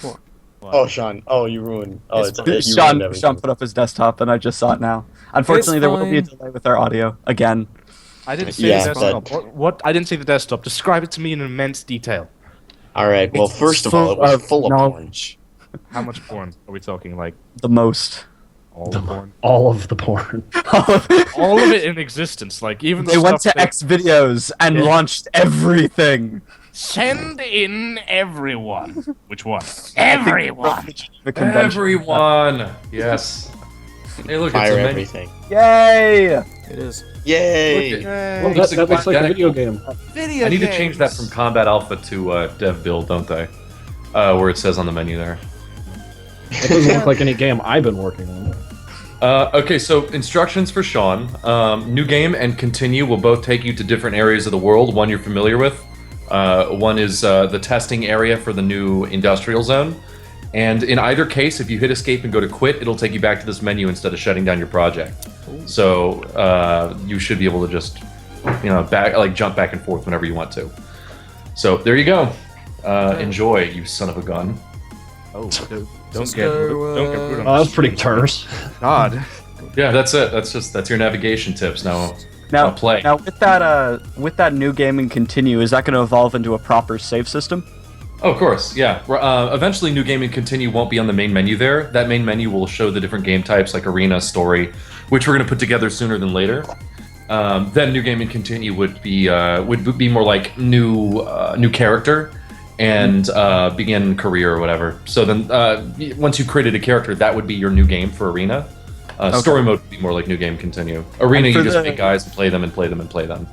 What? Oh, Sean. Oh, you ruined. Oh, It's it's fine. you ruined everything. Sean put up his desktop, and I just saw it now. Unfortunately, there will be a fine. delay with our audio again. I didn't say Yeah, the desktop. What? I didn't say the desktop. Describe it to me in immense detail. All right. Well, It's first of all, it was full of porn. knowledge. How much porn are we talking? Like The most. all the porn? All of the porn. All of it in existence. Like even the They went stuff to X videos and Yeah. launched everything. Send in everyone. Which one? Everyone. The convention. Everyone! Yes. Hey, look, it's a Fire menu. everything. Yay! It is. Yay! Look Well, Looks that looks like a video identical. game. Video I need to change that from Combat Alpha to Dev Build, don't I? Where it says on the menu there. That doesn't look like any game I've been working on. Okay, so instructions for Sean. New game and continue will both take you to different areas of the world. One you're familiar with. One is the testing area for the new industrial zone. And in either case, if you hit escape and go to quit, it'll take you back to this menu instead of shutting down your project. So you should be able to just, jump back and forth whenever you want to. So there you go. Enjoy, you son of a gun. Oh, don't Let's get go, don't get rude on Oh, that's pretty terse. God. Yeah, that's it. That's your navigation tips. Now play. Now with that new game and continue, is that going to evolve into a proper save system? Oh, of course, yeah. Eventually, New Game and Continue won't be on the main menu there. That main menu will show the different game types like Arena, Story, which we're going to put together sooner than later. Then New Game and Continue would be more like new character and begin career or whatever. So then once you created a character, that would be your new game for Arena. Story mode would be more like New Game Continue. Arena, you just make guys and play them and play them and play them.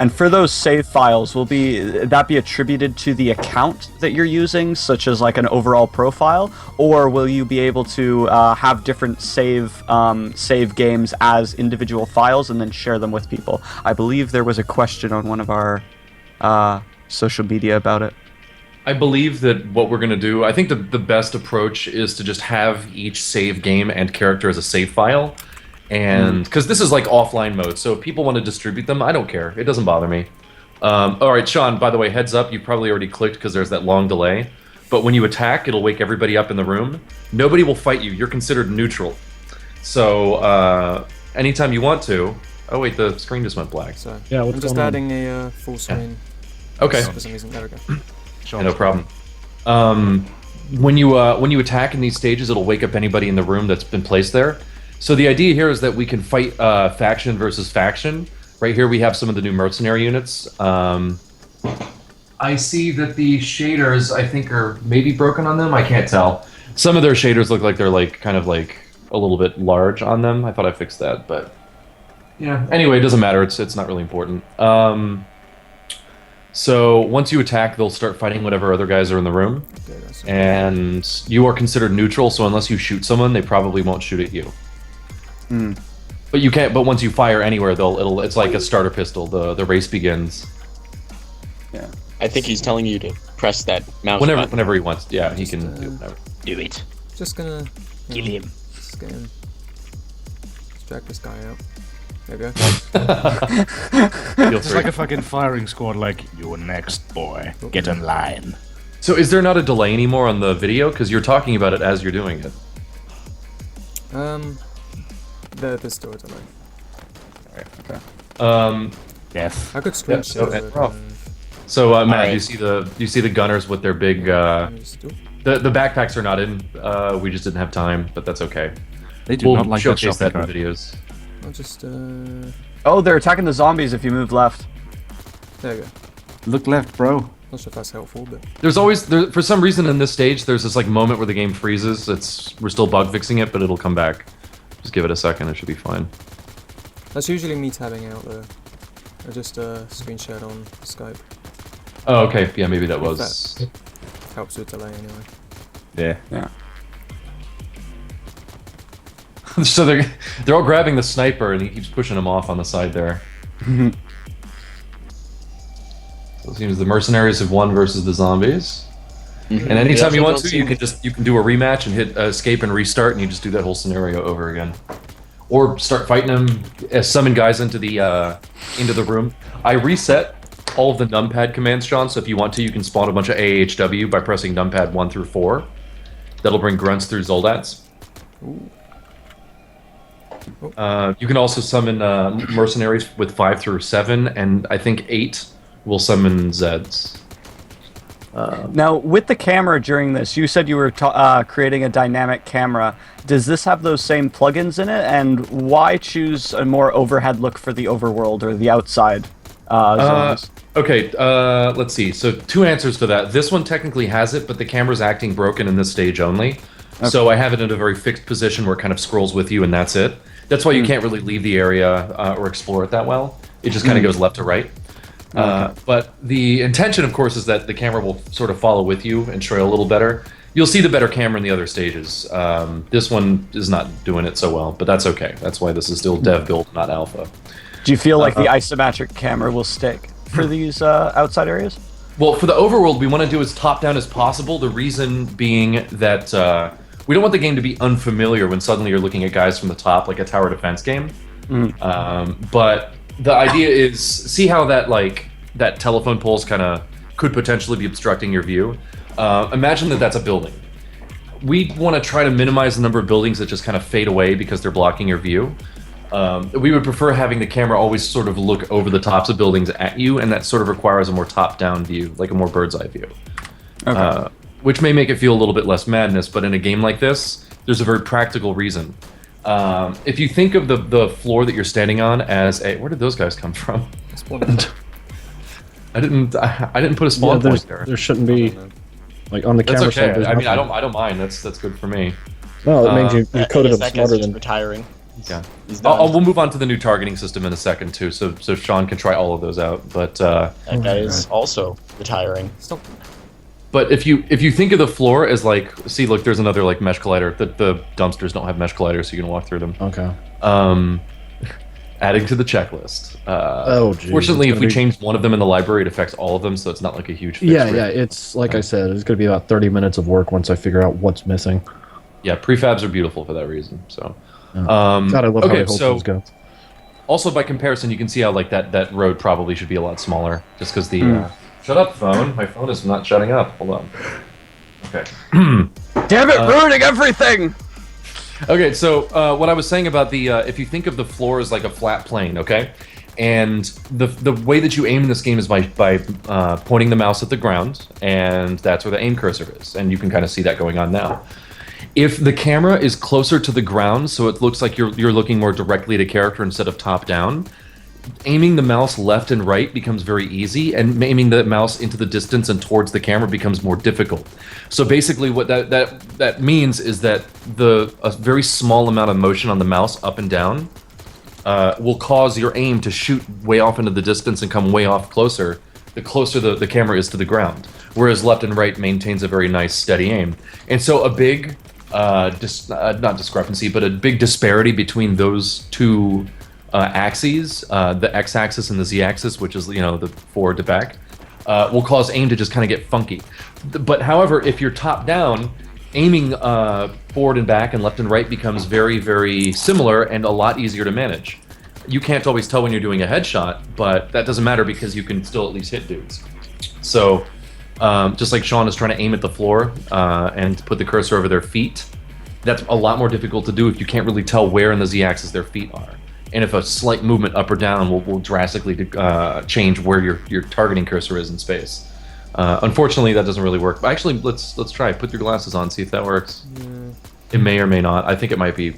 And for those save files, will that be attributed to the account that you're using, such as like an overall profile, or will you be able to have different save games as individual files and then share them with people? I believe there was a question on one of our social media about it. I believe that what we're going to do, I think the best approach is to just have each save game and character as a save file. And because this is like offline mode, so if people want to distribute them, I don't care. It doesn't bother me. All right, Sean, by the way, heads up, you probably already clicked because there's that long delay. But when you attack, it'll wake everybody up in the room. Nobody will fight you. You're considered neutral. So anytime you want to... Oh, wait, the screen just went black. So, Yeah, what's I'm just going on? adding a full screen. Okay. For some reason. There we go. Yeah, no problem. When you attack in these stages, it'll wake up anybody in the room that's been placed there. So the idea here is that we can fight faction versus faction. Right here we have some of the new mercenary units. I see that the shaders, I think, are maybe broken on them. I can't tell. Some of their shaders look like they're kind of a little bit large on them. I thought I fixed that, but yeah. Anyway, it doesn't matter. It's not really important. So once you attack, they'll start fighting whatever other guys are in the room. And you are considered neutral, so unless you shoot someone, they probably won't shoot at you. But you can't. But once you fire anywhere, it's like a starter pistol. The race begins. Yeah. I think he's telling you to press that mouse button. Whenever he wants. Yeah, he can do whatever. Do it. Just gonna Kill him. Just gonna distract this guy out. There we go. Feel It's free. like a fucking firing squad. Like you're next, boy. Get in line. So is there not a delay anymore on the video? Because you're talking about it as you're doing it. There's still a delay. Death. I could screen Yeah, share so- it. So Matt, Alright. you see the gunners with their big the backpacks are not in. We just didn't have time, but that's okay. They do We'll not like that showcase shopping that in cart. videos. I'll just Oh, they're attacking the zombies if you move left. there you go. Look left, bro. Not sure if that's helpful, but There's always for some reason in this stage there's this moment where the game freezes. We're still bug fixing it, but it'll come back. Just give it a second, it should be fine. that's usually me tabbing out though. I just screen shared on Skype. Oh, okay, yeah, maybe that was. Helps with delay anyway. Yeah. Yeah. So they're all grabbing the sniper, and he keeps pushing them off on the side there. So it seems the mercenaries have won versus the zombies. And anytime you want to, you can do a rematch and hit escape and restart, and you just do that whole scenario over again. Or start fighting them, summon guys into the room. I reset all of the numpad commands, Sean, so if you want to, you can spawn a bunch of AHW by pressing numpad 1 through 4. That'll bring grunts through Zoldats. You can also summon mercenaries with 5 through 7, and I think 8 will summon Zeds. Now, with the camera during this, you said you were creating a dynamic camera. Does this have those same plugins in it? And why choose a more overhead look for the overworld or the outside zones? Okay, let's see. So 2 answers to that. This one technically has it, but the camera's acting broken in this stage only. Okay. So I have it in a very fixed position where it kind of scrolls with you, and that's it. That's why you can't really leave the area or explore it that well. It just kind of goes left to right. Okay. But the intention, of course, is that the camera will sort of follow with you and trail a little better. You'll see the better camera in the other stages. This one is not doing it so well, but that's okay. That's why this is still dev build, not alpha. Do you feel like the isometric camera will stick for these outside areas? Well, for the overworld, we want to do as top-down as possible. The reason being that we don't want the game to be unfamiliar when suddenly you're looking at guys from the top, like a tower defense game. But the idea is, see how that telephone pole's kind of could potentially be obstructing your view. Imagine that that's a building. We want to try to minimize the number of buildings that just kind of fade away because they're blocking your view. We would prefer having the camera always sort of look over the tops of buildings at you, and that sort of requires a more top-down view, like a more bird's-eye view. Okay. Which may make it feel a little bit less madness, but in a game like this, there's a very practical reason. If you think of the floor that you're standing on as a... Where did those guys come from? I didn't put a spawn point there. There shouldn't be... Like, on the camera side, I mean, I don't mind. That's good for me. No, it means you coded them smarter than... retiring. Yeah. We'll move on to the new targeting system in a second, too, so Sean can try all of those out, but... that guy is also retiring. Stop. But if you think of the floor as like, see, look, there's another like mesh collider. The dumpsters don't have mesh colliders, so you can walk through them. Okay. Adding to the checklist. Oh, geez. Fortunately, if we change one of them in the library, it affects all of them, so it's not like a huge fix. Yeah, it's like I said, it's going to be about 30 minutes of work once I figure out what's missing. Yeah, prefabs are beautiful for that reason. So. God, I love how they hold those guns. Also, by comparison, you can see how like that road probably should be a lot smaller, just because the. Shut up, phone. My phone is not shutting up. Hold on. Okay. Damn it, ruining everything! Okay, so what I was saying about the, if you think of the floor as like a flat plane, okay? And the way that you aim in this game is by pointing the mouse at the ground, and that's where the aim cursor is. And you can kind of see that going on now. If the camera is closer to the ground, so it looks like you're looking more directly at a character instead of top down, aiming the mouse left and right becomes very easy, and aiming the mouse into the distance and towards the camera becomes more difficult. So basically what that means is that a very small amount of motion on the mouse up and down will cause your aim to shoot way off into the distance and come way off closer, the closer the camera is to the ground. Whereas left and right maintains a very nice steady aim. And so a big, not discrepancy, but a big disparity between those two axes, the x-axis and the z-axis, which is the forward to back, will cause aim to just kind of get funky. But however, if you're top down, aiming forward and back and left and right becomes very, very similar and a lot easier to manage. You can't always tell when you're doing a headshot, but that doesn't matter because you can still at least hit dudes. So just like Sean is trying to aim at the floor and put the cursor over their feet, that's a lot more difficult to do if you can't really tell where in the z-axis their feet are. And if a slight movement up or down will drastically change where your targeting cursor is in space. Unfortunately, that doesn't really work. But actually, let's try. Put your glasses on, see if that works. Yeah. It may or may not. I think it might be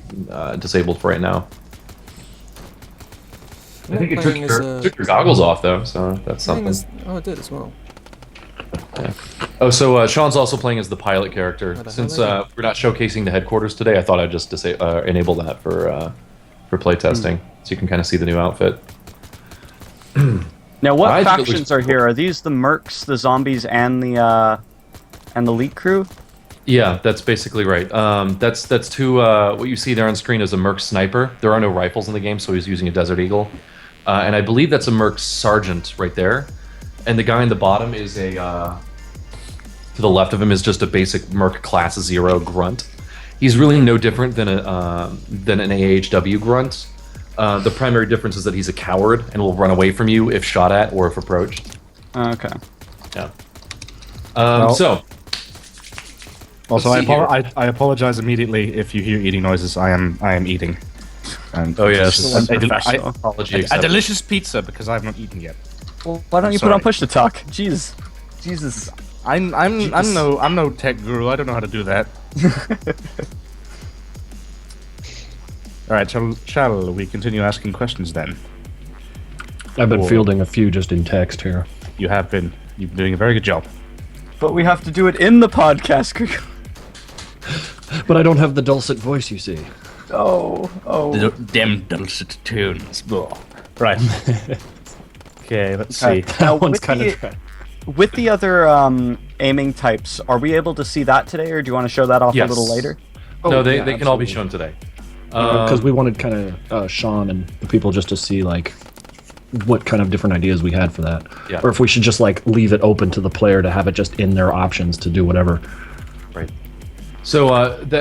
disabled for right now. I think it took your goggles off, though, so that's something. Oh, it did as well. Yeah. Oh, so Sean's also playing as the pilot character. Since we're not showcasing the headquarters today, I thought I'd just enable that for playtesting, so you can kind of see the new outfit. Now, what factions are here? Are these the mercs, the zombies, and the elite crew? Yeah, that's basically right. That's two. What you see there on screen is a merc sniper. There are no rifles in the game, so he's using a Desert Eagle, and I believe that's a merc sergeant right there. And the guy in the bottom is to the left of him is just a basic merc class 0 grunt. He's really no different than an AHW grunt. The primary difference is that he's a coward and will run away from you if shot at or if approached. Okay. Yeah. Well, so Also, Let's see here. I apologize immediately if you hear eating noises. I am eating. And Oh, yes. This is a, professional. Apology a accepted. delicious pizza because I have not eaten yet. Well, why don't you put Sorry. on push to talk? Jesus. I'm no tech guru. I don't know how to do that. All right, shall we continue asking questions then? I've been Or- fielding a few just in text here. You've been doing a very good job. But we have to do it in the podcast. But I don't have the dulcet voice, you see. Oh. Them dulcet tunes. Blah. Right. Okay, let's see. Now, That one's with kind the- of. With the other aiming types, are we able to see that today, or do you want to show that off Yes. a little later? No, they can all be shown today. Because we wanted kind of Sean and the people just to see like what kind of different ideas we had for that, Yeah. or if we should just like leave it open to the player to have it just in their options to do whatever. Right. So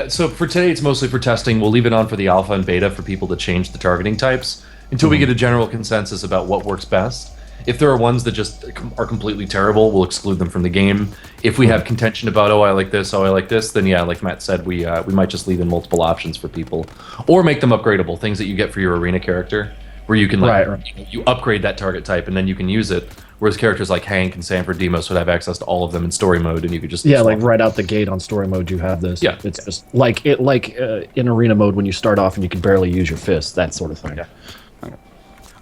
so for today, it's mostly for testing. We'll leave it on for the alpha and beta for people to change the targeting types until we get a general consensus about what works best. If there are ones that just are completely terrible, we'll exclude them from the game. If we have contention about, oh, I like this, then yeah, like Matt said, we might just leave in multiple options for people, or make them upgradable, things that you get for your arena character, where you can like you upgrade that target type and then you can use it. Whereas characters like Hank and Sanford Demos would have access to all of them in story mode, and you could just Like right out the gate on story mode, you have this. Yeah. It's just like in arena mode when you start off and you can barely use your fists, that sort of thing. Yeah.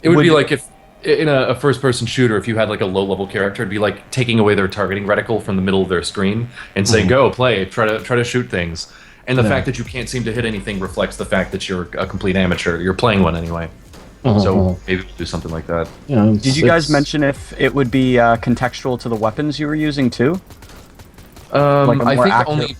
It would be like if in a first-person shooter, if you had like a low-level character, it'd be like taking away their targeting reticle from the middle of their screen and saying, "Go play, try to shoot things." And the fact that you can't seem to hit anything reflects the fact that you're a complete amateur. You're playing one anyway. So maybe we'll do something like that. Yeah, Did you guys mention if it would be contextual to the weapons you were using too? Like a I more think accurate- only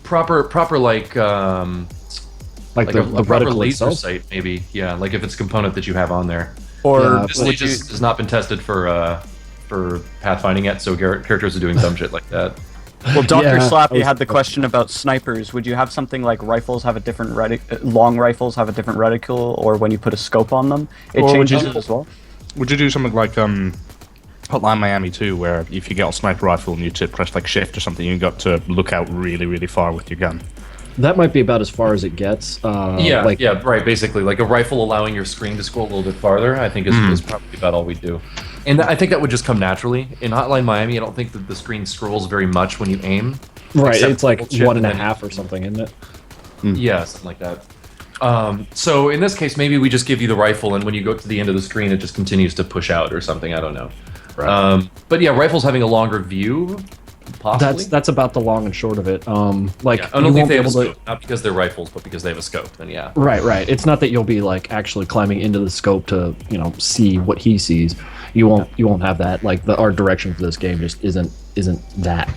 proper like like a the proper reticle laser itself? sight, maybe. Yeah, like if it's a component that you have on there. Or Yeah, This would stage you, has not been tested for pathfinding yet, so characters are doing dumb shit like that. well, Dr. Yeah, Slappy I was- had the question about snipers. Would you have something like rifles have a different long rifles have a different reticle, or when you put a scope on them, it Or would changes you- it as well? Would you do something like Hotline Miami 2, where if you get a sniper rifle and you press like shift or something, you got to look out really far with your gun? That might be about as far as it gets. Yeah, right. Basically, like a rifle allowing your screen to scroll a little bit farther, I think is probably about all we do. And I think that would just come naturally. In Hotline Miami, I don't think that the screen scrolls very much when you aim. Right, except it's like bullshit, 1.5 or something, isn't it? Yeah, something like that. So in this case, maybe we just give you the rifle, and when you go to the end of the screen, it just continues to push out or something. I don't know. Right. But yeah, rifles having a longer view, possibly. That's about the long and short of it. Like Yeah, I don't you think won't they be have a able to. scope, not because they're rifles, but because they have a scope. Then yeah. Right. It's not that you'll be like actually climbing into the scope to see what he sees. You won't have that. Like the art direction for this game just isn't that.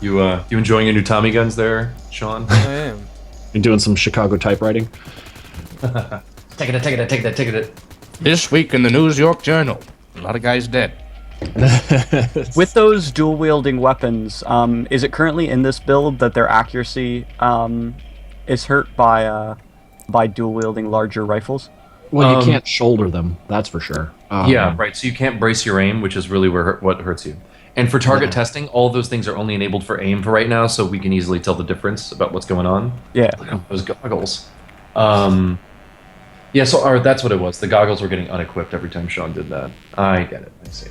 You enjoying your new Tommy guns there, Sean? I am. You're doing some Chicago typewriting. Take it. This week in the News York Journal, a lot of guys dead. With those dual wielding weapons, is it currently in this build that their accuracy is hurt by dual wielding larger rifles? Well, you can't shoulder them. That's for sure. Yeah, right. So you can't brace your aim, which is really what hurts you. And for target testing, all of those things are only enabled for aim for right now, so we can easily tell the difference about what's going on. Yeah. Those goggles. Yeah, so that's what it was. The goggles were getting unequipped every time Sean did that. I get it. I see.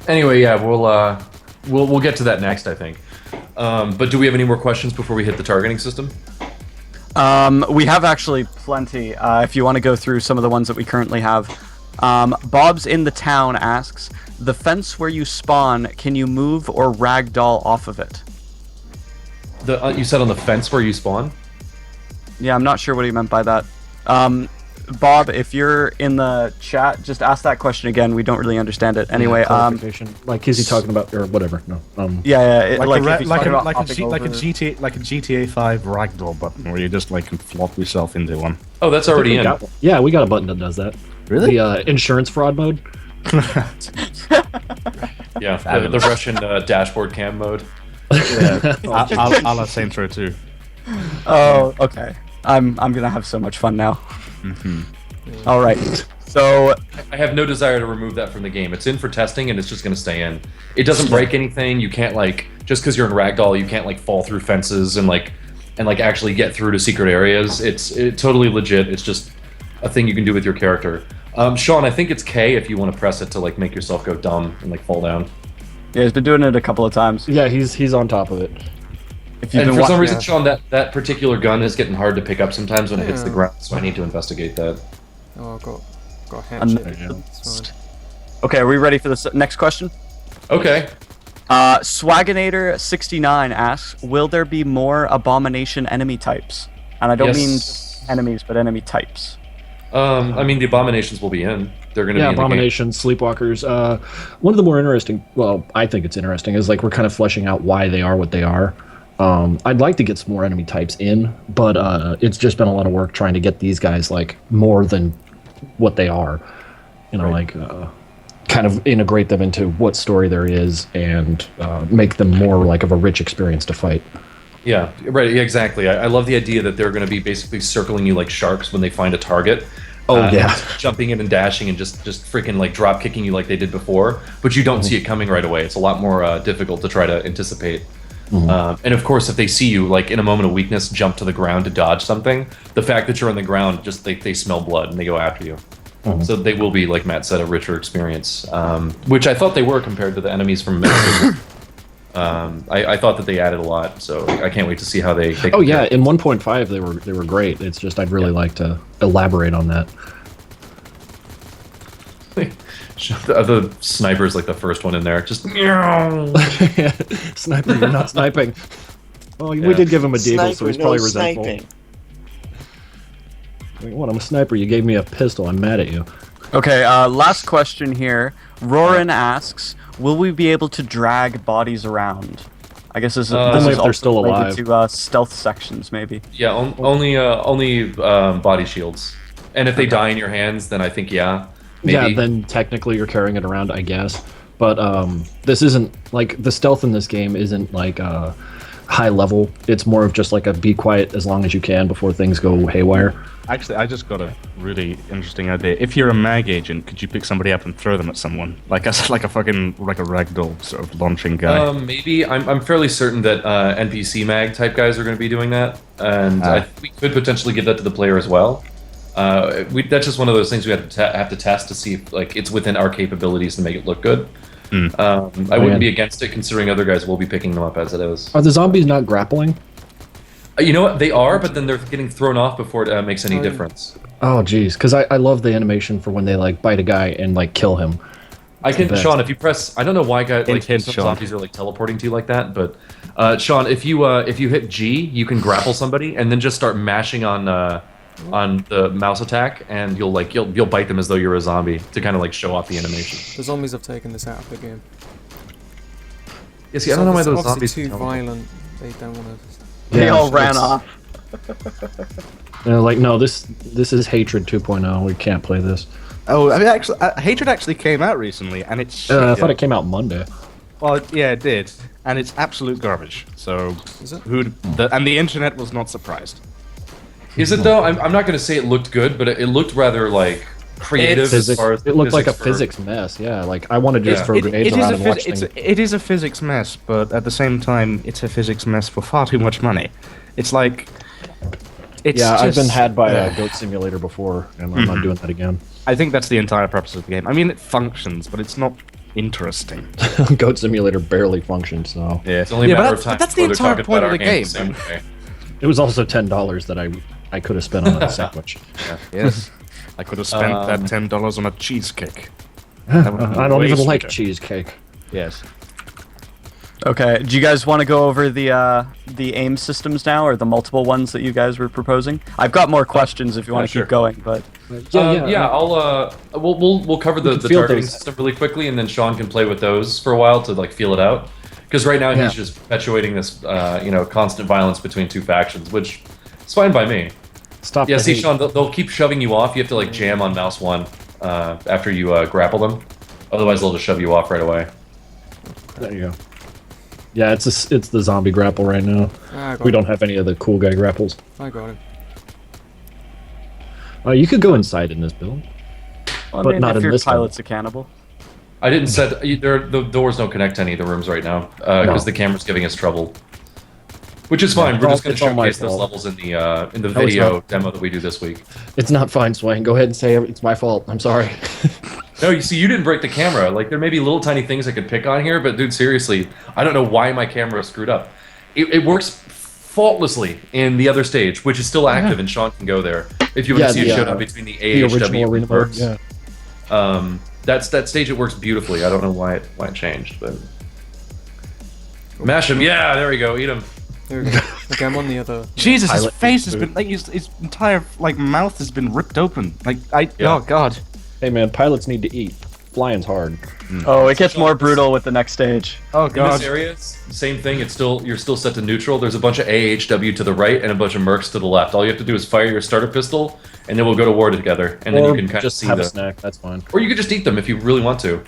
Anyway, yeah, we'll get to that next, I think. But do we have any more questions before we hit the targeting system? We have actually plenty. If you want to go through some of the ones that we currently have. Bob's in the town asks, the fence where you spawn, can you move or ragdoll off of it? You said on the fence where you spawn? Yeah, I'm not sure what he meant by that. Bob, if you're in the chat, just ask that question again. We don't really understand it. Anyway, clarification. Like, is he talking about or whatever? No. yeah, Like if he's talking about a hopping over- GTA 5 ragdoll button, where you just like can flop yourself into one. Oh, that's already in. Yeah, we got a button that does that. Really? The insurance fraud mode. Yeah, the Russian dashboard cam mode. Yeah, a la Saints Row 2. Oh, okay. I'm gonna have so much fun now. All right. So I have no desire to remove that from the game. It's in for testing, and it's just going to stay in. It doesn't break anything. You can't like just because you're in ragdoll, you can't like fall through fences and actually get through to secret areas. It's totally legit. It's just a thing you can do with your character. Sean, I think it's K if you want to press it to like make yourself go dumb and like fall down. yeah, he's been doing it a couple of times. Yeah, he's on top of it. If you've And been for some wa- reason, Sean, that particular gun is getting hard to pick up sometimes when it hits the Yeah. ground, so I need to investigate that. Oh, I got a hatchet. An- It's fine. Okay, are we ready for the next question? Okay. Swaginator69 asks, will there be more Abomination enemy types? And I don't Yes. mean just enemies, but enemy types. I mean, the abominations will be in. They're going to Yeah, be in the game. Abominations, Sleepwalkers. One of the more interesting, well, I think it's interesting, is like we're kind of fleshing out why they are what they are. I'd like to get some more enemy types in, but it's just been a lot of work trying to get these guys like more than what they are. You know, Right. like kind of integrate them into what story there is and make them more like of a rich experience to fight. Yeah, right. Yeah, exactly. I love the idea that they're going to be basically circling you like sharks when they find a target. Oh, yeah. and jumping in and dashing and just freaking like drop kicking you like they did before, but you don't see it coming right away. It's a lot more difficult to try to anticipate. And of course, if they see you like in a moment of weakness, jump to the ground to dodge something, the fact that you're on the ground, just they smell blood and they go after you. So they will be, like Matt said, a richer experience, which I thought they were compared to the enemies from Mexico. I thought that they added a lot, so I can't wait to see how they Oh yeah, in 1.5 they were great. It's just I'd really like to elaborate on that. the sniper's like the first one in there. Just Sniper, you're not sniping. Oh, we Yeah. did give him a deagle, so Sniper, he's no probably resentful. sniping. Like, what? I'm a sniper. You gave me a pistol. I'm mad at you. Okay, last question here. Roran asks, will we be able to drag bodies around? I guess this Only is if they're still related alive. to stealth sections, maybe. yeah, only body shields. And if they die in your hands, then I think maybe. Yeah, then technically you're carrying it around, I guess. But this isn't like the stealth in this game isn't like high level. It's more of just like a be quiet as long as you can before things go haywire. Actually, I just got a really interesting idea. If you're a mag agent, could you pick somebody up and throw them at someone? Like a ragdoll sort of launching guy. Maybe I'm fairly certain that NPC mag type guys are going to be doing that, and we could potentially give that to the player as well. That's just one of those things we have to test to see if like it's within our capabilities to make it look good. I wouldn't be against it, considering other guys will be picking them up as it is. Are the zombies not grappling? You know what? They are, but then they're getting thrown off before it makes any difference. Oh, geez, because I love the animation for when they like bite a guy and like kill him. I can, best. Sean. If you press, I don't know why guys like Hint, some Sean. zombies are like teleporting to you like that, but Sean, if you hit G, you can grapple somebody and then just start mashing on the mouse attack, and you'll bite them as though you're a zombie to kind of like show off the animation. The zombies have taken this out of the game. Yeah, see, I don't know why It's those obviously zombies too are violent. They don't want to. They Yeah, all ran it's- off. They're like, no, this is Hatred 2.0. We can't play this. Oh, I mean, actually, Hatred actually came out recently, and it's. I thought it came out Monday. Well, yeah, it did, and it's absolute garbage. So, Is it? and the internet was not surprised. Is it though? I'm not going to say it looked good, but it looked rather like creative as far as It looked like a for- physics mess. Yeah, like I wanted to just Yeah. throw grenades around and watch things. It is a physics mess, but at the same time, it's a physics mess for far too much money. It's like. It's Yeah, I've been just- had by a goat simulator before, and I'm not doing that again. I think that's the entire purpose of the game. I mean, it functions, but it's not interesting. Goat simulator barely functions, so Yeah, It's only a but matter of time that's the before they're entire talking point about of the our game. same way. it was also $10 that I could have spent on a sandwich. Yes, I could have spent that $10 on a cheesecake. I don't Way even like sweeter. cheesecake. Yes. Okay, do you guys want to go over the aim systems now, or the multiple ones that you guys were proposing? I've got more questions if you want to sure. keep going, but I'll we'll cover the field targeting those. system really quickly, and then Sean can play with those for a while to like feel it out. Because right now Yeah. he's just perpetuating this constant violence between two factions, which is fine by me. Stop. Yeah, the see, hate. Sean, they'll keep shoving you off. You have to like jam on mouse 1 after you grapple them. Otherwise, they'll just shove you off right away. There you go. Yeah, it's the zombie grapple right now. I got We him. don't have any of the cool guy grapples. I got him. You could go inside in this build. Well, I But mean, not if in your this pilot's a cannibal. I didn't set the doors don't connect to any of the rooms right now because No. the camera's giving us trouble. Which is fine. it's We're all- just going to it's all my showcase those fault. levels in the it's video not. demo that we do this week. It's not fine, Swain. Go ahead and say it's my fault. I'm sorry. No, you see, you didn't break the camera. Like there may be little tiny things I could pick on here, but dude, seriously, I don't know why my camera screwed up. It works faultlessly in the other stage, which is still active, and Sean can go there if you want to see a showdown between the the original AHW arena and mode. Perks. Yeah. That's that stage. It works beautifully. I don't know why it changed, but mash him. Yeah, there we go. Eat him. There we go. Okay, I'm on the other. Jesus, his Pilot face has food. been like his entire like mouth has been ripped open. Like Yeah. oh god. Hey man, pilots need to eat. Flying's hard. Oh, it gets more brutal with the next stage. Oh In god. this area, same thing. You're still set to neutral. There's a bunch of AHW to the right and a bunch of mercs to the left. All you have to do is fire your starter pistol, and then we'll go to war together, and then Or you can kind of just see have a the. snack. That's fine. Or you could just eat them if you really want to.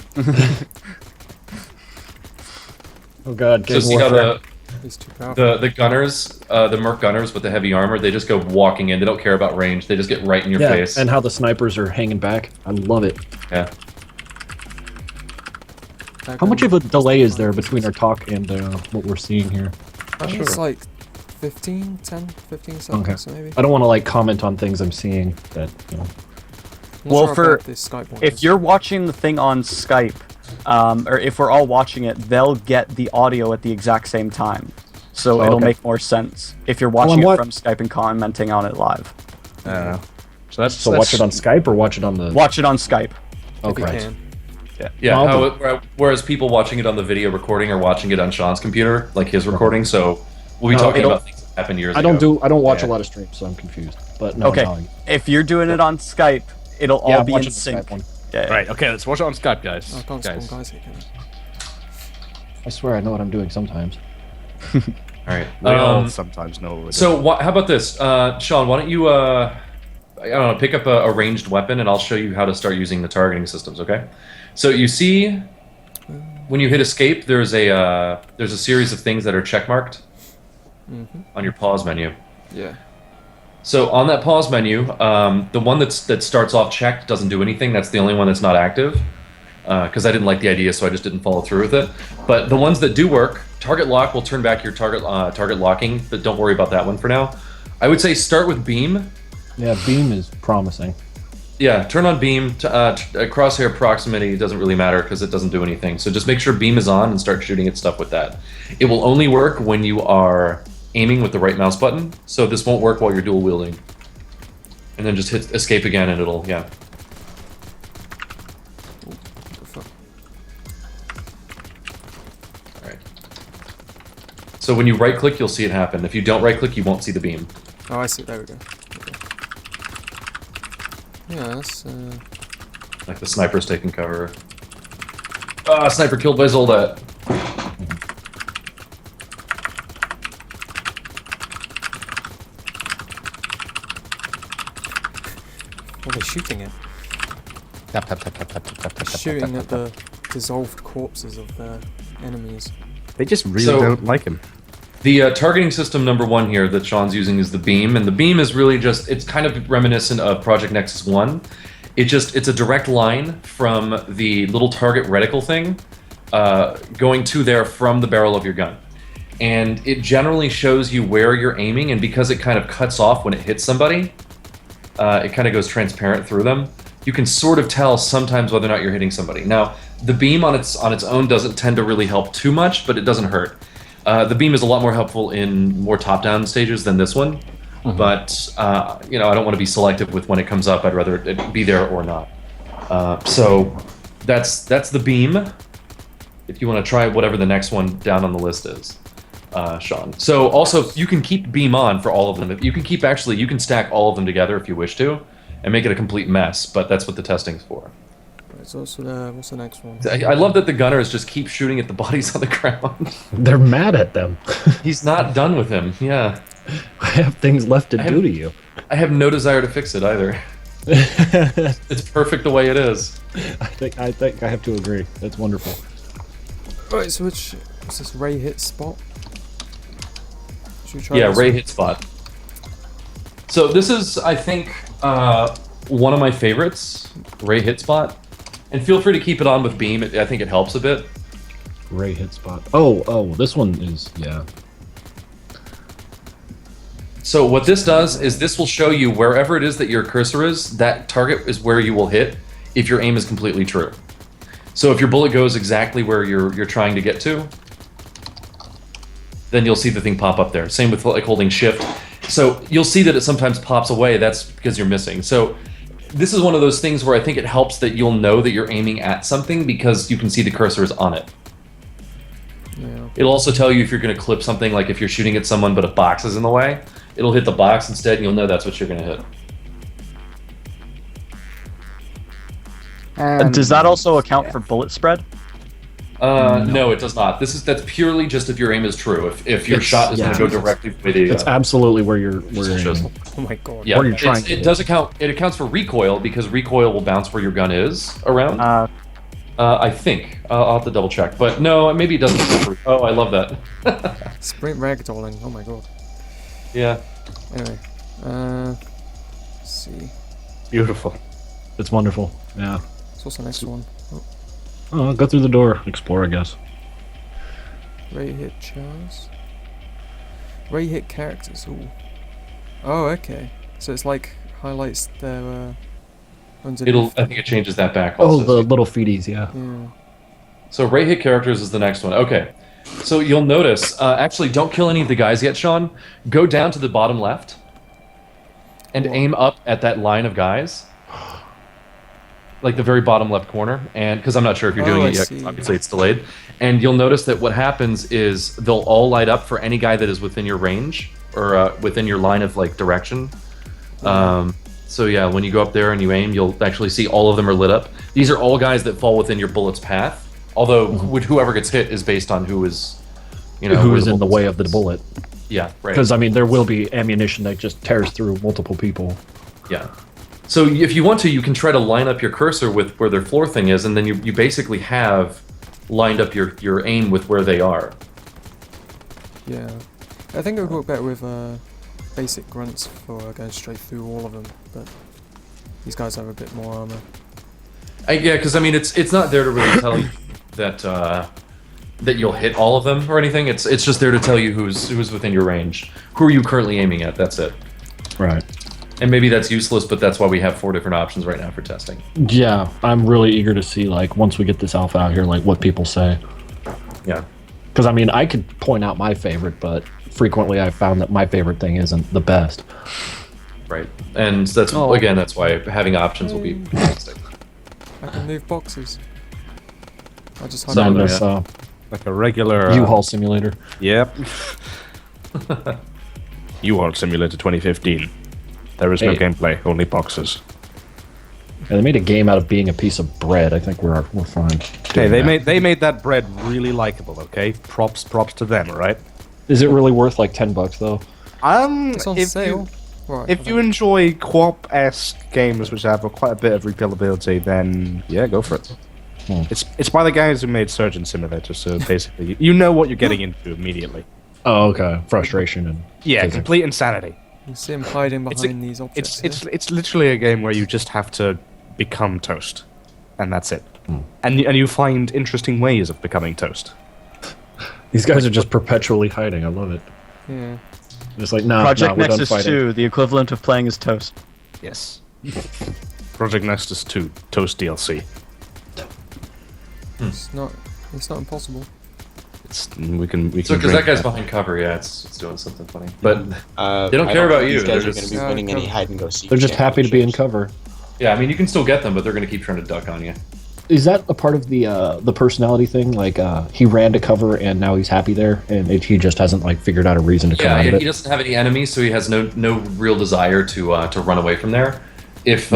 Oh god, So gang see how warfare. He's too powerful. the gunners, the merc gunners with the heavy armor, they just go walking in. They don't care about range. They just get right in your Yeah, face. and how the snipers are hanging back. I love it. Yeah. How much of a delay is there between our talk and what we're seeing here? I think it's like 15 seconds, maybe. I don't want to like comment on things I'm seeing that, you know. I'm not Well, sure for- about this Skype one If is. you're watching the thing on Skype, or if we're all watching it, they'll get the audio at the exact same time. So Oh, it'll okay. make more sense if you're I'm watching it wa- from Skype and commenting on it live. So that's So watch it on Skype or watch it on the Watch it on Skype. if you Okay. can. Yeah, Well, whereas people watching it on the video recording are watching it on Sean's computer, like his recording. So we'll be No, talking I don't- about things that happened years I ago. don't watch Yeah. a lot of streams, so I'm confused. But no, Okay, no, if you're doing it on Skype, it'll yeah, all I'm be watching in the sync. Skype one. Yeah. Right, okay, let's watch it on Skype, guys. Oh, I can't spawn guys here, can I swear I know what I'm doing sometimes. All right. We all sometimes know what we're So how about this, Sean? Why don't you, I don't know, pick up a ranged weapon, and I'll show you how to start using the targeting systems. Okay. So you see, when you hit escape, there's a series of things that are checkmarked on your pause menu. Yeah. So on that pause menu, the one that starts off checked doesn't do anything. That's the only one that's not active. Because I didn't like the idea, so I just didn't follow through with it. But the ones that do work, target lock will turn back your target locking, but don't worry about that one for now. I would say start with beam. Yeah, beam is promising. Yeah, turn on beam. Crosshair proximity doesn't really matter because it doesn't do anything. So just make sure beam is on and start shooting at stuff with that. It will only work when you are aiming with the right mouse button. So this won't work while you're dual wielding. And then just hit escape again, and it'll Alright. So when you right click, you'll see it happen. If you don't right click, you won't see the beam. Oh, I see. There we go. Okay. Yeah, that's. Like the sniper's taking cover. Ah, sniper killed by Zoldat. What are they shooting at? Shooting at the dissolved corpses of their enemies. They just really So- don't like him. The targeting system number one here that Sean's using is the beam, and the beam is really just, it's kind of reminiscent of Project Nexus 1. It's a direct line from the little target reticle thing going to there from the barrel of your gun. And it generally shows you where you're aiming, and because it kind of cuts off when it hits somebody, it kind of goes transparent through them. You can sort of tell sometimes whether or not you're hitting somebody. Now, the beam on its own doesn't tend to really help too much, but it doesn't hurt. The beam is a lot more helpful in more top-down stages than this one, but you know, I don't want to be selective with when it comes up. I'd rather it be there or not. So that's the beam. If you want to try whatever the next one down on the list is, Sean. So also you can keep beam on for all of them. You can you can stack all of them together if you wish to, and make it a complete mess. But that's what the testing's for. Right, so what's the next one? I love that the gunners just keep shooting at the bodies on the ground. They're mad at them. He's not done with him. Yeah. I have things left to do to you. I have no desire to fix it either. It's perfect the way it is. I think I have to agree. That's wonderful. Right, so what's this Ray hit spot? Should we try Yeah, this Ray one? hit spot. So this is, I think, one of my favorites, Ray Hit Spot. And feel free to keep it on with Beam. I think it helps a bit. Ray hit spot. Oh, this one is, yeah. So what this does is this will show you wherever it is that your cursor is, that target is where you will hit if your aim is completely true. So if your bullet goes exactly where you're trying to get to, then you'll see the thing pop up there. Same with like holding shift. So you'll see that it sometimes pops away. That's because you're missing. So this is one of those things where I think it helps that you'll know that you're aiming at something because you can see the cursor is on it. Yeah. It'll also tell you if you're going to clip something, like if you're shooting at someone but a box is in the way, it'll hit the box instead and you'll know that's what you're going to hit. Does that also account for bullet spread? No, it does not. That's purely just if your aim is true. If your shot is going to go directly for the... It's absolutely where you're aiming. Oh my god. Yeah, Where you're trying to it hit. does account. It accounts for recoil because recoil will bounce where your gun is around. I think I'll have to double check, but no, maybe it doesn't. Oh, I love that. Sprint ragdolling. Oh my god. Yeah. Anyway, let's see. Beautiful. It's wonderful. Yeah. So what's the next one? Oh, Oh, go through the door. Explore, I guess. Ray hit chars. Ray hit characters. Ooh. Oh, okay. So it's like highlights their underneath. I think it changes that back. Oh, Also. the little feeties, yeah. Yeah. So Ray hit characters is the next one. Okay. So you'll notice. Actually, don't kill any of the guys yet, Sean. Go down to the bottom left and aim up at that line of guys. Like the very bottom left corner, and because I'm not sure if you're doing I it yet, see. obviously it's delayed. And you'll notice that what happens is they'll all light up for any guy that is within your range or within your line of like direction. So yeah, when you go up there and you aim, you'll actually see all of them are lit up. These are all guys that fall within your bullet's path. Although whoever gets hit is based on who is, you know, Who where is in the bullet way of the is. bullet. Yeah, right. Because, I mean, there will be ammunition that just tears through multiple people. Yeah. So if you want to, you can try to line up your cursor with where their floor thing is, and then you basically have lined up your aim with where they are. Yeah. I think it would work better with basic grunts for going straight through all of them, but these guys have a bit more armor. Yeah, because I mean, it's not there to really tell you that that you'll hit all of them or anything. It's just there to tell you who's within your range. Who are you currently aiming at? That's it. Right. And maybe that's useless, but that's why we have 4 different options right now for testing. Yeah, I'm really eager to see, like, once we get this alpha out here, like, what people say. Yeah. Because, I mean, I could point out my favorite, but frequently I've found that my favorite thing isn't the best. Right. And that's again, that's why having options will be fantastic. I can move boxes. I just So hide No, this yeah. Like a regular U-Haul simulator. Yep. U-Haul Simulator 2015. There is no Hey. gameplay, only boxes. Yeah, they made a game out of being a piece of bread. I think we're fine. Hey, doing that. they made that bread really likable. Okay, props to them, right? Is it really worth like $10 though? It's on sale. Right, If you enjoy co-op-esque games which have quite a bit of replayability, then yeah, go for it. It's by the guys who made Surgeon Simulator, so basically you know what you're getting into immediately. Oh, okay. Frustration and Yeah, physics. complete insanity. you see him hiding It's behind these objects. it's literally a game where you just have to become toast, and that's it. And you find interesting ways of becoming toast. These guys are just perpetually hiding. I love it. Yeah. Just like, nah, Project we're done Nexus fighting. 2, the equivalent of playing as Toast. Yes. Project Nexus 2 Toast DLC. It's not impossible. We can. So because that guy's behind cover, yeah, it's doing something funny. But they don't care about you. These guys They're are going just- to be winning any hide and go seek. They're just happy to be in championships. cover. yeah, I mean, you can still get them, but they're going to keep trying to duck on you. Is that a part of the personality thing? Like, he ran to cover and now he's happy there, and he just hasn't like figured out a reason to come Yeah, out of he it. doesn't have any enemies, so he has no real desire to run away from there. If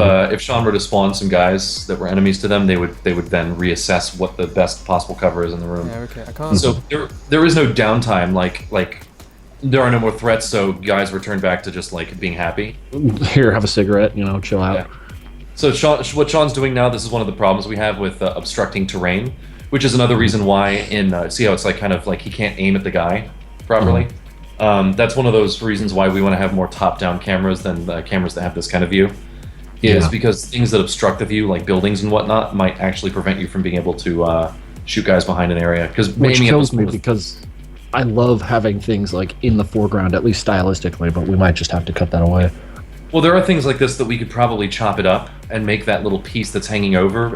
Sean were to spawn some guys that were enemies to them, they would then reassess what the best possible cover is in the room. Yeah, okay. I can't. So there is no downtime. Like there are no more threats, so guys return back to just like being happy. Here, have a cigarette. You know, chill out. Yeah. So what Sean's doing now, this is one of the problems we have with obstructing terrain, which is another reason why in see how it's like kind of like he can't aim at the guy properly. That's one of those reasons why we want to have more top-down cameras than cameras that have this kind of view. is Yeah. because things that obstruct the view, like buildings and whatnot, might actually prevent you from being able to shoot guys behind an area. Because Which kills me because I love having things like in the foreground, at least stylistically, but we might just have to cut that away. Well, there are things like this that we could probably chop it up and make that little piece that's hanging over,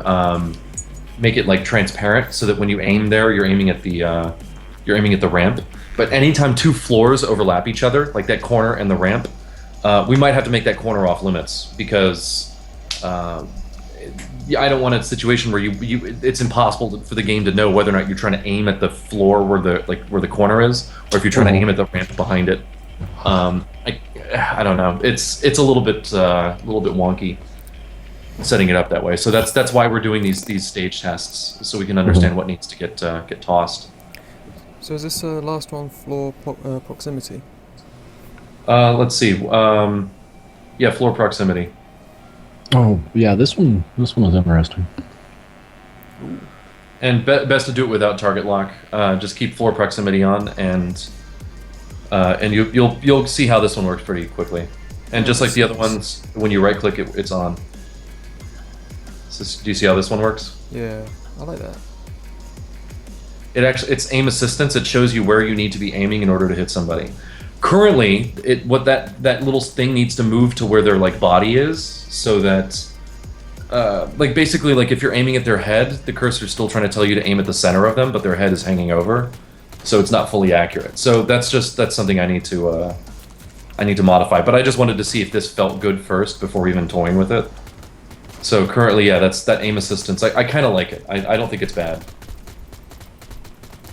make it like transparent, so that when you aim there, you're aiming at the ramp. But anytime two floors overlap each other, like that corner and the ramp, we might have to make that corner off limits because I don't want a situation where it's impossible for the game to know whether or not you're trying to aim at the floor where the corner is, or if you're trying to aim at the ramp behind it. I don't know. It's a little bit wonky setting it up that way. So that's why we're doing these stage tests, so we can understand what needs to get tossed. So is this last one floor proximity? Let's see. Yeah, floor proximity. Oh yeah, this one was interesting. And best to do it without target lock. Just keep floor proximity on, and you'll see how this one works pretty quickly. And just like the other ones, when you right click it, it's on. So, do you see how this one works? Yeah, I like that. It's aim assistance. It shows you where you need to be aiming in order to hit somebody. Currently, what that little thing needs to move to where their like body is, so that like basically like if you're aiming at their head, the cursor's still trying to tell you to aim at the center of them, but their head is hanging over, so it's not fully accurate. So that's something I need to modify. But I just wanted to see if this felt good first before even toying with it. So currently, yeah, that's that aim assistance. I kind of like it. I don't think it's bad.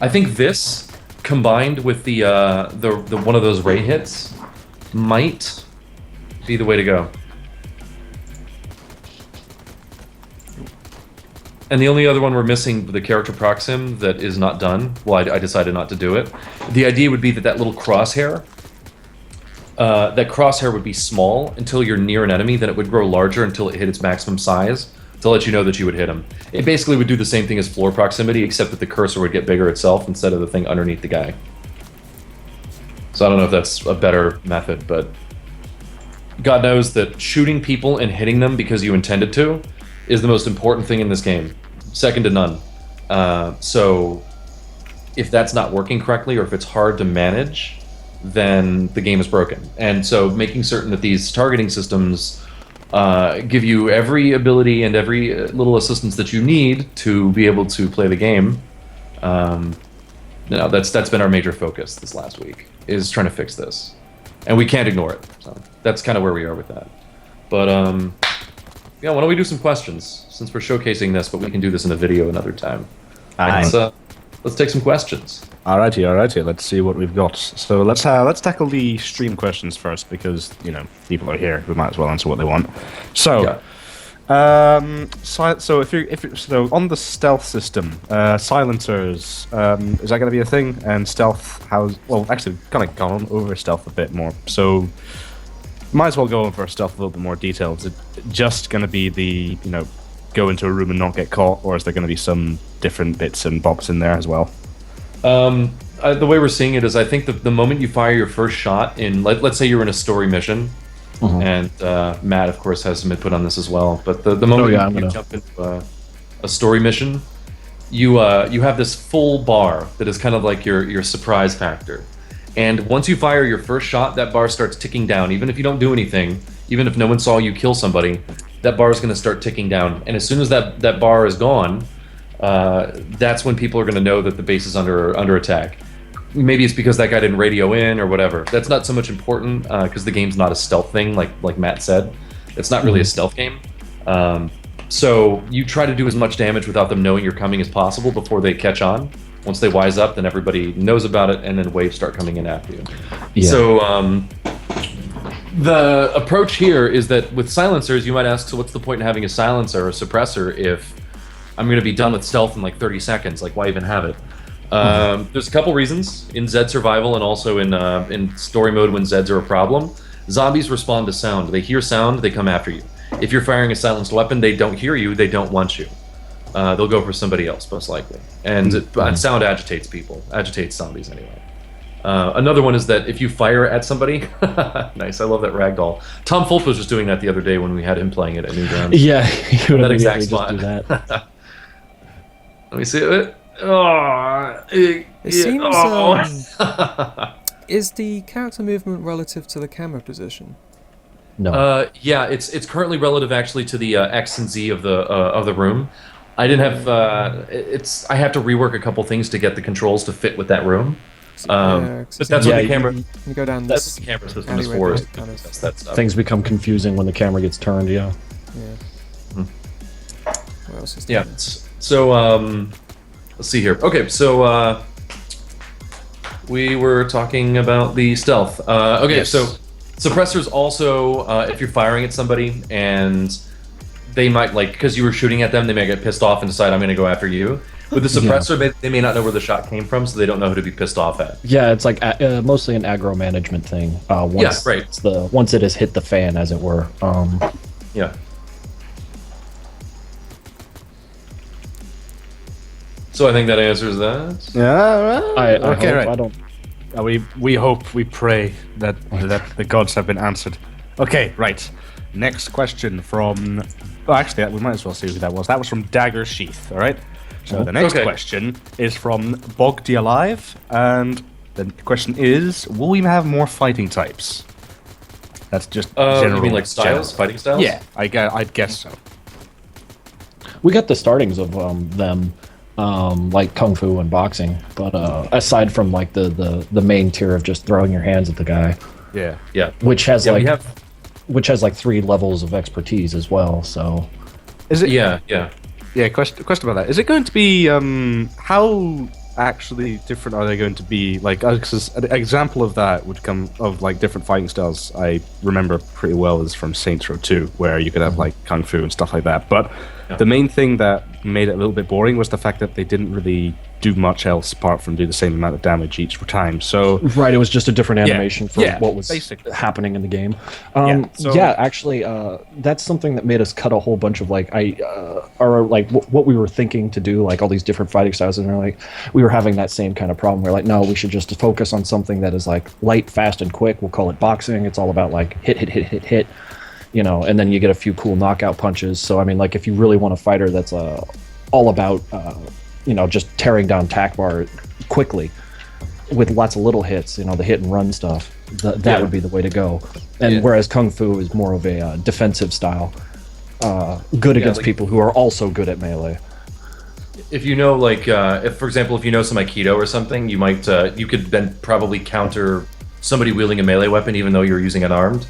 I think this combined with the one of those ray hits might be the way to go. And the only other one we're missing, the character proxim, that is not done. Well, I decided not to do it. The idea would be that little crosshair, that crosshair would be small until you're near an enemy, then it would grow larger until it hit its maximum size to let you know that you would hit him. It basically would do the same thing as floor proximity, except that the cursor would get bigger itself instead of the thing underneath the guy. So I don't know if that's a better method, but God knows that shooting people and hitting them because you intended to is the most important thing in this game, second to none. So if that's not working correctly, or if it's hard to manage, then the game is broken. And so making certain that these targeting systems give you every ability and every little assistance that you need to be able to play the game, that's been our major focus this last week, is trying to fix this. And we can't ignore it. So that's kind of where we are with that. But yeah, why don't we do some questions, since we're showcasing this, but we can do this in a video another time. Let's take some questions. Alrighty. Let's see what we've got. So let's tackle the stream questions first, because people are here. We might as well answer what they want. So, Yeah. so if on the stealth system, silencers, is that going to be a thing? And stealth, actually, kind of gone over stealth a bit more. So, might as well go over stealth a little bit more detail. Is it just going to be the go into a room and not get caught, or is there going to be some different bits and bobs in there as well? The way we're seeing it is, I think the moment you fire your first shot in, let's say you're in a story mission, and Matt, of course, has some input on this as well. But the moment you jump into a story mission, you have this full bar that is kind of like your surprise factor. And once you fire your first shot, that bar starts ticking down. Even if you don't do anything, even if no one saw you kill somebody, that bar is going to start ticking down. And as soon as that bar is gone, that's when people are going to know that the base is under attack. Maybe it's because that guy didn't radio in or whatever. That's not so much important, because the game's not a stealth thing, like Matt said. It's not really a stealth game. So you try to do as much damage without them knowing you're coming as possible before they catch on. Once they wise up, then everybody knows about it, and then waves start coming in after you. Yeah. So the approach here is that with silencers, you might ask, so what's the point in having a silencer or suppressor if I'm going to be done with stealth in like 30 seconds? Like, why even have it? There's a couple reasons. In Zed survival and also in story mode when Zeds are a problem, zombies respond to sound. They hear sound, they come after you. If you're firing a silenced weapon, they don't hear you, they don't want you. They'll go for somebody else, most likely. And sound agitates people, agitates zombies anyway. Another one is that if you fire at somebody, nice, I love that ragdoll. Tom Fulp was just doing that the other day when we had him playing it at Newgrounds. Yeah, you would That exact immediately spot. just do that. Let me see it. Oh, It seems. oh. Is the character movement relative to the camera position? No. Yeah, it's currently relative actually to the X and Z of the room. I didn't have I have to rework a couple things to get the controls to fit with that room. Yeah, But that's what the camera. You go down That's this what the camera system is alleyway for. there, Is kind of. that stuff. Things become confusing when the camera gets turned. Yeah. Yeah. What else is Yeah. there? So let's see here. Okay, so we were talking about the stealth. Okay, Yes. so suppressors also, if you're firing at somebody and they might because you were shooting at them, they may get pissed off and decide I'm going to go after you. With the suppressor, they may not know where the shot came from, so they don't know who to be pissed off at. Yeah, it's like mostly an aggro management thing. Once right. Once it has hit the fan, as it were. Yeah. So I think that answers that. Yeah. I Okay. hope, Right. I don't. We hope, we pray that the gods have been answered. Okay, right. Next question from. Well, actually, we might as well see who that was. That was from Dagger Sheath. All right. So the next Okay. question is from Bogdy Alive, and the question is: will we have more fighting types? That's just general. You mean like styles, fighting styles? Yeah, I'd guess so. We got the startings of them, like kung fu and boxing, but aside from like the main tier of just throwing your hands at the guy, Yeah. Yeah. which has We have. which has like 3 levels of expertise as well. So Is it? Yeah. Yeah, question about that. Is it going to be how actually different are they going to be? Like, 'cause an example of that would come of like different fighting styles. I remember pretty well is from Saints Row 2, where you could have like kung fu and stuff like that. But the main thing that made it a little bit boring was the fact that they didn't really do much else apart from do the same amount of damage each time. So right, it was just a different animation for yeah, what was basically. happening in the game. So- Actually, that's something that made us cut a whole bunch of like what we were thinking to do, like all these different fighting styles, and we were having that same kind of problem. We're like, no, we should just focus on something that is like light, fast, and quick. We'll call it boxing. It's all about like hit. And then you get a few cool knockout punches. So I mean, like if you really want a fighter that's all about just tearing down tack bar quickly with lots of little hits, the hit and run stuff, that would be the way to go. And whereas kung fu is more of a defensive style, good against people who are also good at melee. If you know, if for example, if you know some Aikido or something, you might you could then probably counter somebody wielding a melee weapon even though you're using unarmed.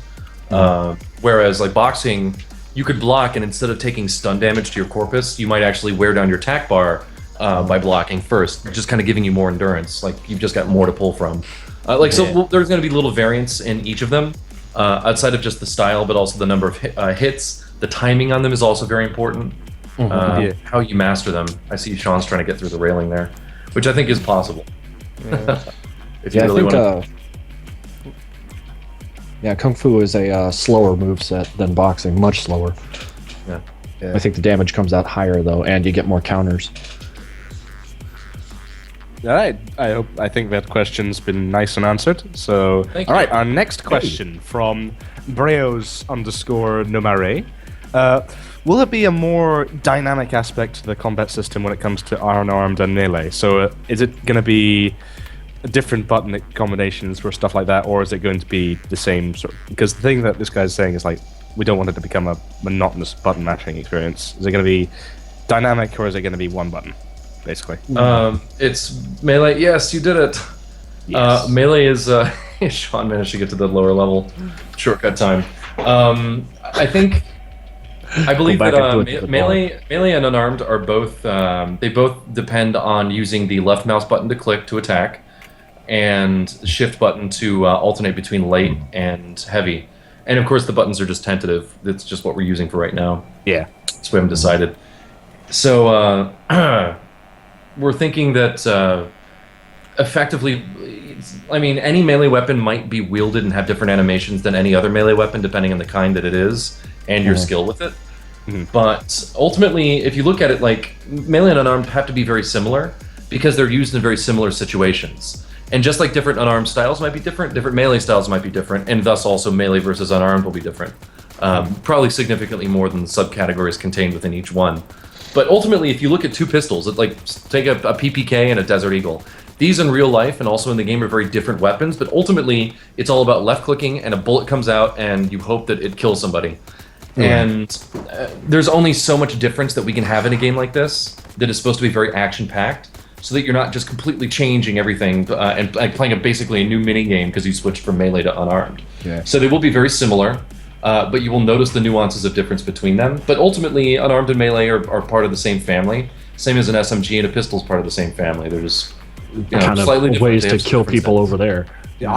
Whereas like boxing, you could block, and instead of taking stun damage to your corpus, you might actually wear down your tack bar by blocking first, just kind of giving you more endurance. Like you've just got more to pull from. So there's going to be little variance in each of them, outside of just the style, but also the number of hits. The timing on them is also very important. How you master them. I see Sean's trying to get through the railing there, which I think is possible. If you really want to. Yeah, kung fu is a slower moveset than boxing, much slower. Yeah. I think the damage comes out higher though, and you get more counters. All right. I think that question's been nice and answered. So, Thank all you. right. Our next question from Breos_Nomare. Will there be a more dynamic aspect to the combat system when it comes to unarmed and melee? So, is it going to be different button combinations for stuff like that, or is it going to be the same sort? Because the thing that this guy's saying is like, we don't want it to become a monotonous button mashing experience. Is it going to be dynamic, or is it going to be one button, basically? It's melee. Yes, you did it. Yes. Melee is. Sean managed to get to the lower level. Shortcut time. I believe back that and do it to the melee and unarmed are both. They both depend on using the left mouse button to click to attack, and shift button to alternate between light and heavy. And of course, the buttons are just tentative. That's just what we're using for right now. Yeah. So we haven't decided. So we're thinking that effectively, I mean, any melee weapon might be wielded and have different animations than any other melee weapon, depending on the kind that it is and your skill with it. But ultimately, if you look at it, like melee and unarmed have to be very similar because they're used in very similar situations. And just like different unarmed styles might be different melee styles might be different, and thus also melee versus unarmed will be different. Probably significantly more than the subcategories contained within each one. But ultimately, if you look at two pistols, like take a PPK and a Desert Eagle. These in real life and also in the game are very different weapons, but ultimately it's all about left-clicking and a bullet comes out and you hope that it kills somebody. And there's only so much difference that we can have in a game like this that is supposed to be very action-packed, so that you're not just completely changing everything and playing basically a new mini-game because you switched from melee to unarmed. Yeah. So they will be very similar, but you will notice the nuances of difference between them. But ultimately, unarmed and melee are part of the same family. Same as an SMG and a pistol is part of the same family. They're just kind of slightly different. ways They to have kill different people sets. over there. Yeah,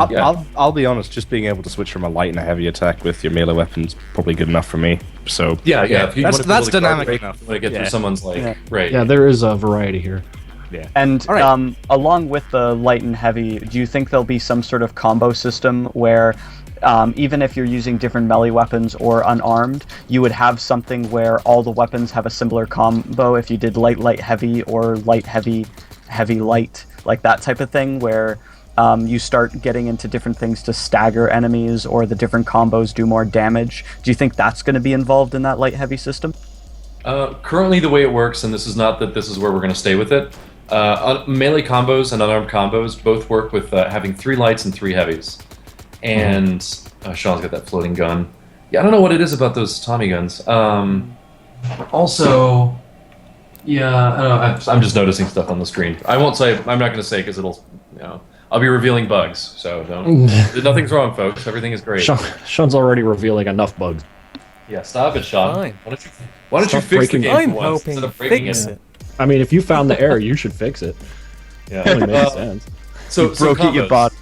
I'll be honest. Just being able to switch from a light and a heavy attack with your melee weapon's probly good enough for me. So Yeah. If you that's want to be able to dynamic guard enough. when I get Yeah. through someone's right. Yeah, there is a variety here. Yeah. And All right. along with the light and heavy, do you think there'll be some sort of combo system where even if you're using different melee weapons or unarmed, you would have something where all the weapons have a similar combo if you did light, light, heavy, or light, heavy, heavy, light, like that type of thing, where you start getting into different things to stagger enemies or the different combos do more damage. Do you think that's going to be involved in that light, heavy system? Currently, the way it works, and this is not that this is where we're going to stay with it, melee combos and unarmed combos both work with having 3 lights and 3 heavies. And Sean's got that floating gun. Yeah, I don't know what it is about those Tommy guns. Also, yeah, I don't know, I'm just noticing stuff on the screen. I won't say. I'm not going to say because it'll, I'll be revealing bugs. So don't. Nothing's wrong, folks. Everything is great. Sean's already revealing enough bugs. Yeah, stop it, Sean. Fine. Why don't you Stop fix the breaking game I'm for once hoping instead of breaking fix it? it. I mean, if you found the error, you should fix it. Yeah. It only makes sense. So Broke it, you combos. bought.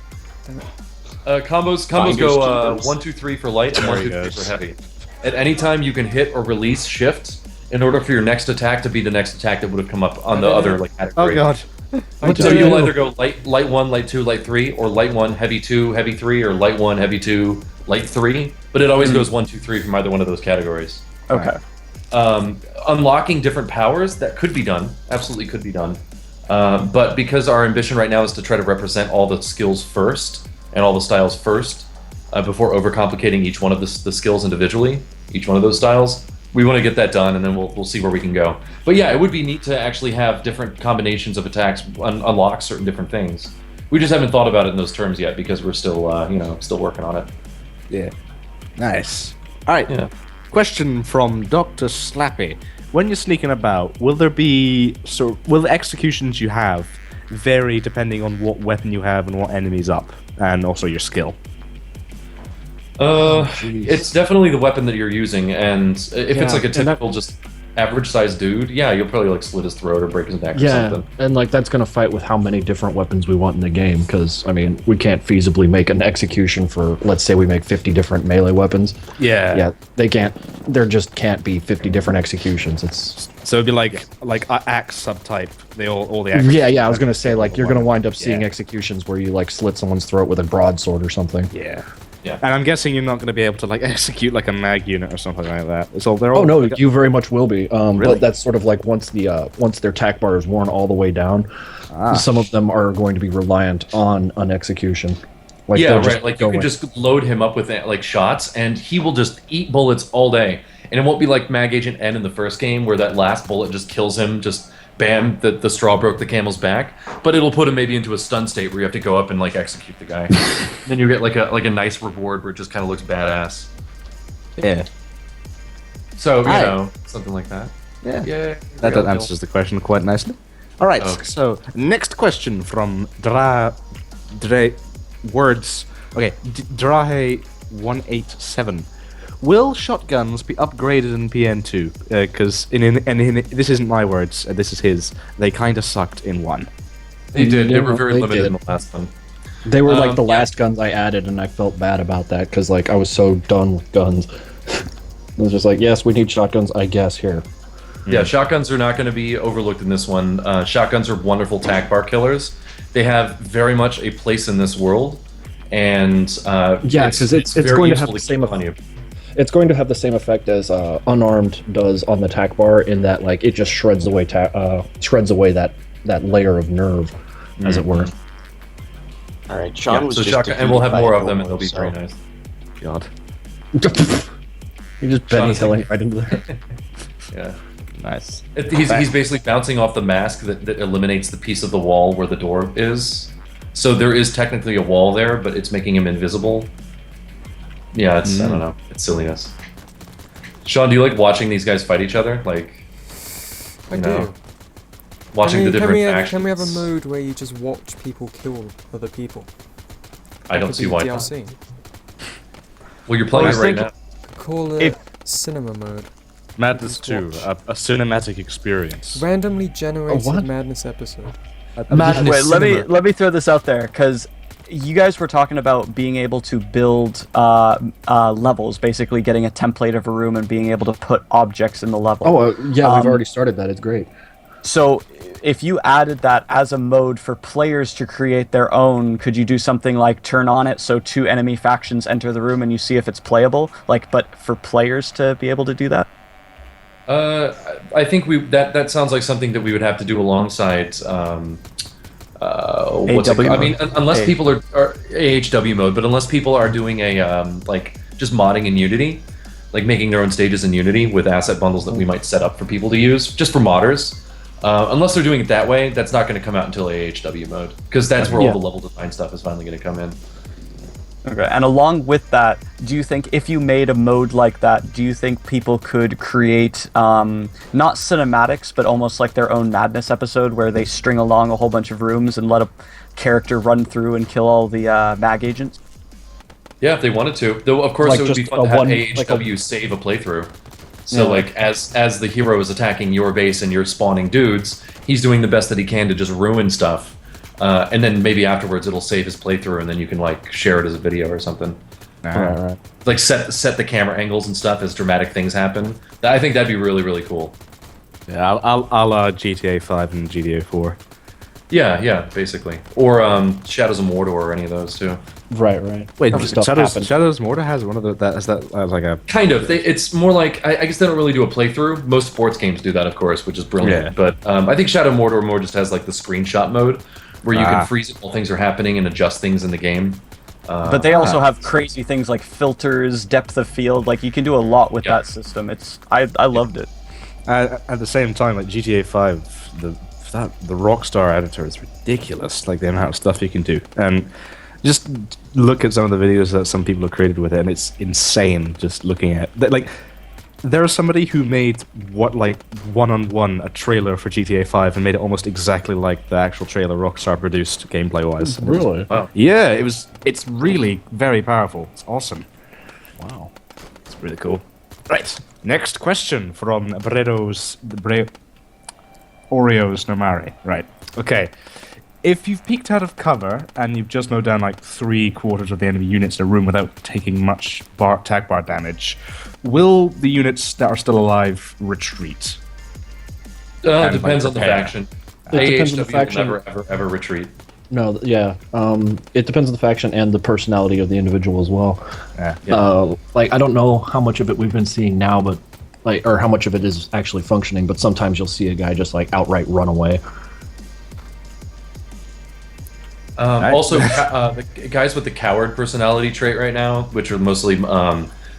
Combos Finders go keepers. 1, 2, 3 for light and 1, 2, 3 goes. for heavy. At any time, you can hit or release shift in order for your next attack to be the next attack that would have come up on the other category. Oh god. What So did you'll you either go light 1, light 2, light 3, or light 1, heavy 2, heavy 3, or light 1, heavy 2, light 3. But it always goes 1, 2, 3 from either one of those categories. Okay. Unlocking different powers, that could be done. Absolutely could be done. But because our ambition right now is to try to represent all the skills first and all the styles first, before overcomplicating each one of the skills individually, each one of those styles, we want to get that done, and then we'll see where we can go. But yeah, it would be neat to actually have different combinations of attacks unlock certain different things. We just haven't thought about it in those terms yet because we're still, still working on it. Yeah. Nice. All right. Yeah. Question from Dr. Slappy. When you're sneaking about, will the executions you have vary depending on what weapon you have and what enemy's up, and also your skill? It's definitely the weapon that you're using, and if it's like a and that- typical just average-sized dude, yeah, you'll probably like slit his throat or break his neck or Yeah, something. and like that's gonna fight with how many different weapons we want in the game. Because I mean, we can't feasibly make an execution for, let's say, we make 50 different melee weapons. Yeah, they can't. There just can't be 50 different executions. It's So it'd be like axe subtype. They all the axes. yeah. I was gonna say like you're gonna wind up seeing Yeah. executions where you like slit someone's throat with a broadsword or something. Yeah. Yeah. And I'm guessing you're not going to be able to like execute like a mag unit or something like that. So they're all. Oh no, you very much will be. Really? But that's sort of like once their tack bar is worn all the way down, some of them are going to be reliant on an execution. Like Yeah, they'll just right. Like go you can in. just load him up with like shots, and he will just eat bullets all day. And it won't be like Mag Agent N in the first game, where that last bullet just kills him. Just bam, the straw broke the camel's back. But it'll put him maybe into a stun state where you have to go up and like execute the guy. Then you get like a nice reward where it just kind of looks badass. Yeah. So you Aye. know, something like that. Yeah. Yeah. That answers the question quite nicely. All right. Okay. So next question from Words. Okay, Drahe187. Will shotguns be upgraded in PN2? Because this isn't my words. This is his. They kind of sucked in 1. They did. They Yeah, were very they limited did. in the last one. They were like the yeah. last guns I added, and I felt bad about that because like I was so done with guns. It was just like, yes, we need shotguns, I guess. Here, Yeah, shotguns are not going to be overlooked in this one. Shotguns are wonderful tack bar killers. They have very much a place in this world, and Yeah, 'cause it's very going to have useful the keep same on you. it's going to have the same effect as unarmed does on the tack bar in that like it just shreds away that layer of nerve, as it were. All right, Sean Yeah, was so just shotgun, and defeated we'll have by more a of them, and door, they'll be so- very nice. God. You're just Sean Benny is Hilling like- right into there. Yeah. Nice. He's basically bouncing off the mask that eliminates the piece of the wall where the door is. So there is technically a wall there, but it's making him invisible. Yeah, it's I don't know. It's silliness. Sean, do you like watching these guys fight each other? Like, I you know, do. watching the different factions. Can we have a mode where you just watch people kill other people? I don't Could see be why not. DLC. Well, you're playing I it was right thinking- now. Call it If- cinema mode. Madness 2, a cinematic experience. Randomly generated what? madness episode. Madness Wait, cinema. let me throw this out there because you guys were talking about being able to build levels, basically getting a template of a room and being able to put objects in the level. Oh, yeah, we've Um, already started that. It's great. So if you added that as a mode for players to create their own, could you do something like turn on it so two enemy factions enter the room and you see if it's playable? Like, but for players to be able to do that? I think that sounds like something that we would have to do alongside. What's it AW called? I mean, unless A- people are AHW mode, but unless people are doing a like just modding in Unity, like making their own stages in Unity with asset bundles that we might set up for people to use, just for modders. Unless they're doing it that way, that's not going to come out until AHW mode, because that's where Yeah. all the level design stuff is finally going to come in. Okay. And along with that, do you think if you made a mode like that, do you think people could create not cinematics, but almost like their own Madness episode where they string along a whole bunch of rooms and let a character run through and kill all the mag agents? Yeah, if they wanted to. Though, of course, Like it would be just fun a to have one- AHW save a playthrough. So, Yeah. like, as the hero is attacking your base and you're spawning dudes, he's doing the best that he can to just ruin stuff. And then maybe afterwards it'll save his playthrough, and then you can like share it as a video or something. Right. Like set the camera angles and stuff as dramatic things happen. I think that'd be really really cool. Yeah, I'll GTA 5 and GTA 4. Yeah, basically. Or Shadows of Mordor or any of those too. Right. Wait, Other stuff Shadows happened. Mordor has one of the that as like a Kind of. It's more like I guess they don't really do a playthrough. Most sports games do that, of course, which is brilliant. Yeah. But I think Shadow of Mordor more just has like the screenshot mode, where you can freeze it while things are happening and adjust things in the game. But they also have crazy things like filters, depth of field. Like you can do a lot with Yeah. that system. I loved it. at the same time, like GTA 5, the Rockstar editor is ridiculous. Like the amount of stuff you can do, and just look at some of the videos that some people have created with it, and it's insane. Just looking at that, like there's somebody who made one-on-one a trailer for GTA 5 and made it almost exactly like the actual trailer Rockstar produced gameplay-wise. Really? Yeah, it's really very powerful. It's awesome. Wow. It's really cool. Right. Next question from Oreos Nomari. Right. Okay. If you've peeked out of cover and you've just mowed down like 3/4 of the enemy units in a room without taking much tag bar damage, will the units that are still alive retreat? Depends on the prepare. faction. It depends on the AHW faction. will never ever retreat. No, yeah. It depends on the faction and the personality of the individual as well. Yeah. Like I don't know how much of it we've been seeing now, but like, or how much of it is actually functioning. But sometimes you'll see a guy just like outright run away. Also, the guys with the coward personality trait right now, which are mostly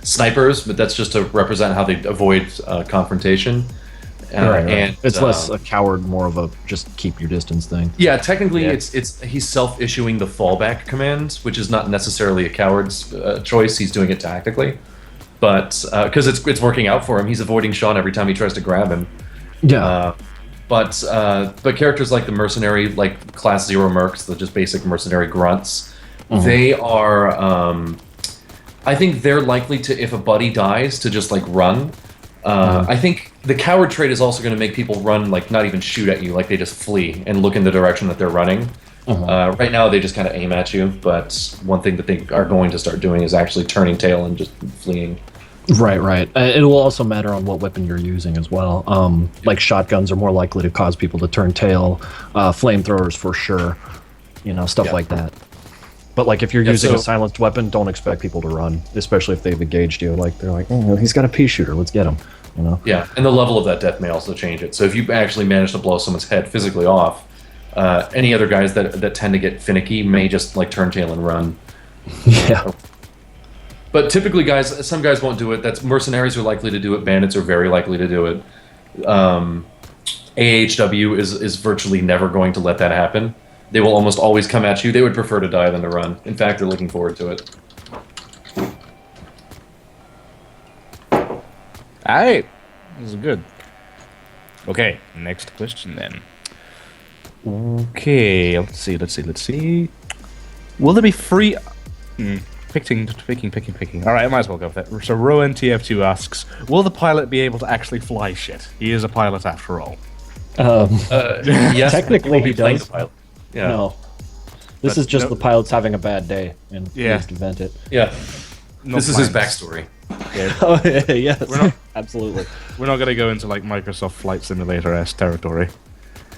snipers, but that's just to represent how they avoid confrontation. And It's less a coward, more of a just keep your distance thing. yeah, technically, he's self-issuing the fallback command, which is not necessarily a coward's choice. He's doing it tactically, but because it's working out for him, he's avoiding Sean every time he tries to grab him. Yeah. But characters like the mercenary, like Class 0 mercs, the just basic mercenary grunts, they are. I think they're likely to, if a buddy dies, to just like run. I think the coward trait is also going to make people run, like not even shoot at you, like they just flee and look in the direction that they're running. Right now, they just kind of aim at you, but one thing that they are going to start doing is actually turning tail and just fleeing. Right. It will also matter on what weapon you're using as well. Like shotguns are more likely to cause people to turn tail. Flamethrowers for sure. Stuff like that. But like if you're using a silenced weapon, don't expect people to run, especially if they've engaged you. Like they're like, oh, he's got a pea shooter, let's get him. Yeah, and the level of that death may also change it. So if you actually manage to blow someone's head physically off, Any other guys that tend to get finicky may just like turn tail and run. Yeah. But typically, some guys won't do it. That's mercenaries are likely to do it. Bandits are very likely to do it. AHW is virtually never going to let that happen. They will almost always come at you. They would prefer to die than to run. In fact, they're looking forward to it. Alright. This is good. Okay, next question then. Okay, let's see. Will there be free... Picking. Alright, I might as well go with it. So Rowan TF2 asks, will the pilot be able to actually fly shit? He is a pilot after all. Yes, Technically he playing does. the pilot. Yeah. No. This is just the pilot's having a bad day, and he Yeah. has to vent it. Yeah. No This is his plans. backstory. Oh, yes. We're not- Absolutely. We're not going to go into like Microsoft Flight Simulator-esque territory.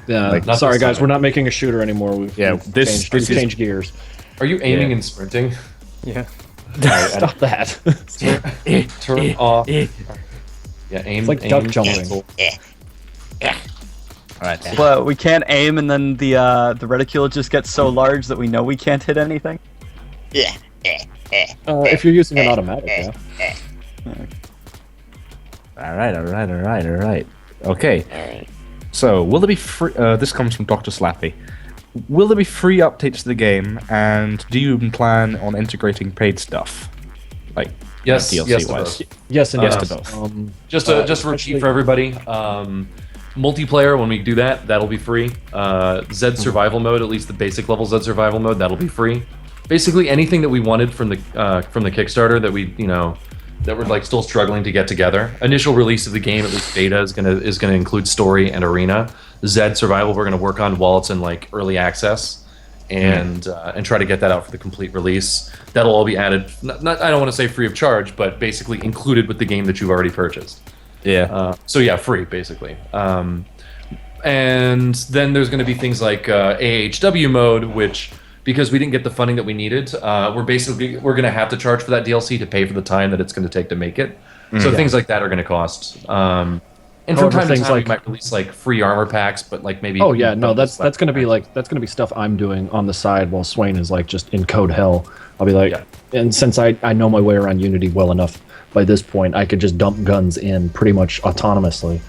Yeah. Like, not Sorry, this guys. time. We're not making a shooter anymore. We've this is- changed gears. Are you aiming Yeah. and sprinting? Yeah. Stop that. Turn off. Yeah, aim. It's like aim, duck jumping. cancel. Alright. Well, we can't aim, and then the reticule just gets so large that we know we can't hit anything. If you're using an automatic, yeah. Alright. Okay. So, will there be free... this comes from Dr. Slappy. Will there be free updates to the game, and do you plan on integrating paid stuff? Like, Yes, DLC yes to wise? both. Yes and Yes yes. to both. Just Just to repeat for everybody, multiplayer, when we do that, that'll be free. Zed survival mode, at least the basic level Zed survival mode, that'll be free. Basically, anything that we wanted from the Kickstarter that we, that we're like still struggling to get together. Initial release of the game, at least beta, is gonna include story and arena. Zed survival, we're gonna work on while it's in like early access, and try to get that out for the complete release. That'll all be added. Not I don't want to say free of charge, but basically included with the game that you've already purchased. Yeah. So yeah, free basically. And then there's going to be things like AHW mode, which because we didn't get the funding that we needed, we're going to have to charge for that DLC to pay for the time that it's going to take to make it. So things like that are going to cost. And from However, time to things time, we like- might release like free armor packs, but like maybe. Oh yeah, no, that's gonna be stuff I'm doing on the side while Swain is like just in code hell. I'll be like, Yeah. and since I know my way around Unity well enough, by this point I could just dump guns in pretty much autonomously.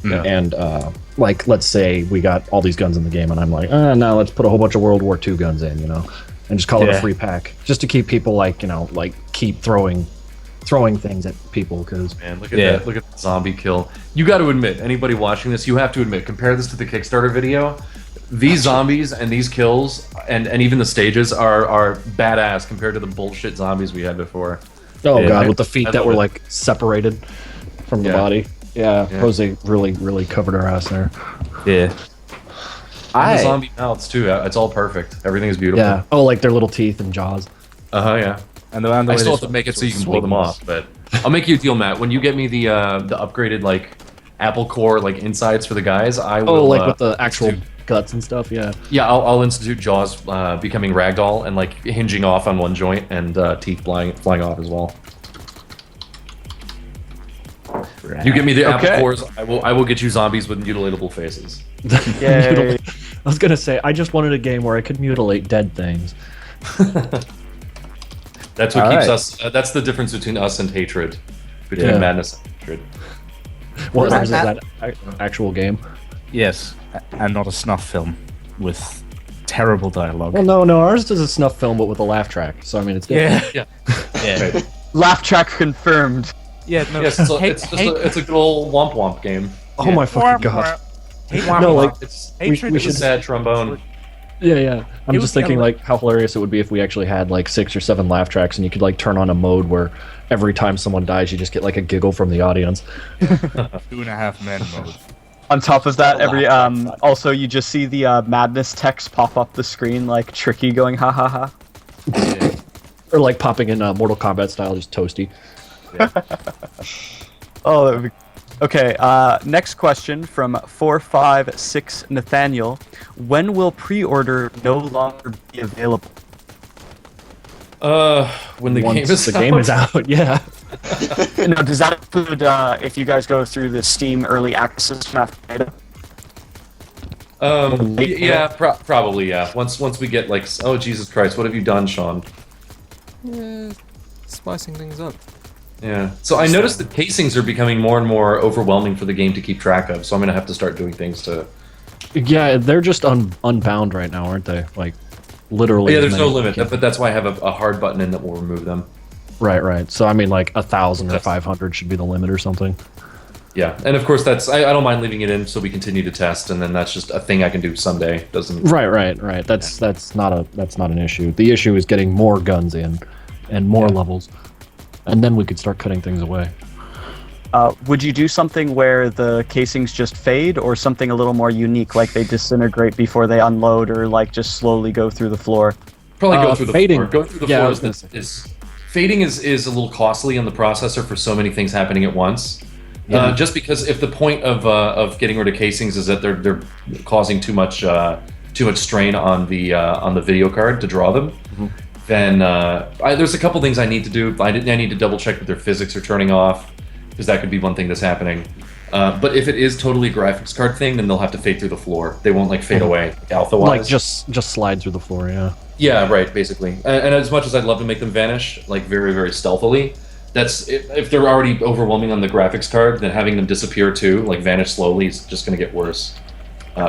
Yeah. And like, let's say we got all these guns in the game, and I'm like, no, let's put a whole bunch of World War II guns in, and just call it a Yeah. free pack, just to keep people like keep throwing things at people because. Man, look at that! Look at the zombie kill. You got to admit, anybody watching this, you have to admit, compare this to the Kickstarter video. These zombies and these kills and even the stages are badass compared to the bullshit zombies we had before. Oh Yeah. god, with the feet I that love were it. like separated from the Yeah. body. Yeah, Yeah. Jose really covered her ass there. Yeah. And the zombie mouths too. It's all perfect. Everything is beautiful. Yeah. Oh, like their little teeth and jaws. Yeah. And the I way still this have to make it so you can swings. blow them off, but I'll make you a deal, Matt. When you get me the upgraded like Apple Core like insides for the guys, I will. Oh, like with the actual institute- guts and stuff. Yeah. Yeah, I'll institute Jaws becoming ragdoll and like hinging off on one joint and teeth flying off as well. You get me the Apple Okay. Cores, I will get you zombies with mutilatable faces. Yay. I was gonna say I just wanted a game where I could mutilate dead things. That's what All keeps right. us. That's the difference between us and hatred, between Yeah. madness and hatred. What Well, is that- that actual game? Yes, and not a snuff film with terrible dialogue. Well, no, ours is a snuff film, but with a laugh track. So I mean, it's different. Yeah. Yeah. Yeah. Right. Laugh track confirmed. Yeah, no. Yes, it's a good old womp womp game. Oh my fucking god. No, like It's we a should. sad trombone. Yeah. I'm It just would be thinking a- like how hilarious it would be if we actually had like 6 or 7 laugh tracks, and you could like turn on a mode where every time someone dies, you just get like a giggle from the audience. 2.5 men mode. On top of that, Laugh every track. also you just see the madness text pop up the screen like Tricky going ha ha ha. Or like popping in Mortal Kombat style, just toasty. Oh, that would be... Okay, next question from 456 Nathaniel. When will pre-order no longer be available? When the Once game is the game is out, yeah. No, does that include if you guys go through the Steam early access after beta? Yeah, probably, yeah. Once we get like, oh Jesus Christ, what have you done, Sean? Yeah, spicing things up. Yeah. So I noticed that casings are becoming more and more overwhelming for the game to keep track of. So I'm gonna have to start doing things to. Yeah, they're just unbound right now, aren't they? Like, literally. Yeah, as there's many no as you limit, can- but that's why I have a hard button in that will remove them. Right. So I mean, like 1,000 or 500 should be the limit or something. Yeah, and of course I don't mind leaving it in so we continue to test, and then that's just a thing I can do someday. Doesn't. Right. That's not an issue. The issue is getting more guns in, and more levels, and then we could start cutting things away. Would you do something where the casings just fade, or something a little more unique, like they disintegrate before they unload, or like just slowly go through the floor? Probably go through the fading. floor. Going through the Yeah, I floor was gonna is fading is a little costly on the processor for so many things happening at once. Yeah. Just because if the point of getting rid of casings is that they're causing too much strain on the video card to draw them, then there's a couple things I need to do. I need to double check that their physics are turning off, because that could be one thing that's happening. But if it is totally a graphics card thing, then they'll have to fade through the floor. They won't like fade away like alpha-wise. Like just slide through the floor. Yeah. Yeah, right, basically. And as much as I'd love to make them vanish, like very, very stealthily, that's if they're already overwhelming on the graphics card, then having them disappear too, like vanish slowly, is just going to get worse.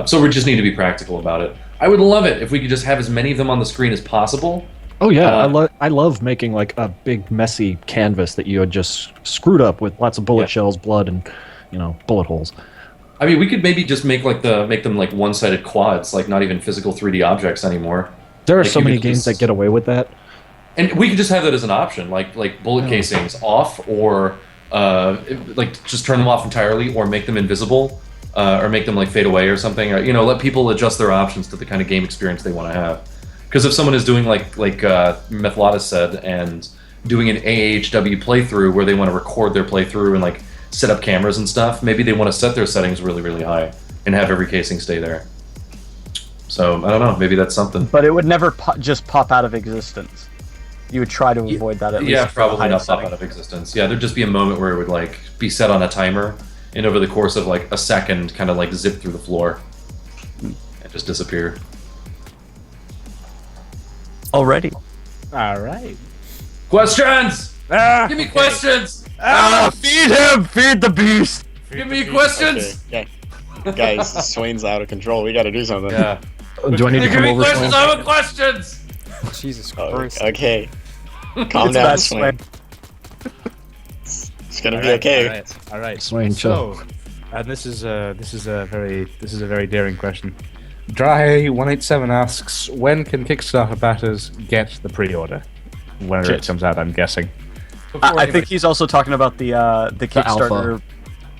So we just need to be practical about it. I would love it if we could just have as many of them on the screen as possible. Oh yeah, I love making like a big messy canvas that you had just screwed up with lots of bullet shells, blood, and bullet holes. I mean, we could maybe just make them like one-sided quads, like not even physical 3D objects anymore. There are Like, so you many could games just- that get away with that. And we could just have that as an option, like bullet casings off, or like just turn them off entirely, or make them invisible, or make them like fade away or something, or let people adjust their options to the kind of game experience they want to have. Because if someone is doing like Methlodus said, and doing an AHW playthrough where they want to record their playthrough and like set up cameras and stuff, maybe they want to set their settings really, really high and have every casing stay there. So I don't know, maybe that's something. But it would never just pop out of existence. You would try to avoid that at least. Yeah, for the probably not highest pop setting. out of existence. Yeah, there'd just be a moment where it would like be set on a timer, and over the course of like a second, kind of like zip through the floor and just disappear. Already. All right. Questions! Give me questions! Feed him! Feed the beast! Give me questions! Okay. Guys, Swain's out of control. We got to do something. Yeah. Do I need to Give come me over? questions! Swain? I want questions! Jesus Oh, Christ. okay. Calm It's down, bad, Swain. It's gonna be okay. All right. Swain, chill. So, and this is a very daring question. Dry187 asks, when can Kickstarter batters get the pre-order? Whenever it comes out, I'm guessing. I think he's also talking about the Kickstarter.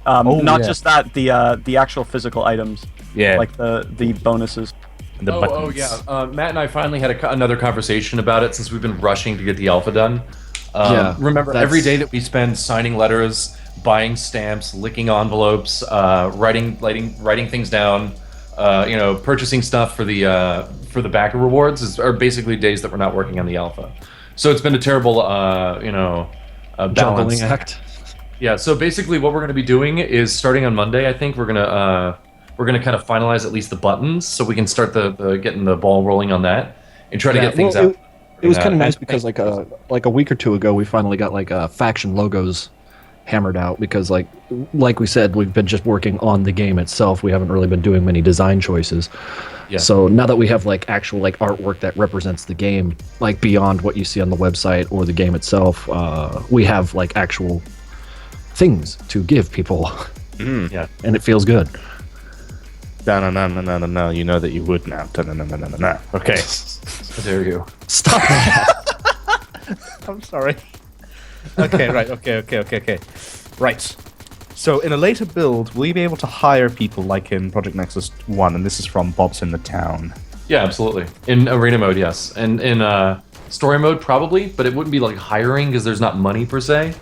Not yeah. just that, the actual physical items, Yeah. like the bonuses. the buttons. yeah. Matt and I finally had another conversation about it since we've been rushing to get the alpha done. Yeah, Remember, that's- every day that we spend signing letters, buying stamps, licking envelopes, writing things down, purchasing stuff for the backer rewards are basically days that we're not working on the alpha. So it's been a terrible, balance. Juggling act. Yeah. So basically, what we're going to be doing is starting on Monday. I think we're gonna kind of finalize at least the buttons, so we can start the getting the ball rolling on that and try to get things out. It was kind of nice because like a week or two ago, we finally got like faction logos hammered out because like we said, we've been just working on the game itself. We haven't really been doing many design choices. Yeah. So now that we have like actual like artwork that represents the game, like beyond what you see on the website or the game itself, we have like actual things to give people, Yeah. and it feels good. No. You know that you would now. No. Okay. How dare you? Stop. I'm sorry. Okay, right. Okay. Right. So, in a later build, will you be able to hire people like in Project Nexus 1? And this is from Bob's in the Town. Yeah, absolutely. In arena mode, yes, and in story mode, probably, but it wouldn't be like hiring because there's not money per se.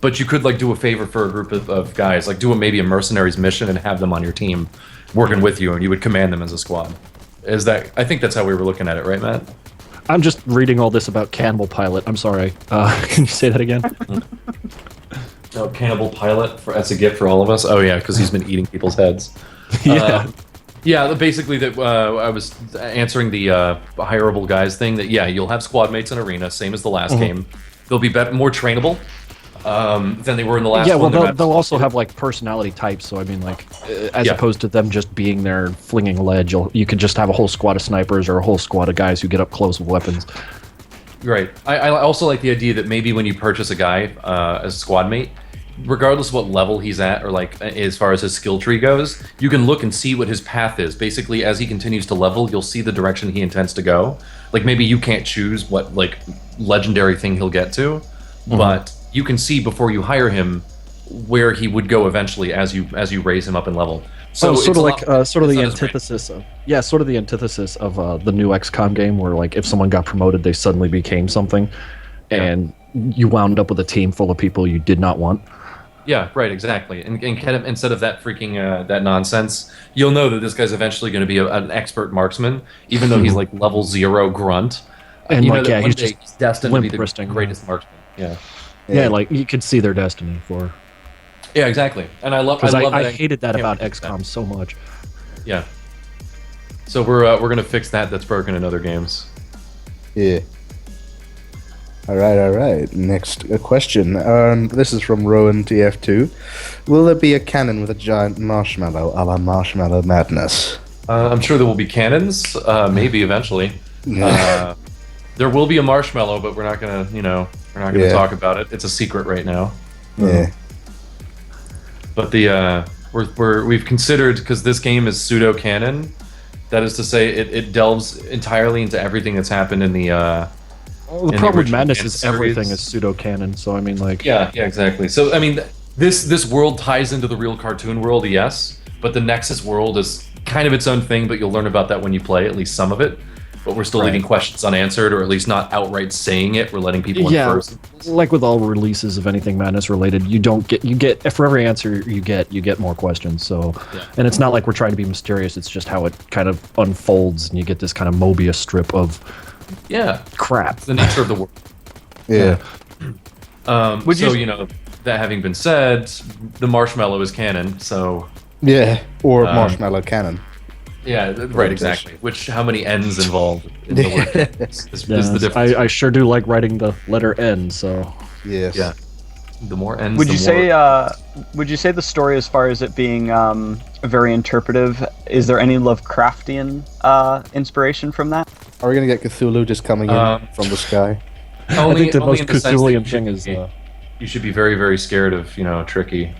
But you could like do a favor for a group of guys, like do maybe a mercenaries mission and have them on your team, working with you, and you would command them as a squad. I think that's how we were looking at it, right, Matt? I'm just reading all this about Cannibal Pilot. I'm sorry. Can you say that again? Oh, Cannibal Pilot as a gift for all of us. Oh yeah, because he's been eating people's heads. Yeah. Yeah, basically that I was answering the hireable guys thing. That yeah, you'll have squad mates in arena, same as the last game. They'll be more trainable than they were in the last Yeah, well, one. they'll also have like personality types. So I mean, like, as Yeah. opposed to them just being there flinging lead, you could just have a whole squad of snipers or a whole squad of guys who get up close with weapons. Right. I also like the idea that maybe when you purchase a guy as a squad mate, regardless of what level he's at or like as far as his skill tree goes, you can look and see what his path is. Basically, as he continues to level, you'll see the direction he intends to go. Like maybe you can't choose what like legendary thing he'll get to, but you can see before you hire him where he would go eventually as you raise him up in level. So sort of like sort of it's the not as great. antithesis of sort of the antithesis of the new XCOM game, where like if someone got promoted, they suddenly became something, and you wound up with a team full of people you did not want. Yeah, right, exactly. And kind of, instead of that freaking that nonsense, you'll know that this guy's eventually going to be an expert marksman, even though he's like level 0 grunt. And you like, know that yeah, one he's day just destined to be the limp-wristing. greatest marksman. Yeah, Yeah, like you could see their destiny for. yeah, exactly. And I love Because love I that. hated that can't about wait to XCOM so much. Yeah. So we're gonna fix that. That's broken in other games. Yeah. All right. Next question. This is from Rowan TF2. Will there be a cannon with a giant marshmallow, a la Marshmallow Madness? I'm sure there will be cannons. Maybe eventually. There will be a marshmallow, but we're not gonna talk about it. It's a secret right now. Yeah. But we've considered, because this game is pseudo canon. That is to say, it delves entirely into everything that's happened in the. Well, the in problem with original Madness canon is everything series. is pseudo canon. So I mean, like, Yeah, exactly. So I mean, this world ties into the real cartoon world, yes, but the Nexus world is kind of its own thing. But you'll learn about that when you play, at least some of it. But we're still leaving questions unanswered, or at least not outright saying it. We're letting people infer. like with all releases of anything Madness related, you get for every answer you get more questions. So, and it's not like we're trying to be mysterious. It's just how it kind of unfolds, and you get this kind of Mobius strip of crap. It's the nature of the world. Yeah. That having been said, the marshmallow is canon. So Yeah. Or Marshmallow Cannon. yeah, right, exactly. How many N's involved in the word is the difference. I sure do like writing the letter N. So Yes. Yeah. The more N's, Would the you more... say would you say the story, as far as it being very interpretive, is there any Lovecraftian inspiration from that? Are we going to get Cthulhu just coming in from the sky? I think the most in the sense that Cthulian you should thing is. be- you should be very, very scared of, Tricky.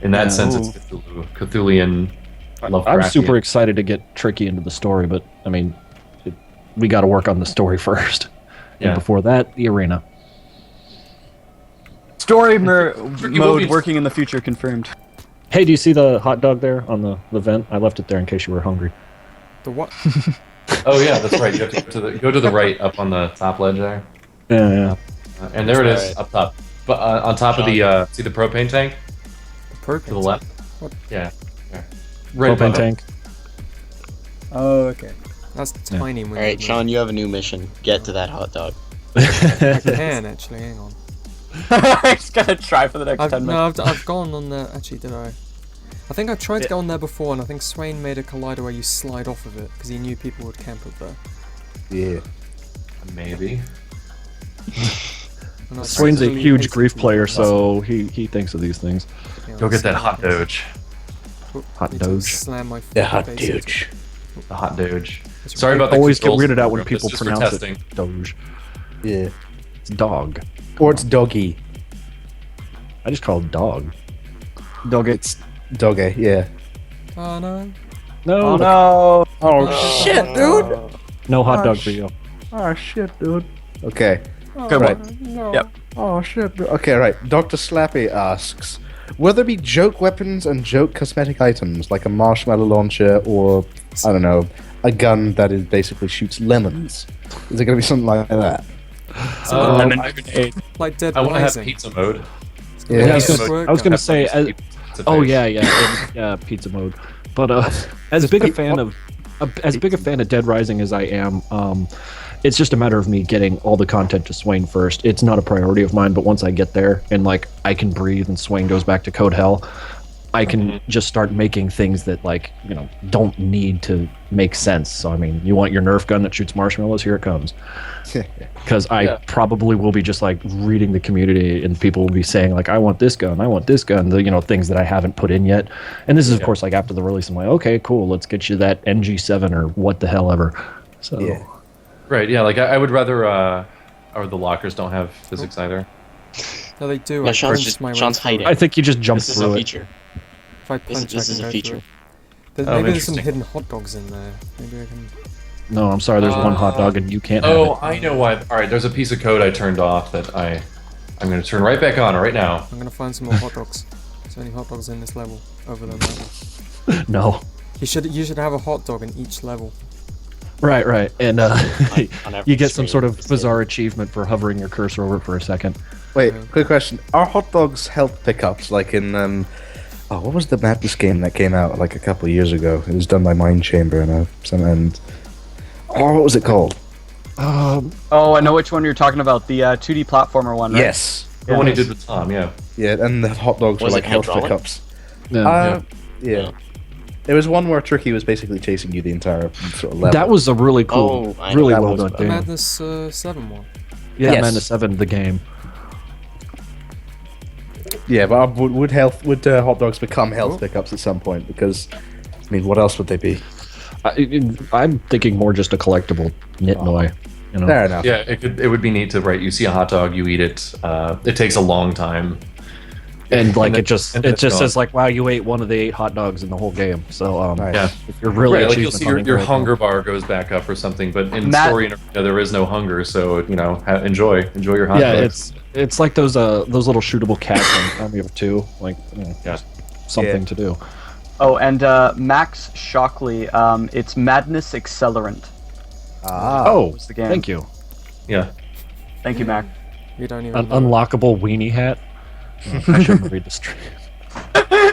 In that sense, it's Cthulian, Lovecraftian. I'm super excited to get Tricky into the story, but I mean, we got to work on the story first. Yeah. And before that, the arena. Story will mode be- working in the future confirmed. Hey, do you see the hot dog there on the vent? I left it there in case you were hungry. The what? Oh yeah, that's right. You have to go to the right up on the top ledge there. Yeah. And there it is, up top. But on top of the, see the propane tank? The propane To the left? What? Yeah. Right Propane above it. tank. Oh, okay. That's tiny. All right, Sean, you have a new mission. Get to that hot dog. I can actually. Hang on. I'm just gonna try for the next 10 minutes. I've gone on there. Actually, did I? I think I tried to go on there before, and I think Swain made a collider where you slide off of it because he knew people would camp up there. Yeah. Maybe. And I Swain's a actually huge hated grief people player, who so he thinks of these things. Yeah, Go I get that slammed hot my face. doge. Hot Need to doge. Slam my The hot face into Doge. The hot doge. It's Sorry about the Always get controls weirded out when program. people This is for pronounce testing. it Doge. Yeah. It's dog. Or it's Doggy. I just call it dog. Dog it. It's Doggy, yeah. Oh no. No, Oh no! Oh, shit, dude! no hot Oh, dog for you. Oh, shit, dude. Okay. Good Right. one. No. Yep. Oh, shit. Okay, right. Dr. Slappy asks, will there be joke weapons and joke cosmetic items, like a marshmallow launcher or, I don't know, a gun that is basically shoots lemons? Is it going to be something like that? Lemon I grenade. Like Dead want to have Rising. pizza mode. Yeah. Yeah, I was Pizza gonna, mode. I was gonna Have say, pizza oh face. yeah, pizza mode. But as big a fan of Dead Rising as I am, it's just a matter of me getting all the content to Swain first. It's not a priority of mine, but once I get there and like I can breathe and Swain goes back to code hell, I can just start making things that like don't need to make sense. So I mean, you want your Nerf gun that shoots marshmallows? Here it comes. Because I probably will be just like reading the community, and people will be saying like, I want this gun, the things that I haven't put in yet. And this is of course like after the release. I'm like, okay, cool, let's get you that NG7 or what the hell ever. So Right, yeah, like I would rather or the lockers don't have physics either. No, they do. Yeah, I punched my way Sean's through hiding. it. I think you just jump This is through a it. feature. If I punch, This I is can a go feature. through it. Oh, Maybe there's some interesting. hidden hot dogs in there. Maybe I can. No, I'm sorry. There's one hot dog and you can't have Oh, it. I know why. All right, there's a piece of code I turned off that I'm going to turn right back on right now. I'm gonna find some more hot dogs. Is there any hot dogs in this level? Over the level. No. You should have a hot dog in each level. Right. And on every you get some screen, sort of it's bizarre achievement for hovering your cursor over it for a second. Wait, quick question. Are hot dogs health pickups like in what was the Madness game that came out like a couple of years ago? It was done by Mind Chamber and what was it called? Oh, I know which one you're talking about. The 2D platformer one, right? Yes. The one he did with Tom, yeah. Yeah, and the hot dogs were Was it like health hydraulic? pickups. Yeah. Yeah. It was one where Tricky was basically chasing you the entire sort of level. That was a really cool, Oh, I know really that well was done about The game. Madness 7 one. Yeah, Yes. Madness 7, the game. Yeah, but would hot dogs become health pickups at some point? Because, I mean, what else would they be? I'm thinking more just a collectible Nitnoy. Fair enough. Yeah, it would be neat to, right, you see a hot dog, you eat it. It takes a long time. And like And it just it's gone. says like, wow, you ate one of the 8 hot dogs in the whole game. So Nice. Yeah. if you're really Right, like you'll achievement see your hunting, go hunger bar goes back up or something, but in Matt- story and arena, there is no hunger, so enjoy your hot Yeah, dogs. it's like those little shootable cats in Army of Two, like Yeah. something Yeah. to do. Oh, and Max Shockley, it's Madness Accelerant. Oh, was the game. thank you. Yeah. Thank you, Mac. We don't even. An know. unlockable weenie hat. I shouldn't read the stream.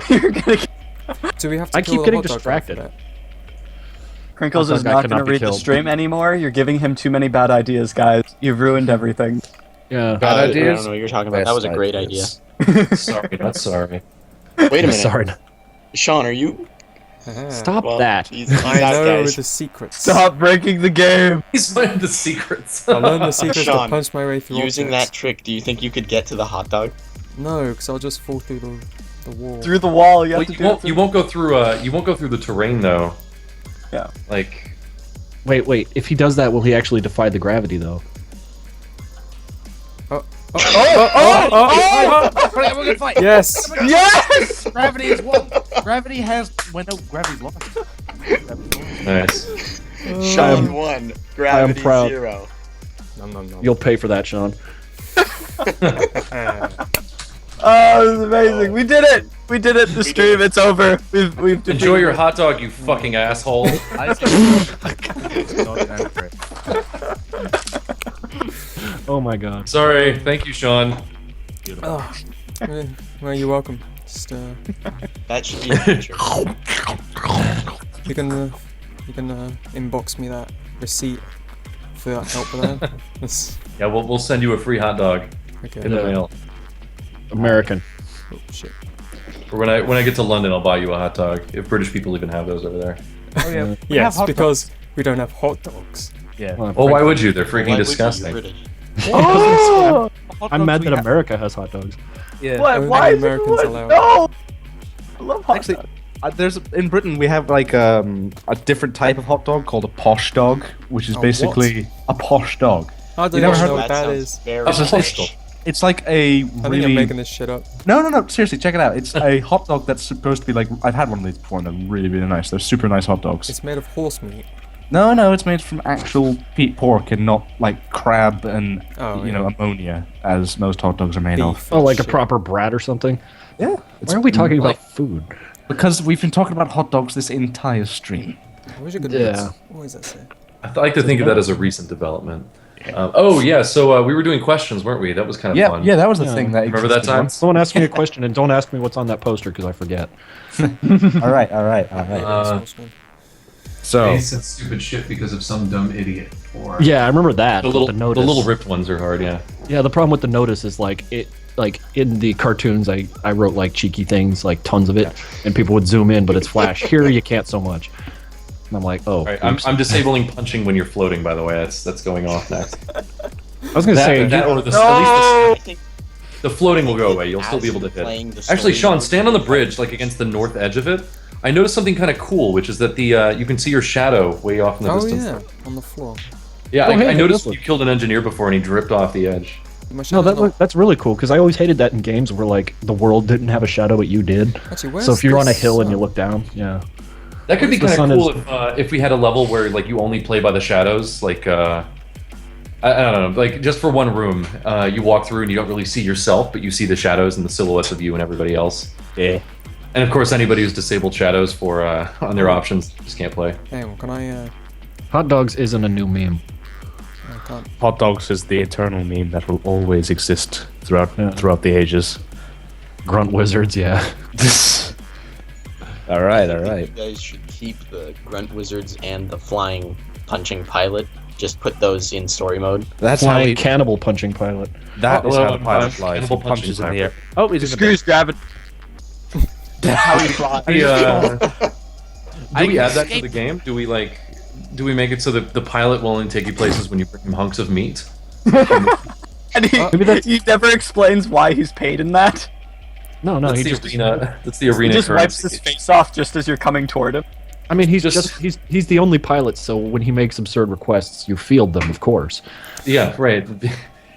You're gonna Do we have to I kill keep the getting hot dog distracted. after that? Crinkles Hot is dog guy not cannot gonna be read the killed. stream anymore. You're giving him too many bad ideas, guys. You've ruined everything. Yeah. Bad I ideas? don't know what you're talking about. That was a great idea. Sorry, not sorry. Wait a minute. Sorry. Sean, are you? Stop Well, that. he's I that know guy's- the secrets. Stop breaking the game. He's learned the secrets. I learned the secrets to Sean, punch my way through Using that objects. trick, do you think you could get to the hot dog? No, because I'll just fall through the wall. Through the wall. You have Well, to you do won't. it You won't go through. You won't go through the terrain though. Yeah. Like. Wait. If he does that, will he actually defy the gravity though? We're gonna fight. Yes! Yes! Gravity is one. Gravity has gravity's lost. Nice. Sean 1, gravity proud. 0. Nom, nom, nom. You'll pay for that, Sean. Oh, this is amazing. We did it. We did it. The stream. It's over. We've Enjoy your hot dog, you fucking asshole. Oh my god. Sorry. Thank you, Sean. Oh, well, you're welcome. Just, That should be a feature. you can inbox me that receipt for that help with that. That's, Yeah, we'll send you a free hot dog okay. in the mail. American. Oh, shit. Or when I get to London, I'll buy you a hot dog. If British people even have those over there. Oh yeah. Yes, because we don't have hot dogs. Yeah. Well, why would you? They're freaking Why would you? You're disgusting. British. Oh! I'm mad that America has hot dogs. Yeah. What? Only Why is Americans everyone? allowed. No! I love hot Actually, dogs. there's in Britain we have like a different type of hot dog called a posh dog, which is A basically a posh dog. I don't never even heard know of what that sounds is. very That's a British. hostel. It's like a I think I'm really making this shit up. no. Seriously, check it out. It's a hot dog that's supposed to be like I've had one of these before, and they're really nice. They're super nice hot dogs. It's made of horse meat. No, it's made from actual pork and not like crab and Oh, you know ammonia as most hot dogs are made of. Beef Oh, and like a shit. proper brat or something? Yeah, Why are we talking like- about food? because we've been talking about hot dogs this entire stream. Where's your good Yeah. bits? What does that say? I like to think of that as a recent development. Oh yeah, so we were doing questions, weren't we? That was kind of fun. Yeah, that was the Yeah. thing that Remember that existed time? once. Someone ask me a question and don't ask me what's on that poster because I forget. All right. Uh, Horse meat. So They said stupid shit because of some dumb idiot. Or Yeah, I remember that. the but little, the the notice. little ripped ones are hard. Yeah. Yeah, the problem with the notice is like in the cartoons I wrote like cheeky things, like tons of it, and people would zoom in, but it's flash. Here you can't so much. And I'm like, oh. All right, oops. I'm disabling punching when you're floating. By the way, that's going off next. I was gonna say That or the, at least the floating will go away. You'll still be able to hit. Actually, Sean, stand on the bridge, like against the north edge of it. I noticed something kind of cool, which is that the you can see your shadow way off in the Oh distance. yeah, on the floor. Yeah, Oh, hey, I noticed look. you killed an engineer before and he dripped off the edge. My no, shadow's not- that's really cool because I always hated that in games where like the world didn't have a shadow but you did. Actually, where's So if you're on a the hill and you sun? look down, yeah. That could be The kind sun of cool is- if we had a level where like you only play by the shadows, like I don't know, like just for one room, you walk through and you don't really see yourself, but you see the shadows and the silhouettes of you and everybody else. yeah. And of course, anybody who's disabled shadows for on their options just can't play. Hey, well, can I? Hot dogs isn't a new meme. I can't. Hot dogs is the eternal meme that will always exist throughout the ages. Grunt wizards, yeah. all right. You guys should keep the grunt wizards and the flying punching pilot. Just put those in story mode. That's how Flying we. cannibal punching pilot. That is Hello, how the pilot I'm flies. He Cannibal punches in punching the air. Oh, he's in the Screws gravity. That's how he flies. Do we add that to the game? Do we make it so that the pilot will only take you places when you bring him hunks of meat? And he never explains why he's paid in that. No, That's he the just arena. That's the He arena just wipes currency. his face off just as you're coming toward him. I mean, he's Just- he's the only pilot, so when he makes absurd requests, you field them, of course. Yeah, right.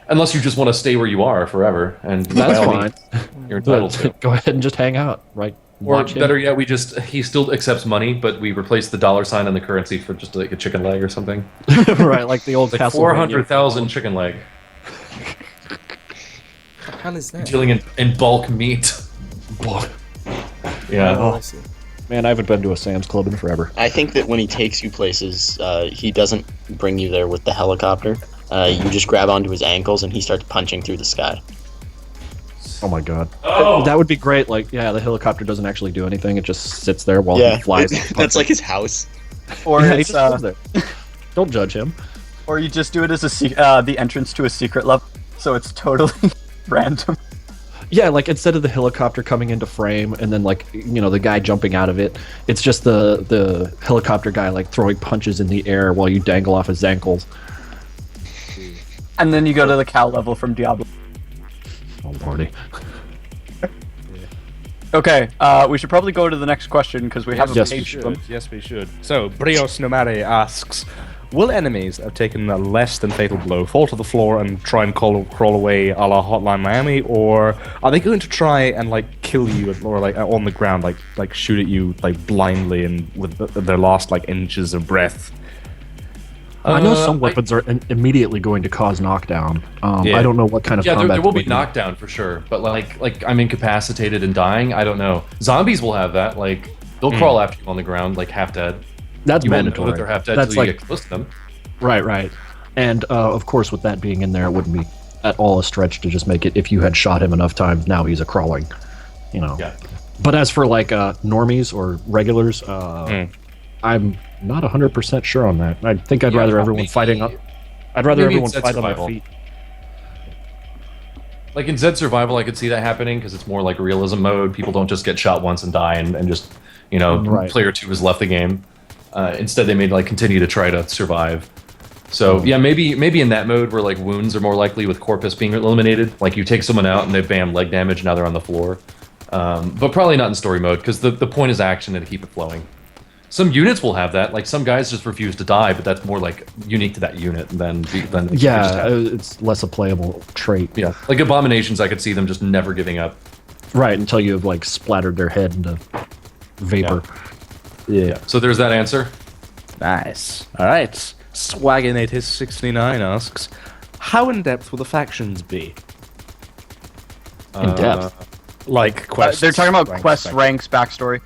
Unless you just want to stay where you are forever, and by That's all fine. means, you're entitled to. Go ahead and just hang out, right? Or Watch him. better yet, he still accepts money, but we replace the dollar sign on the currency for just like a chicken leg or something. right, like the old Like Castlevania. 400,000 chicken leg, What the hell is that? dealing in bulk meat. Yeah. Oh, I see. Man, I haven't been to a Sam's Club in forever. I think that when he takes you places, he doesn't bring you there with the helicopter. You just grab onto his ankles and he starts punching through the sky. Oh my god. Oh! That would be great. Like, yeah, the helicopter doesn't actually do anything. It just sits there while he flies. That's like his house. Or Yeah, he it's, just lives there. Don't judge him. or you just do it as the entrance to a secret level, so it's totally random. Yeah, like instead of the helicopter coming into frame and then like the guy jumping out of it, it's just the helicopter guy like throwing punches in the air while you dangle off his ankles. And then you go to the cow level from Diablo. Oh lordy. Okay, we should probably go to the next question because we have a Yes, page we for them. Yes, we should. So, Brios Nomade asks, will enemies that have taken a less than fatal blow fall to the floor and try and crawl away a la Hotline Miami, or are they going to try and like kill you or like on the ground, like shoot at you like blindly and with their last like inches of breath? I know some weapons are immediately going to cause knockdown. Yeah. I don't know what kind of Yeah, combat. there will be would knockdown for sure, but like I'm incapacitated and dying. I don't know. Zombies will have that. Like they'll crawl after you on the ground, like half dead. That's You won't know mandatory. that they're half dead That's until you like get close to them. right. And of course, with that being in there, it wouldn't be at all a stretch to just make it. If you had shot him enough times, now he's a crawling. Yeah. But as for like normies or regulars, I'm not 100% sure on that. I think I'd Yeah, rather everyone maybe- fighting up. I'd rather maybe everyone it's Zed fight on their survival. feet. Like in Zed Survival, I could see that happening because it's more like realism mode. People don't just get shot once and die, and just Right. player 2 has left the game. Instead, they may like continue to try to survive. So yeah, maybe in that mode where like wounds are more likely with corpus being eliminated. Like you take someone out and they bam leg damage, now they're on the floor. But probably not in story mode because the point is action and to keep it flowing. Some units will have that. Like some guys just refuse to die, but that's more like unique to that unit than they just Yeah, have. it's less a playable trait. Yeah, like abominations, I could see them just never giving up. Right, until you've like splattered their head into vapor. Yeah. So there's that answer. Nice. All right. Swaginatus69 asks, how in depth will the factions be? In depth. Like quests. They're talking about ranks, quest like- ranks backstory.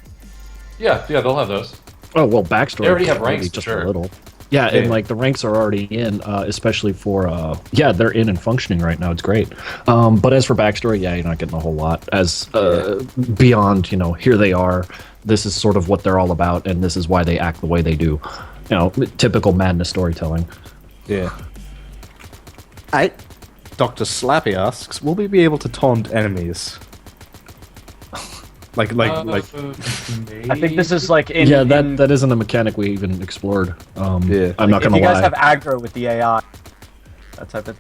Yeah, they'll have those. Oh well, backstory. They already have maybe ranks, for just sure. a little. Yeah, and like the ranks are already in, especially for they're in and functioning right now. It's great. But as for backstory, yeah, you're not getting a whole lot. As beyond, here they are. This is sort of what they're all about, and this is why they act the way they do. Typical madness storytelling. Yeah. Dr. Slappy asks, will we be able to taunt enemies? Like. I think this is like in. Yeah, that isn't a mechanic we even explored. Yeah. I'm not If gonna you guys lie. have aggro with the AI, that type of.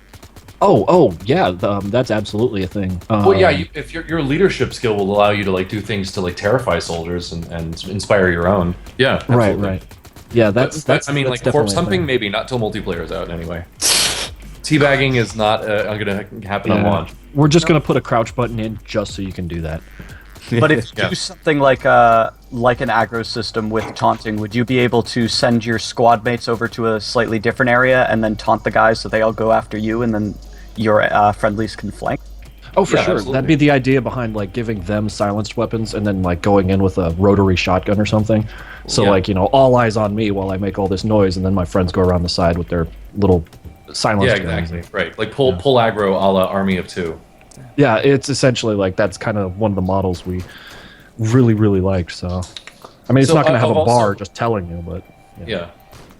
Yeah, that's absolutely a thing. Well, yeah, if your leadership skill will allow you to like do things to like terrify soldiers and inspire your own. Yeah, absolutely. right. Yeah, that's I mean, like corpse humping, maybe not till multiplayer's out anyway. Teabagging is not going to happen on launch. We're just gonna put a crouch button in just so you can do that. But if you do something like an aggro system with taunting, would you be able to send your squad mates over to a slightly different area and then taunt the guys so they all go after you and then your friendlies can flank? Oh, for Yeah, sure. absolutely. That'd be the idea behind like giving them silenced weapons and then like going in with a rotary shotgun or something. So Yeah. all eyes on me while I make all this noise, and then my friends go around the side with their little silenced Yeah, guns. exactly. Right, like pull aggro a la Army of Two. Yeah, it's essentially like that's kind of one of the models we really, really liked. So, I mean, it's So not going to have I've a bar also- just telling you, but Yeah.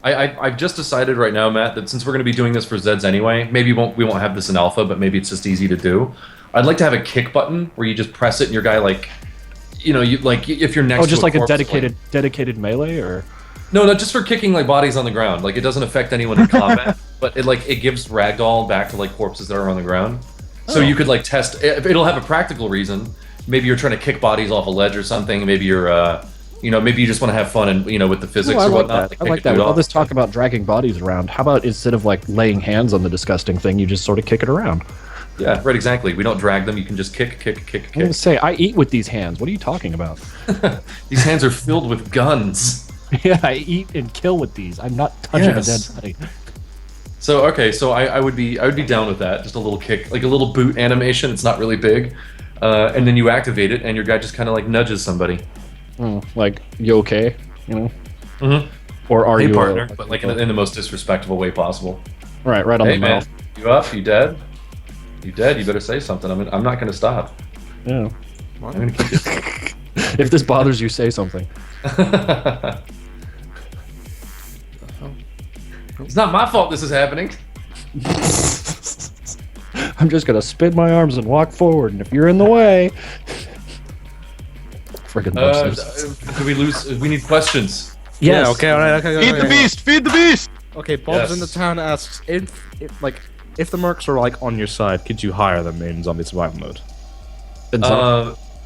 I've just decided right now, Matt, that since we're going to be doing this for Zeds anyway, maybe we won't have this in alpha, but maybe it's just easy to do. I'd like to have a kick button where you just press it and your guy like, if you're next. just to like a corpse, dedicated melee, or No, not just for kicking like bodies on the ground. Like it doesn't affect anyone in combat, but it gives ragdoll back to like corpses that are on the ground. So you could like test. It'll have a practical reason. Maybe you're trying to kick bodies off a ledge or something. Maybe you're, maybe you just want to have fun and with the physics I or like whatnot. that. I like that. With all this talk about dragging bodies around, how about instead of like laying hands on the disgusting thing, you just sort of kick it around? Yeah, right. Exactly. We don't drag them. You can just kick. I'm gonna say, I eat with these hands. What are you talking about? These hands are filled with guns. Yeah, I eat and kill with these. I'm not touching Yes. a dead body. So I would be down with that. Just a little kick, like a little boot animation. It's not really big, and then you activate it, and your guy just kind of like nudges somebody. Like, you okay? Mhm. Or are Hey, you partner, but like in the most disrespectful way possible. right on Hey the man, mouth? you up? You dead? You dead? You better say something. I'm not gonna stop. Yeah. I'm gonna keep it. If this bothers you, say something. It's not my fault this is happening. I'm just gonna spin my arms and walk forward, and if you're in the way, friggin' Do we lose? We need questions. yes. Yeah, okay, alright, okay. Feed the beast! Feed the beast! Okay, Bob's in the Yes. town asks, if the mercs are like on your side, could you hire them in zombie survival mode?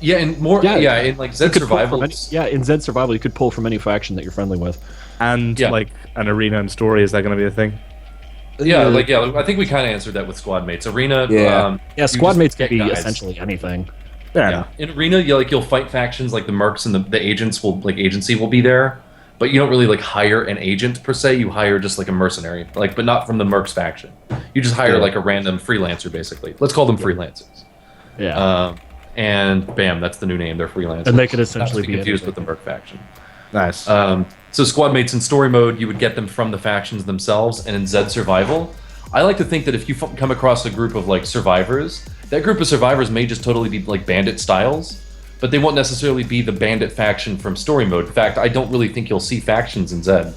Yeah, in more. Yeah. Yeah, in like Zed You could pull survival. from in Zed Survival, you could pull from any faction that you're friendly with. And Yeah. like an arena and story, is that going to be a thing? I think we kind of answered that with squad mates. Arena. Yeah. Yeah, you squad just mates can get be guys. essentially anything. Fair Yeah. enough. In arena, you'll fight factions like the mercs and the agents agency will be there, but you don't really like hire an agent per se. You hire just like a mercenary, but not from the mercs faction. You just hire like a random freelancer basically. Let's call them freelancers. Yeah. And bam, that's the new name. They're freelancers. And they could Not essentially to be be confused anything. with the merc faction. Nice. So squad mates in story mode, you would get them from the factions themselves, and in Zed survival, I like to think that if you come across a group of like survivors, that group of survivors may just totally be like bandit styles, but they won't necessarily be the bandit faction from story mode. In fact, I don't really think you'll see factions in Zed.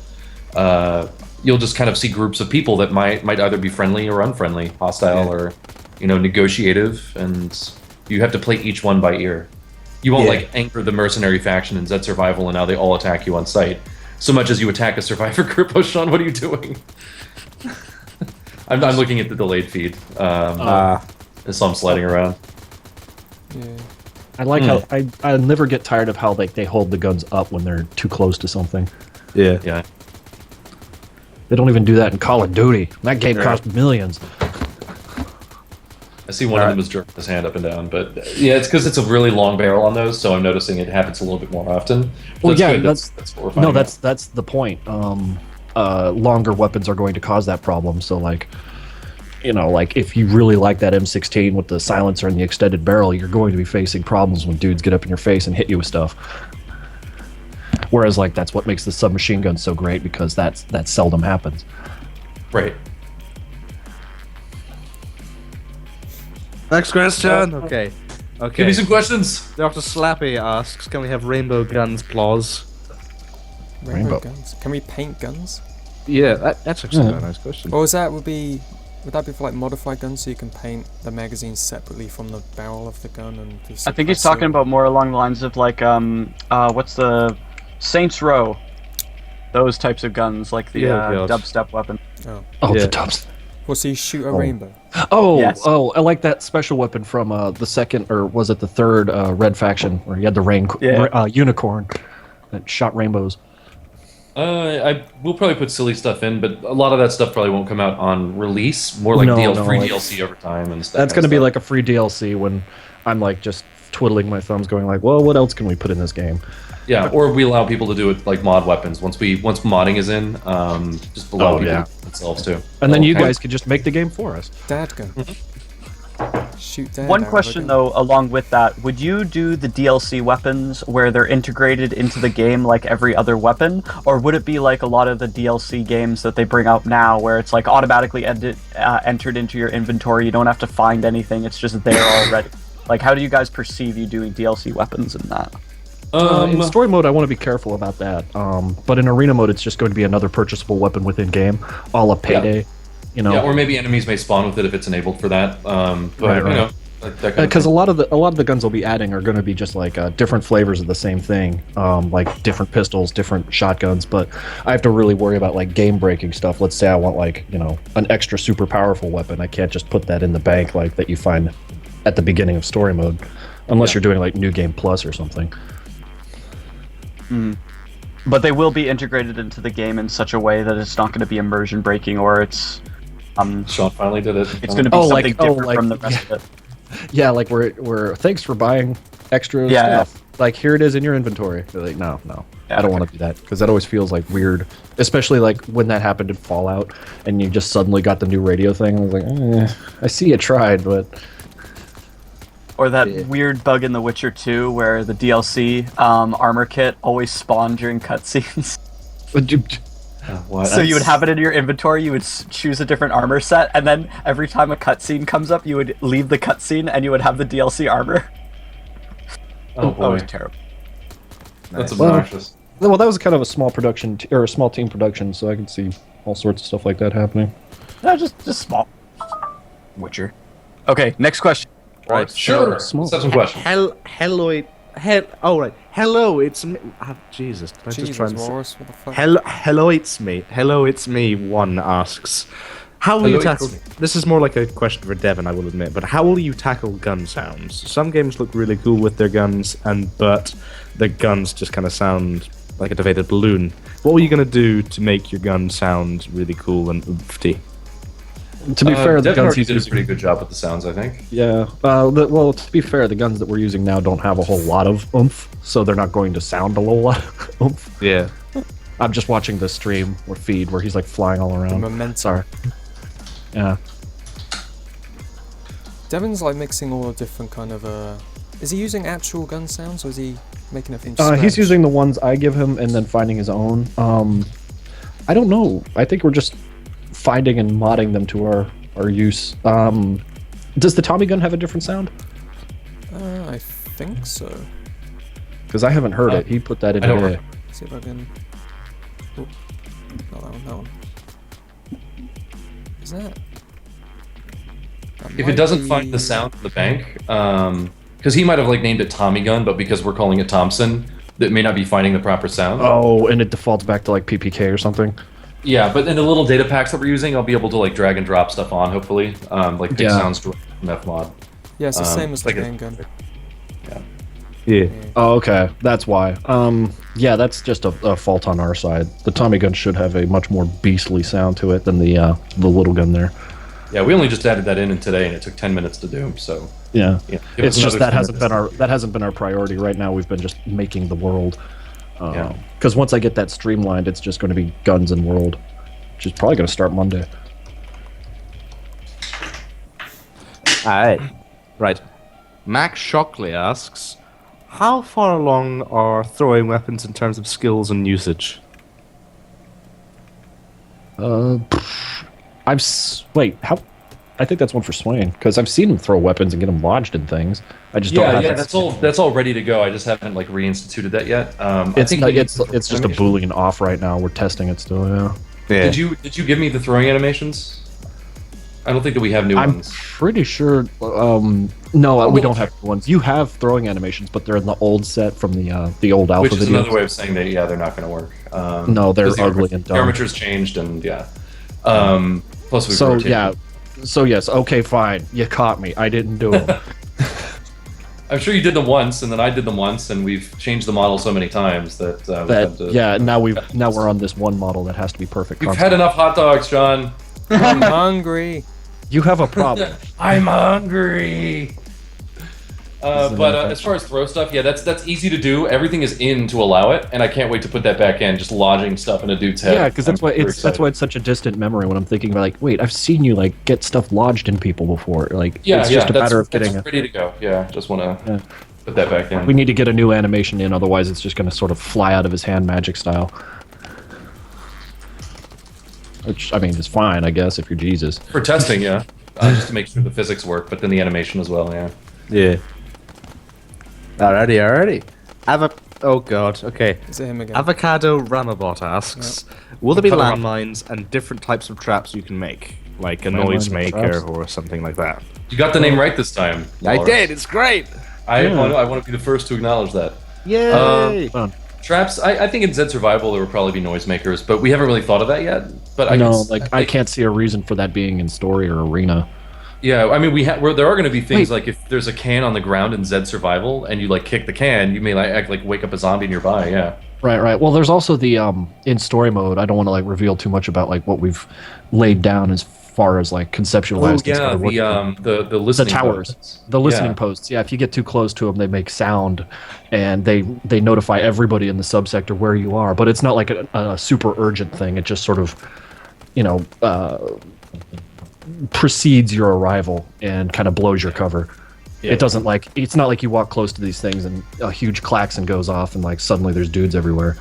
You'll just kind of see groups of people that might either be friendly or unfriendly, hostile or negotiative, and you have to play each one by ear. You won't like anchor the mercenary faction in Zed survival and now they all attack you on sight, so much as you attack a survivor group. Oh, Sean, what are you doing? I'm looking at the delayed feed. So I'm sliding around. Yeah. I like how I never get tired of how they hold the guns up when they're too close to something. yeah. Yeah. They don't even do that in Call of Duty. That game cost millions. I see one of them is jerking his hand up and down, but yeah, it's because it's a really long barrel on those, so I'm noticing it happens a little bit more often. Well, That's yeah, good. That's what we're finding No, out. that's the point. Longer weapons are going to cause that problem. So like if you really like that M16 with the silencer and the extended barrel, you're going to be facing problems when dudes get up in your face and hit you with stuff. Whereas like that's what makes the submachine gun so great because that seldom happens. Right. Next question. Okay. Okay. Give me some questions. Dr. Slappy asks, can we have rainbow guns, claws? Rainbow guns. Can we paint guns? Yeah, that's actually a nice question. Or would that be for like modified guns so you can paint the magazine separately from the barrel of the gun and do I think he's talking about more along the lines of like what's the Saints Row, those types of guns, like the dubstep weapon. The tops. Well, so you shoot a rainbow. Yes. I like that special weapon from the second, or was it the third Red Faction, where you had the unicorn that shot rainbows. I will probably put silly stuff in, but a lot of that stuff probably won't come out on release. More like free DLC over time and stuff. That's going to be like a free DLC when I'm like just twiddling my thumbs, going like, well, what else can we put in this game? Yeah, or we allow people to do it like mod weapons once modding is in. Just allow people to themselves too. And then you guys could just make the game for us. Dad gun. Shoot dad. One question though, along with that, would you do the DLC weapons where they're integrated into the game like every other weapon, or would it be like a lot of the DLC games that they bring out now, where it's like automatically entered into your inventory? You don't have to find anything; it's just there already. Like, how do you guys perceive you doing DLC weapons in that? In story mode, I want to be careful about that. But in arena mode, it's just going to be another purchasable weapon within game, a la Payday. Yeah. You know, or maybe enemies may spawn with it if it's enabled for that. But you know, because a lot of the guns they'll be adding are going to be just like different flavors of the same thing, like different pistols, different shotguns. But I have to really worry about like game breaking stuff. Let's say I want like an extra super powerful weapon. I can't just put that in the bank like that you find at the beginning of story mode, unless you're doing like New Game Plus or something. But they will be integrated into the game in such a way that it's not going to be immersion breaking, or it's Sean finally did it. It's going to be something different from the rest of it. Yeah, like we're thanks for buying extra stuff. Like here it is in your inventory. They're like, no, I don't want to do that because that always feels like weird, especially like when that happened in Fallout and you just suddenly got the new radio thing. I was like, I see you tried, but. Or that weird bug in The Witcher 2 where the DLC armor kit always spawned during cutscenes. So you would have it in your inventory, you would choose a different armor set, and then every time a cutscene comes up, you would leave the cutscene and you would have the DLC armor. Oh boy. That was terrible. That's obnoxious. Well, that was kind of a small production, or a small team production, so I can see all sorts of stuff like that happening. No, just small. Witcher. Okay, next question. Right, sure. Let's have some questions. Hello, it's me. Jesus, did I just try and Morris, what the fuck? Hello, it's me. Hello, it's me. One asks, how will you tackle? This is more like a question for Devin, I will admit. But how will you tackle gun sounds? Some games look really cool with their guns, but the guns just kind of sound like a deflated balloon. What were you gonna do to make your gun sound really cool and oofty? To be fair, the guns did a pretty good job with the sounds, I think. Yeah. Well, to be fair, the guns that we're using now don't have a whole lot of oomph, so they're not going to sound a whole lot of oomph. Yeah. I'm just watching the stream or feed where he's like flying all around. The momentum. Sorry. Yeah. Devin's like mixing all the different kind of Is he using actual gun sounds or is he making it from scratch? He's using the ones I give him and then finding his own. I don't know. I think we're just finding and modding them to our use. Does the Tommy gun have a different sound? I think so. Because I haven't heard it. He put that in here. See if I can. Oh, not that one. Is that? If it doesn't find the sound in the bank, because he might have like named it Tommy gun, but because we're calling it Thompson, that may not be finding the proper sound. Oh, and it defaults back to like PPK or something. Yeah, but in the little data packs that we're using, I'll be able to like drag and drop stuff on, hopefully, like pick sounds from Fmod. Yeah, it's the same as the main gun. Yeah. Oh, okay. That's why. Yeah, that's just a fault on our side. The Tommy gun should have a much more beastly sound to it than the little gun there. Yeah, we only just added that in today, and it took 10 minutes to do. So yeah, it's just that 10 hasn't been our priority right now. We've been just making the world. Because once I get that streamlined, it's just going to be guns and world, which is probably going to start Monday. Alright. Right. Max Shockley asks, how far along are throwing weapons in terms of skills and usage? Wait, how? I think that's one for Swain because I've seen him throw weapons and get them lodged in things. I just don't have Yeah, it. that's all ready to go. I just haven't like reinstituted that yet. I It's think not, we it's need it's just a animation. Boolean off right now. We're testing it still. Yeah. Yeah. Did you give me the throwing animations? I don't think that we have new I'm ones. pretty sure. No, we don't have ones. You have throwing animations, but they're in the old set from the old alpha Which is video. another way of saying that they're not going to work. No, they're 'cause the ugly and the dumb. armature's changed and yeah. Plus we've So rotated. yeah. So yes. Okay, fine. You caught me. I didn't do them. I'm sure you did them once, and then I did them once, and we've changed the model so many times that we've had to- Yeah. Now we're on this one model that has to be perfect. We've constantly. had enough hot dogs, John. I'm hungry. You have a problem. I'm hungry. But as far as throw stuff, yeah, that's easy to do. Everything is in to allow it, and I can't wait to put that back in. Just lodging stuff in a dude's head. Yeah, because that's I'm why super it's that's why excited. it's such a distant memory when I'm thinking about like, wait, I've seen you like get stuff lodged in people before. Like, Yeah, it's yeah, just a matter of getting. that's ready to go. Yeah, just want to Yeah. put that back in. We need to get a new animation in, otherwise it's just going to sort of fly out of his hand magic style. Which I mean is fine, I guess, if you're Jesus. For testing, yeah, just to make sure the physics work, but then the animation as well. Yeah. Yeah. Alrighty. Oh god, okay. Is it him again? Avocado Ramabot asks, will there be Avocado landmines and different types of traps you can make? Like a Landmines and noisemaker traps? or something like that. You got the name right this time. I Lars. did, it's great! I want to be the first to acknowledge that. Yay! Traps. I think in Zed Survival there would probably be noisemakers, but we haven't really thought of that yet. But I No, guess, like I think- can't see a reason for that being in story or arena. Yeah, I mean, there are going to be things Wait. like if there's a can on the ground in Zed Survival and you like kick the can, you may like wake up a zombie nearby. Yeah. Right. Well, there's also the in story mode. I don't want to like reveal too much about like what we've laid down as far as like conceptualized. and started working on. the listening towers, posts. the listening Yeah. posts. Yeah, if you get too close to them, they make sound, and they notify everybody in the subsector where you are. But it's not like a super urgent thing. It just sort of, precedes your arrival and kind of blows your cover. Yeah. It doesn't like it's not like you walk close to these things and a huge klaxon goes off and like suddenly there's dudes everywhere.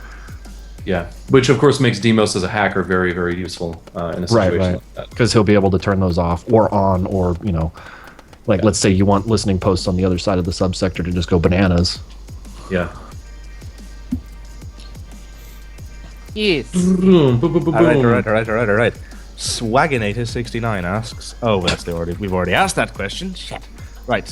Yeah, which of course makes Demos as a hacker very, very useful in a situation Right. like that. Because he'll be able to turn those off or on, or like let's say you want listening posts on the other side of the subsector to just go bananas. Yeah. Yes. Boom, boom, boom, boom, boom. Alright. Swaginator69 asks, we've already asked that question. Shit. Right.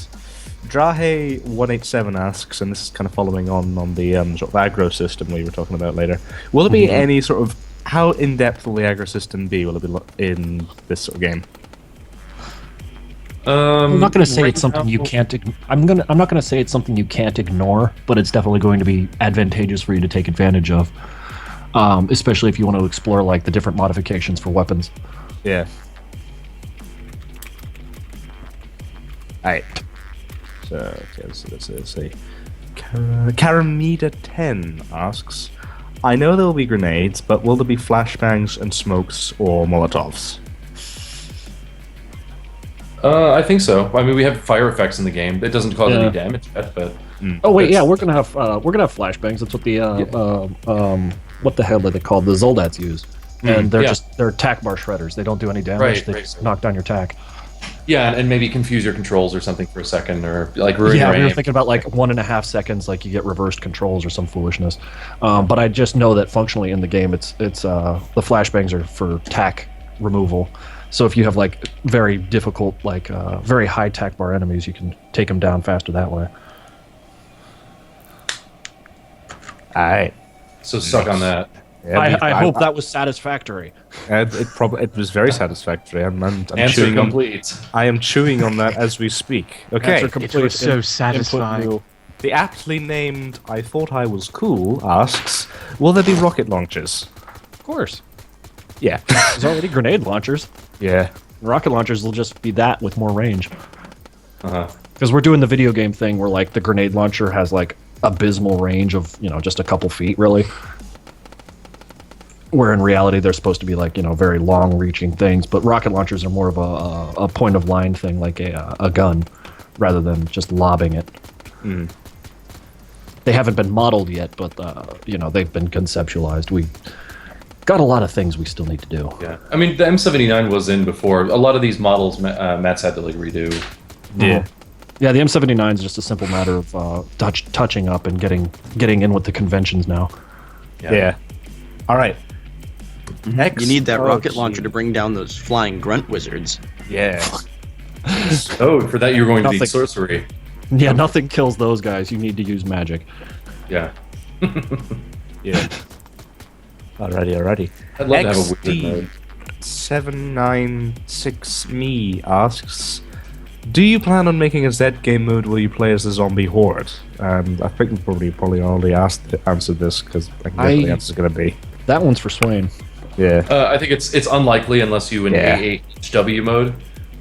Drahe187 asks, and this is kind of following on the sort of aggro system we were talking about later. Will there be any sort of, how in-depth will the aggro system be? Will it be in this sort of game? I'm not going to say right it's something now- you can't. I'm not going to say it's something you can't ignore, but it's definitely going to be advantageous for you to take advantage of, especially if you want to explore like the different modifications for weapons. Yeah. Alright. So, okay, let's see. Karamida10 asks, I know there will be grenades, but will there be flashbangs and smokes or Molotovs? I think so. I mean, we have fire effects in the game. It doesn't cause Yeah. any damage yet, but Oh wait, That's- yeah, we're gonna have flashbangs. That's what the what the hell are they called? The Zoldats use, and they're yeah. they're tack bar shredders. They don't do any damage. Right, They right, just right. knock down your tack. yeah, and maybe confuse your controls or something for a second, or like ruin Yeah, your we were aim. thinking about like 1.5 seconds, like you get reversed controls or some foolishness. But I just know that functionally in the game, it's the flashbangs are for tack removal. So if you have like very difficult, like very high tack bar enemies, you can take them down faster that way. Alright. So suck on that. Yeah, I hope that was satisfactory. it was very satisfactory. I'm Answer chewing on, complete. I am chewing on that as we speak. Okay. Answer complete. was so Input satisfying. new. The aptly named I Thought I Was Cool asks, will there be rocket launchers? Of course, Yeah. there's already grenade launchers. Yeah. Rocket launchers will just be that with more range. Uh-huh. Because we're doing the video game thing where like the grenade launcher has like abysmal range of just a couple feet really. Where in reality they're supposed to be like very long reaching things, but rocket launchers are more of a point of line thing, like a gun, rather than just lobbing it. They haven't been modeled yet, but they've been conceptualized. We got a lot of things we still need to do. Yeah, I mean the M79 was in before. A lot of these models, Matt's had to like redo. Yeah. Yeah, the M79 is just a simple matter of touching up and getting in with the conventions now. Yeah. All right. Next. You need that rocket gee. launcher to bring down those flying grunt wizards. Yeah. Oh, for that you're going to need Nothing. sorcery. Yeah, nothing kills those guys. You need to use magic. Yeah. Yeah. Alrighty. I'd love to have a wizard mode. XD796 me asks, do you plan on making a Z game mode where you play as the zombie horde? I think we probably already answered this because I can guess what the answer's going to be. That one's for Swain. Yeah. I think it's unlikely unless you in HW mode,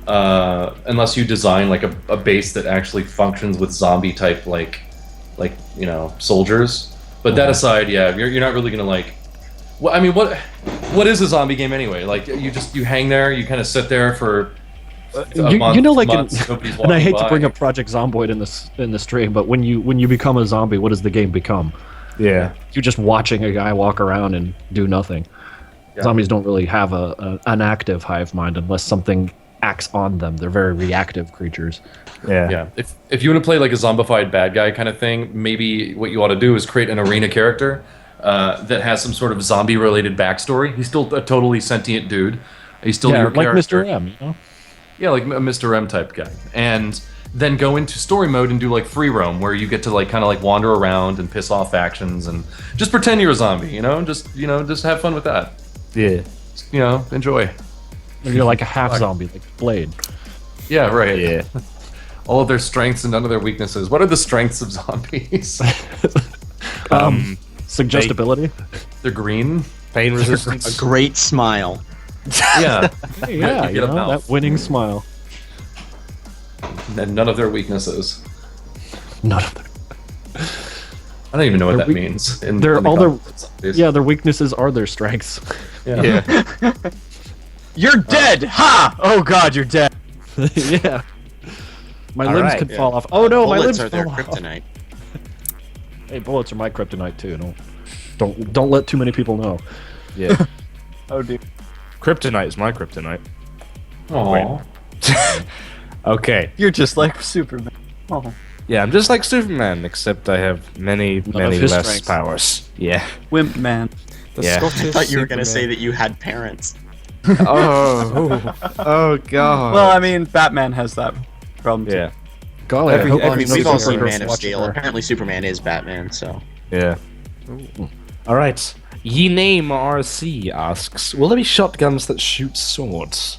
unless you design like a base that actually functions with zombie type like soldiers. But that aside, yeah, you're not really gonna like. Well, I mean, what is a zombie game anyway? Like you hang there, you kind of sit there for. Months, and I hate to bring up Project Zomboid in the stream, but when you become a zombie, what does the game become? Yeah. You're just watching a guy walk around and do nothing. Yeah. Zombies don't really have an active hive mind unless something acts on them. They're very reactive creatures. Yeah. If you want to play like a zombified bad guy kind of thing, maybe what you ought to do is create an arena character that has some sort of zombie-related backstory. He's still a totally sentient dude. He's still your like character. Mr. M, you know? Yeah, like a Mr. M type guy. And then go into story mode and do like free roam, where you get to like kind of like wander around and piss off factions and just pretend you're a zombie, just have fun with that. Yeah. Enjoy. You're like a half zombie, like Blade. Yeah, right. Yeah. All of their strengths and none of their weaknesses. What are the strengths of zombies? Suggestibility. They're green. Pain resistance. A great smile. Yeah. Yeah, You get a mouth. that winning smile. And none of their weaknesses. None of them. I don't even know what They're that weak- means. Their weaknesses are their strengths. Yeah. You're dead! Ha! Oh god, you're dead. Yeah. My All limbs right, can yeah. fall off. Oh no, my limbs Bullets are their fell off. kryptonite. Hey, bullets are my kryptonite too. Don't let too many people know. Yeah. Oh dear. Kryptonite is my kryptonite. Aww. Okay. You're just like Superman. Oh. Yeah, I'm just like Superman, except I have many of less his strengths. powers. Yeah. Wimp man. The Yeah. Scottish I thought you were going to say Superman. that you had parents. Oh. Oh god. Well, I mean, Batman has that problem too. Yeah. Golly, I hope Well, I mean, every we've all listener seen is Man of watching Steel. her. Apparently, Superman is Batman, so. Yeah. All right. Ye name RC asks, will there be shotguns that shoot swords?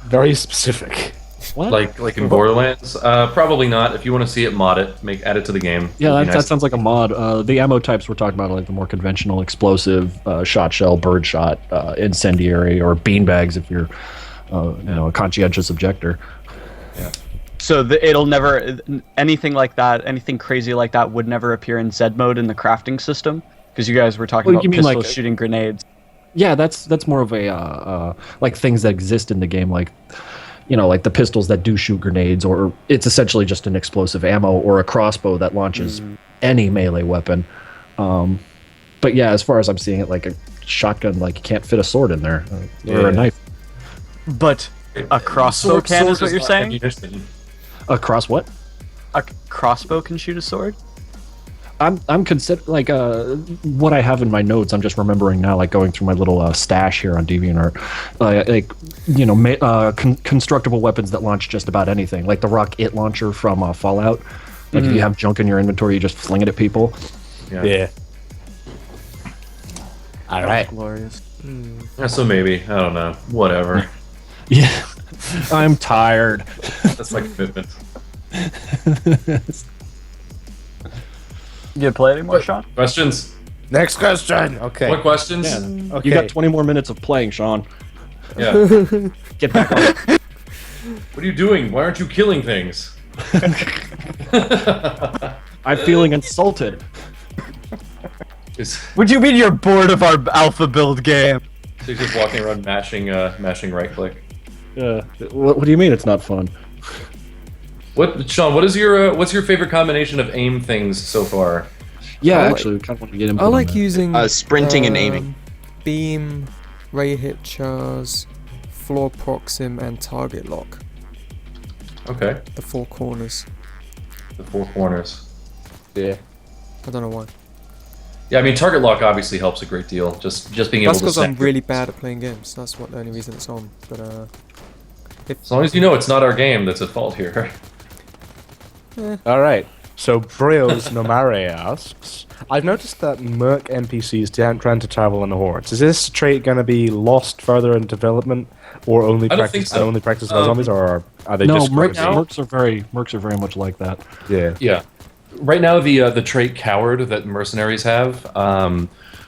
Very specific. What? Like in Borderlands? Probably not. If you want to see it, mod it. Add it to the game. Yeah, It'd be that nice. sounds like a mod. The ammo types we're talking about are like the more conventional explosive, shot shell, bird shot, incendiary, or beanbags if you're, a conscientious objector. So it'll never anything like that, anything crazy like that would never appear in Z mode in the crafting system because you guys were talking Well, about you mean pistols like- shooting grenades. Yeah, that's more of a like things that exist in the game, like like the pistols that do shoot grenades, or it's essentially just an explosive ammo or a crossbow that launches any melee weapon. But yeah, as far as I'm seeing it, like a shotgun, like you can't fit a sword in there or a knife. But a crossbow can is what you're saying? A cross what? A crossbow can shoot a sword? I'm consider like what I have in my notes. I'm just remembering now, like going through my little stash here on DeviantArt, constructible weapons that launch just about anything, like the rocket launcher from Fallout. Like if you have junk in your inventory, you just fling it at people. Yeah. All right. Glorious. Yeah, so maybe. I don't know. Whatever. Yeah, I'm tired. That's my commitment. You play it anymore, Sean? Questions? Next question. Okay. What questions? Okay. You got 20 more minutes of playing, Sean. Yeah. Get back on it. What are you doing? Why aren't you killing things? I'm feeling insulted. Is Would you mean you're bored of our alpha build game? he's just walking around mashing right click. What do you mean it's not fun? What, Sean? What's your favorite combination of aim things so far? Yeah, I like- actually, we kind of want to get input I on like that. using Sprinting and aiming. beam, ray hit chars, floor proxim, and target lock. Okay, The 4 corners. the 4 corners. Yeah. I don't know why. Yeah, I mean target lock obviously helps a great deal. Just being able That's to. because I'm set- really bad at playing games. That's the only reason it's on. But As long as you know it's not our game that's at fault here. All right. So Brios Nomare asks, I've noticed that Merc NPCs tend to travel in hordes. Is this trait going to be lost further in development, or only I don't practice think so. and only practiced by zombies, or are they No, just mercs, gonna mercs are very much like that. be- Yeah. Yeah. Right now, the trait coward that mercenaries have,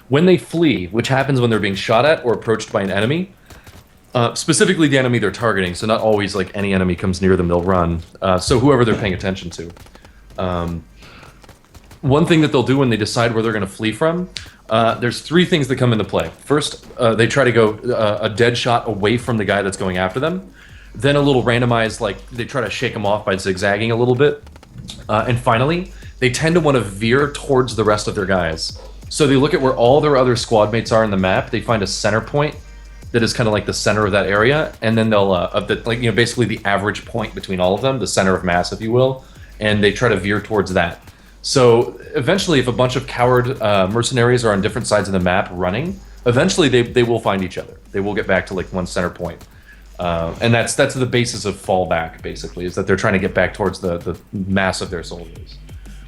when they flee, which happens when they're being shot at or approached by an enemy, specifically the enemy they're targeting, so not always like any enemy comes near them, they'll run. So whoever they're paying attention to. One thing that they'll do when they decide where they're going to flee from, there's 3 things that come into play. First, they try to go a dead shot away from the guy that's going after them. Then a little randomized, like they try to shake them off by zigzagging a little bit. And finally, they tend to want to veer towards the rest of their guys. So they look at where all their other squad mates are in the map. They find a center point that is kind of like the center of that area, and then they'll basically the average point between all of them, the center of mass, if you will, and they try to veer towards that. So eventually, if a bunch of coward mercenaries are on different sides of the map running, eventually they will find each other. They will get back to like one center point. And that's the basis of fallback, basically, is that they're trying to get back towards the mass of their soldiers.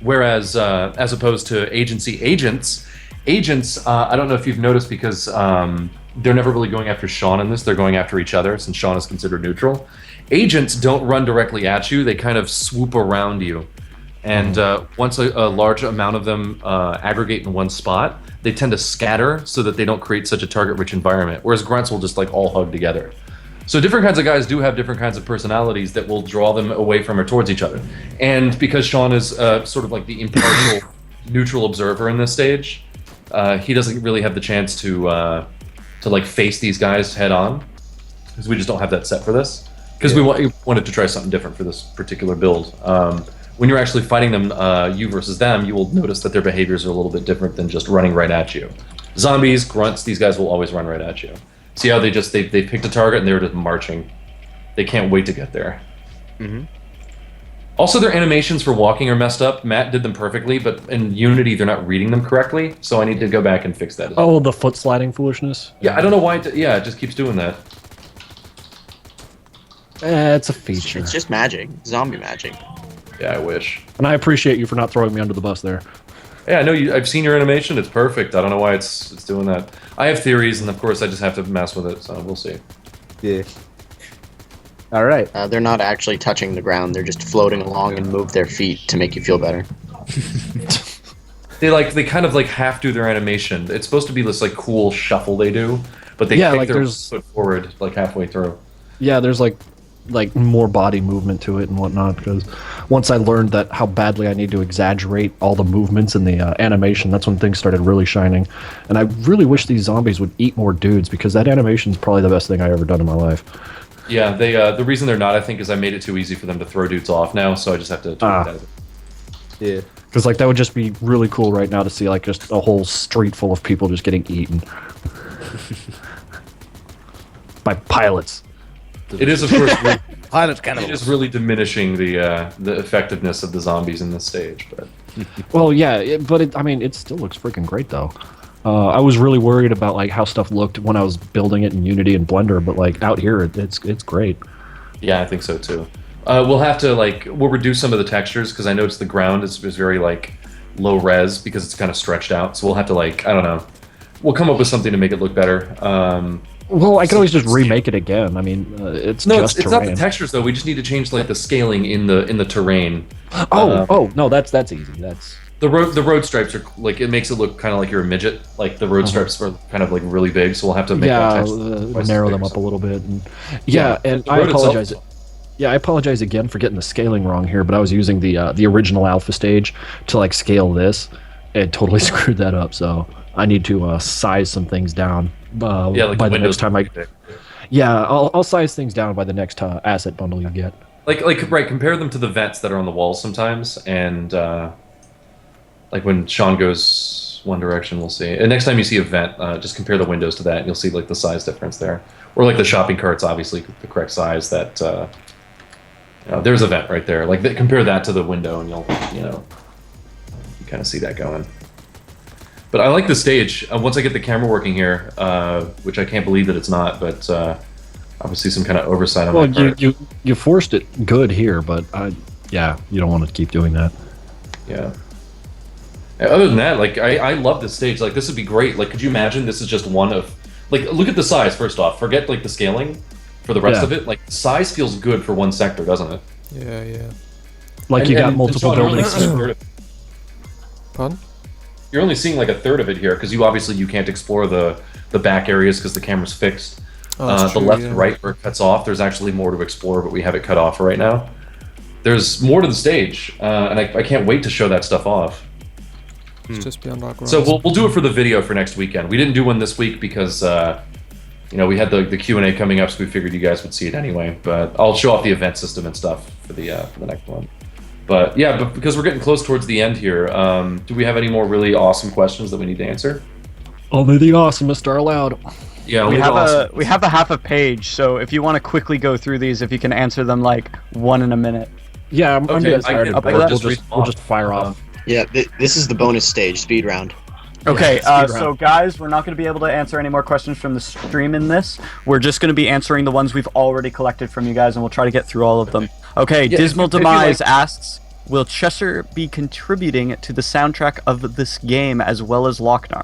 Whereas, as opposed to agents, I don't know if you've noticed, because they're never really going after Sean in this, they're going after each other, since Sean is considered neutral. Agents don't run directly at you, they kind of swoop around you. And once a large amount of them aggregate in one spot, they tend to scatter so that they don't create such a target-rich environment, whereas grunts will just like all hug together. So different kinds of guys do have different kinds of personalities that will draw them away from or towards each other. And because Sean is sort of like the impartial, neutral observer in this stage, he doesn't really have the chance to like face these guys head on, because we just don't have that set for this. Because we wanted to try something different for this particular build. When you're actually fighting them, you versus them, you will notice that their behaviors are a little bit different than just running right at you. Zombies, grunts, these guys will always run right at you. See how they picked a target and they're just marching. They can't wait to get there. Mm-hmm. Also, their animations for walking are messed up. Matt did them perfectly, but in Unity they're not reading them correctly, so I need to go back and fix that. Oh, the foot sliding foolishness? Yeah, I don't know why. It just keeps doing that. It's a feature. It's just magic. Zombie magic. Yeah, I wish. And I appreciate you for not throwing me under the bus there. Yeah, I know you. I've seen your animation. It's perfect. I don't know why it's doing that. I have theories, and of course, I just have to mess with it. So we'll see. Yeah. All right. They're not actually touching the ground. They're just floating along and move their feet to make you feel better. They kind of like half do their animation. It's supposed to be this like cool shuffle they do, but they kick like their there's- foot forward like halfway through. Yeah, there's like more body movement to it and whatnot, because once I learned that how badly I need to exaggerate all the movements in the animation, that's when things started really shining. And I really wish these zombies would eat more dudes, because that animation is probably the best thing I ever done in my life. Yeah, they the reason they're not, I think, is I made it too easy for them to throw dudes off now, so I just have to tweak that. Yeah. Because like that would just be really cool right now to see like just a whole street full of people just getting eaten by pilots. It is, of course, Pilot it cannibals. is really diminishing the effectiveness of the zombies in this stage. But Well, yeah, I mean, it still looks freaking great though. I was really worried about like how stuff looked when I was building it in Unity and Blender, but like out here, it's great. yeah, I think so too. We'll have to we'll reduce some of the textures, because I noticed the ground is very like low res because it's kind of stretched out. So we'll have to I don't know. We'll come up with something to make it look better. Well, I can always just remake it again. I mean, it's just it's not terrain. the textures though. We just need to change like the scaling in the terrain. Oh no, that's easy. That's The road stripes are like, it makes it look kind of like you're a midget. Like the road stripes are kind of like really big, so we'll have to make that twice narrow as them big. up a little bit. And, Yeah, and the I road itself- apologize. Yeah, I apologize again for getting the scaling wrong here, but I was using the original alpha stage to like scale this, and totally screwed that up. So I need to size some things down. Yeah, like by the the next windows time are I. pretty big. Yeah, I'll size things down by the next asset bundle you get. Right, compare them to the vents that are on the walls sometimes, and like when Sean goes one direction, we'll see. And next time you see a vent, just compare the windows to that, and you'll see like the size difference there. Or like the shopping carts, obviously the correct size. That there's a vent right there. Like compare that to the window, and you'll you kind of see that going. But I like the stage. Once I get the camera working here, which I can't believe that it's not, but obviously some kind of oversight on my part. You forced it good here, but yeah, you don't want to keep doing that. Yeah. Other than that, like I love this stage. Like this would be great. Like, could you imagine this is just one of, like, look at the size first off. Forget like the scaling for the rest of it. Like size feels good for one sector, doesn't it? Yeah, yeah. Like you got multiple buildings. Pardon? You're only seeing like a third of it here because you can't explore the back areas because the camera's fixed. Oh, the left and right where it cuts off, there's actually more to explore, but we have it cut off right now. There's more to the stage, and I can't wait to show that stuff off. It's just beyond our grasp. So we'll do it for the video for next weekend. We didn't do one this week because we had the Q&A coming up, so we figured you guys would see it anyway. But I'll show off the event system and stuff for the next one. But yeah, but because we're getting close towards the end here, do we have any more really awesome questions that we need to answer? Only the awesomest are allowed. Yeah, we have a half a page, so if you want to quickly go through these, if you can answer them like one in a minute. Yeah, I'm getting tired of it. We'll just fire off. Yeah, this is the bonus stage, speed round. Okay, so guys, we're not going to be able to answer any more questions from the stream in this. We're just going to be answering the ones we've already collected from you guys, and we'll try to get through all of them. Okay, yeah, Dismal Demise asks, will Cheshire be contributing to the soundtrack of this game as well as Lochnar?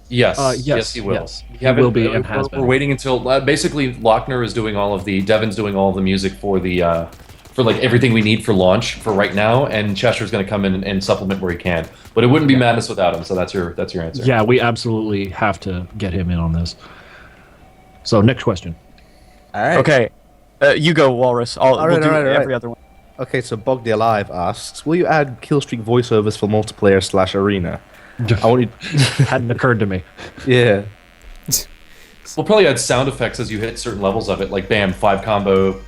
Yes, yes, he will. Yes. He will be and has been. We're waiting until basically Lochner is doing all of the Devin's doing all of the music for the for like everything we need for launch for right now, and Cheshire's going to come in and supplement where he can. But it wouldn't be Madness without him. So that's your answer. Yeah, we absolutely have to get him in on this. So next question. All right. Okay, you go, Walrus. We'll do every other one. Okay, so Bogdy Alive asks, will you add killstreak voiceovers for multiplayer/arena? I want you. Hadn't occurred to me. Yeah. We'll probably add sound effects as you hit certain levels of it, like bam, 5 hit combo.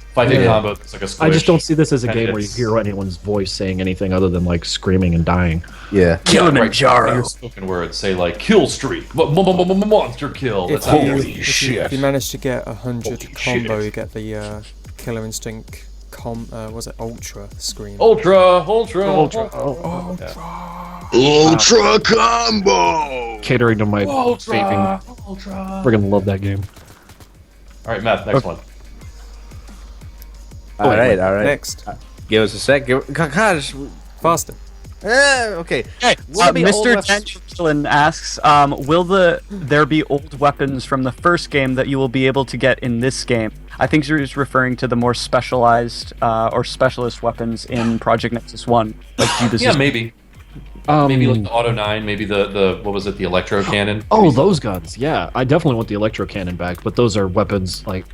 It's like a squish. I just don't see this as a game where you hear anyone's voice saying anything other than like screaming and dying. Yeah. Kilimanjaro. Your spoken words say like kill streak, monster kill. That's holy shit! If you manage to get 100 combo, you get the Killer Instinct. Was it Ultra screen? Ultra. Ultra combo. Catering to my vaping. Friggin' love that game. All right, Matt. Next one. All right. Next. Give us a sec. Gosh. Faster. Okay. Mr. Tenchilin asks, will there be old weapons from the first game that you will be able to get in this game? I think he's referring to the more specialized or specialist weapons in Project Nexus 1. Like yeah, maybe. Maybe like the Auto 9, maybe the what was it, the Electro Cannon? Oh, those guns, yeah. I definitely want the Electro Cannon back, but those are weapons, like,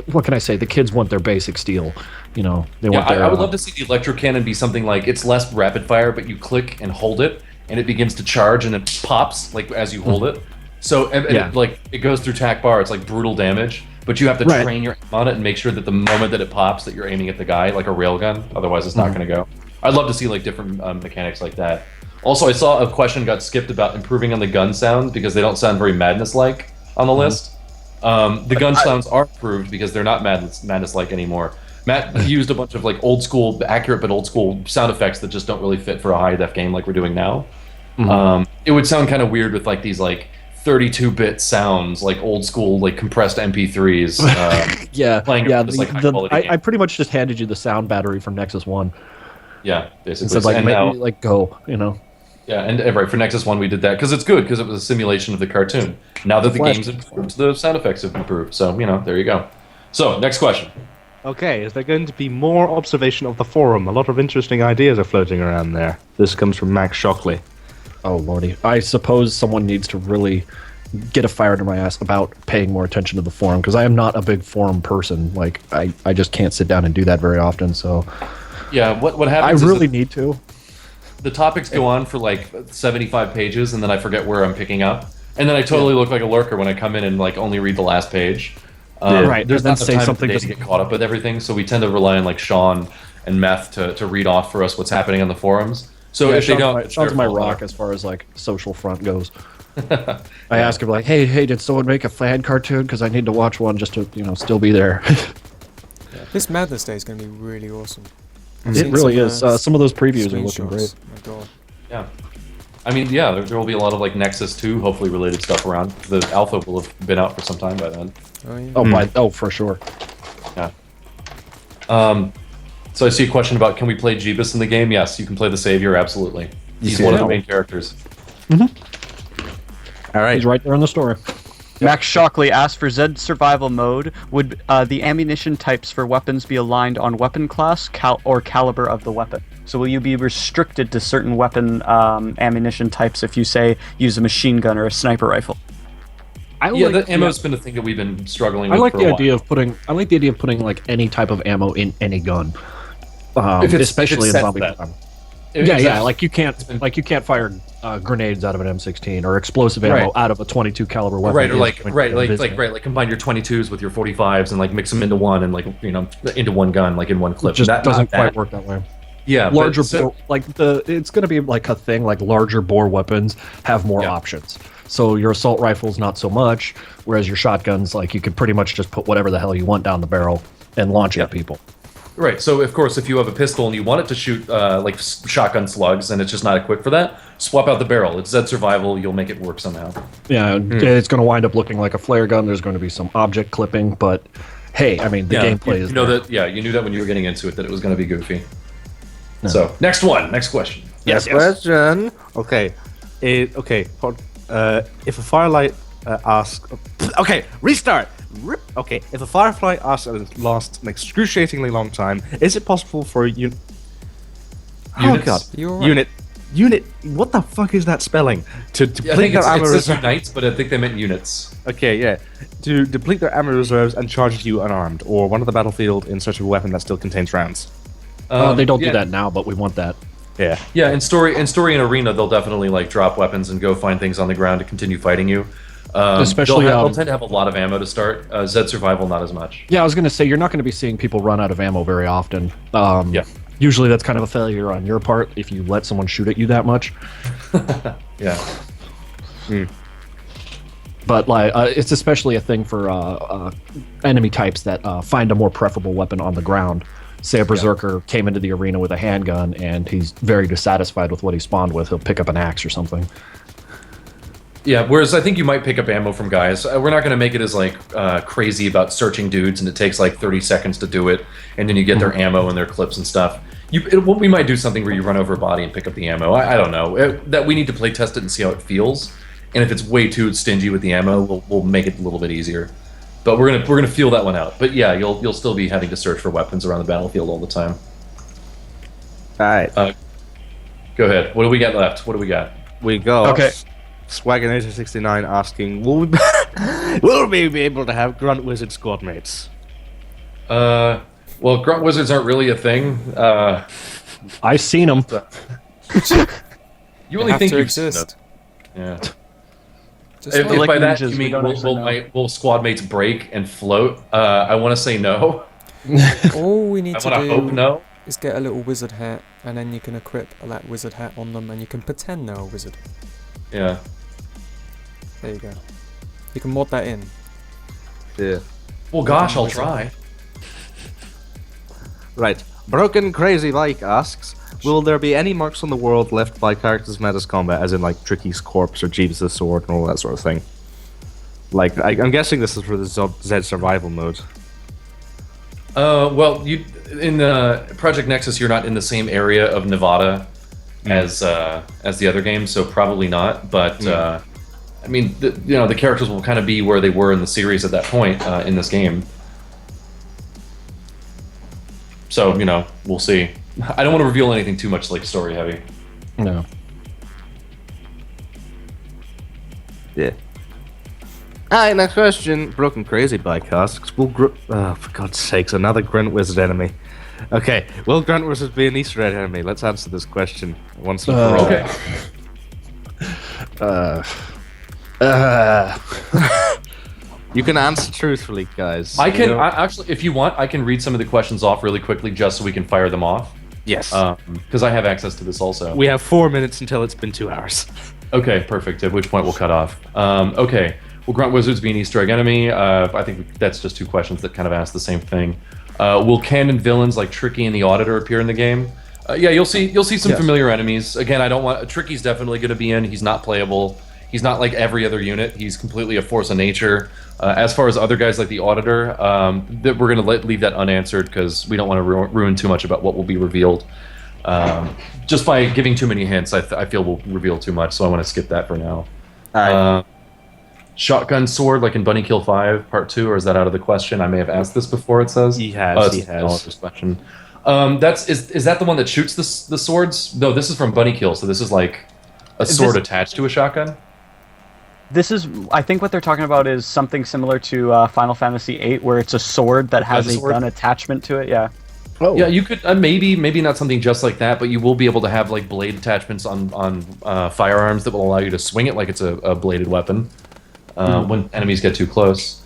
what can I say? The kids want their basic steel, they want their... I would love to see the Electro Cannon be something like, it's less rapid fire, but you click and hold it, and it begins to charge, and it pops, like, as you hold it. So, it goes through tac bar, it's like brutal damage, but you have to train your aim on it and make sure that the moment that it pops, that you're aiming at the guy, like a railgun, otherwise it's not going to go. I'd love to see, like, different mechanics like that. Also, I saw a question got skipped about improving on the gun sounds because they don't sound very Madness-like on the list. The gun sounds are improved because they're not Madness-like anymore. Matt used a bunch of like old school, accurate but old school sound effects that just don't really fit for a high def game like we're doing now. It would sound kind of weird with like these like 32-bit sounds, like old school, like compressed MP3s. I pretty much just handed you the sound battery from Nexus 1. Yeah, basically. It said like, go, Yeah, and right, for Nexus 1 we did that because it's good, because it was a simulation of the cartoon. Now that the game's improved, the sound effects have improved. So, there you go. So, next question. Okay, is there going to be more observation of the forum? A lot of interesting ideas are floating around there. This comes from Max Shockley. Oh, lordy. I suppose someone needs to really get a fire to my ass about paying more attention to the forum, because I am not a big forum person. Like, I just can't sit down and do that very often, so... Yeah, what happens I really need to. The topics go on for like 75 pages, and then I forget where I'm picking up. And then I totally look like a lurker when I come in and like only read the last page. Right, There's and then not the say time something to just- get caught up with everything, so we tend to rely on like Sean and Meth to read off for us what's happening on the forums. So Yeah, if they don't, Sean's my they're rock as far as like social front goes. I ask him like, hey, did someone make a fan cartoon? Because I need to watch one just to still be there. This Madness Day is going to be really awesome. It really is. Some of those previews are looking great. Screenshots. My God. Yeah. I mean, yeah, there will be a lot of like Nexus 2, hopefully related stuff around. The alpha will have been out for some time by then. Oh, yeah. For sure. Yeah. So I see a question about can we play Jeebus in the game? Yes, you can play the Savior, absolutely. He's one of the main characters. All right. He's right there in the story. Max Shockley asked for Zed survival mode. Would the ammunition types for weapons be aligned on weapon class or caliber of the weapon? So will you be restricted to certain weapon ammunition types if you say use a machine gun or a sniper rifle? The ammo's been a thing that we've been struggling with. I like for the a idea while. of putting. I like the idea of putting like any type of ammo in any gun, If it's especially in set zombie that. time. Exactly. Yeah. Like you can't fire grenades out of an M16 or explosive ammo Right. out of a 22 caliber weapon. Right, or is like combine your 22s with your 45s and like mix them into one and like into one gun like in one clip. It just That- doesn't not quite that. work that way. Yeah, but Larger so- bore, it's going to be like a thing. Like larger bore weapons have more Yeah. options. So your assault rifles not so much, whereas your shotguns, like you could pretty much just put whatever the hell you want down the barrel and launch it at people. Right. So of course, if you have a pistol and you want it to shoot shotgun slugs and it's just not equipped for that, swap out the barrel. It's Zed survival. You'll make it work somehow. Yeah, it's going to wind up looking like a flare gun. There's going to be some object clipping, but hey, I mean the gameplay is. You know there. that. Yeah, you knew that when you were getting into it that it was going to be goofy. So next question. Next question. Okay. If a firelight asks... Okay, restart! Rip. Okay, if a firefly asks and it lasts an excruciatingly long time, is it possible for a unit... Oh Units? god. You're right. Unit... What the fuck is that spelling? To I deplete think their ammo it says reserves... unites, but I think they meant units. Okay, yeah. To deplete their ammo reserves and charge you unarmed, or one of the battlefield in search of a weapon that still contains rounds. They don't yeah. do that now, but we want that. Yeah. Yeah, in story and arena, they'll definitely like drop weapons and go find things on the ground to continue fighting you. Especially, they'll tend to have a lot of ammo to start. Zed survival, not as much. Yeah, I was going to say, you're not going to be seeing people run out of ammo very often. Yeah. Usually that's kind of a failure on your part if you let someone shoot at you that much. Yeah. But like, it's especially a thing for enemy types that find a more preferable weapon on the ground. Say a berserker came into the arena with a handgun and he's very dissatisfied with what he spawned with. He'll pick up an axe or something. Yeah, whereas I think you might pick up ammo from guys. We're not going to make it as like crazy about searching dudes, and it takes like 30 seconds to do it, and then you get their ammo and their clips and stuff. We might do something where you run over a body and pick up the ammo. I don't know. That we need to play test it and see how it feels. And if it's way too stingy with the ammo, we'll make it a little bit easier. But we're gonna feel that one out. But yeah, you'll still be having to search for weapons around the battlefield all the time. Alright. Go ahead. What do we got left? What do we got? We go. Okay. Swaginator69 asking, will we be able to have Grunt Wizard squad mates? Well, grunt wizards aren't really a thing. I seen them. You only have think to you exist. Yeah. Just If like by that ninjas, you we mean don't actually know. will squad mates break and float, I want to say no. all we need I to want to hope do no. is get a little wizard hat, and then you can equip that wizard hat on them, and you can pretend they're a wizard. Yeah. There you go. You can mod that in. Yeah. Well, gosh, I'll try. Right. Broken Crazy Like asks, will there be any marks on the world left by characters Metas combat, as in like Tricky's corpse or Jeeves' sword and all that sort of thing? Like, I'm guessing this is for the Zed survival mode. Well, you in Project Nexus, you're not in the same area of Nevada as the other game, so probably not. But I mean, the characters will kind of be where they were in the series at that point in this game. So we'll see. I don't want to reveal anything too much like story heavy. No. Yeah. Alright, next question. Broken Crazy Bike asks, will oh, for God's sakes, another Grunt Wizard enemy. Okay, will Grunt Wizard be an Easter egg enemy? Let's answer this question once and for all. Okay. You can answer truthfully, guys. I can You know- actually, if you want, I can read some of the questions off really quickly just so we can fire them off. Yes. Because I have access to this also. We have 4 minutes until it's been 2 hours. Okay, perfect. At which point we'll cut off. Okay. Will Grunt Wizards be an Easter egg enemy? I think that's just two questions that kind of ask the same thing. Will canon villains like Tricky and the Auditor appear in the game? Yeah, you'll see some familiar enemies. Again, I don't want Tricky's definitely going to be in. He's not playable. He's not like every other unit. He's completely a force of nature. As far as other guys like the Auditor, that we're going to leave that unanswered because we don't want to ruin too much about what will be revealed. Just by giving too many hints, I feel we'll reveal too much, so I want to skip that for now. Shotgun sword, like in Bunny Kill 5 Part 2, or is that out of the question? I may have asked this before, it says. He has, Oh, it's he a has. developer's question. Is that the one that shoots the swords? No, this is from Bunny Kill, so this is like a sword attached to a shotgun? This is, I think what they're talking about is something similar to Final Fantasy VIII, where it's a sword that has a gun attachment to it. Yeah. Oh. Yeah, you could maybe not something just like that, but you will be able to have like blade attachments on firearms that will allow you to swing it like it's a bladed weapon when enemies get too close.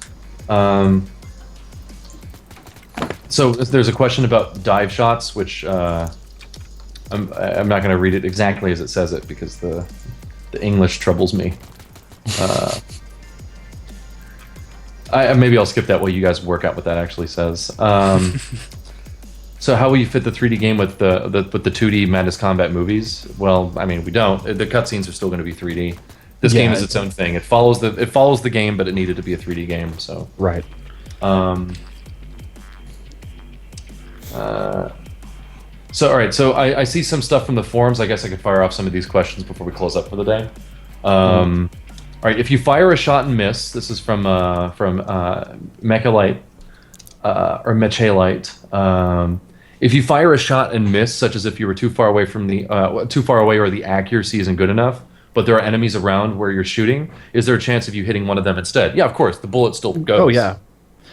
So there's a question about dive shots, which I'm not going to read it exactly as it says it because the English troubles me. Maybe I'll skip that while you guys work out what that actually says. So how will you fit the 3D game with the 2D Madness Combat movies? Well, I mean, we don't. The cutscenes are still going to be 3D. This game is its own thing. It follows the game, but it needed to be a 3D game. So Right. So all right. So I see some stuff from the forums. I guess I could fire off some of these questions before we close up for the day. All right, if you fire a shot and miss, this is from Mechalite or Mechalite. If you fire a shot and miss, such as if you were too far away or the accuracy isn't good enough, but there are enemies around where you're shooting, is there a chance of you hitting one of them instead? Yeah, of course. The bullet still goes. Oh yeah.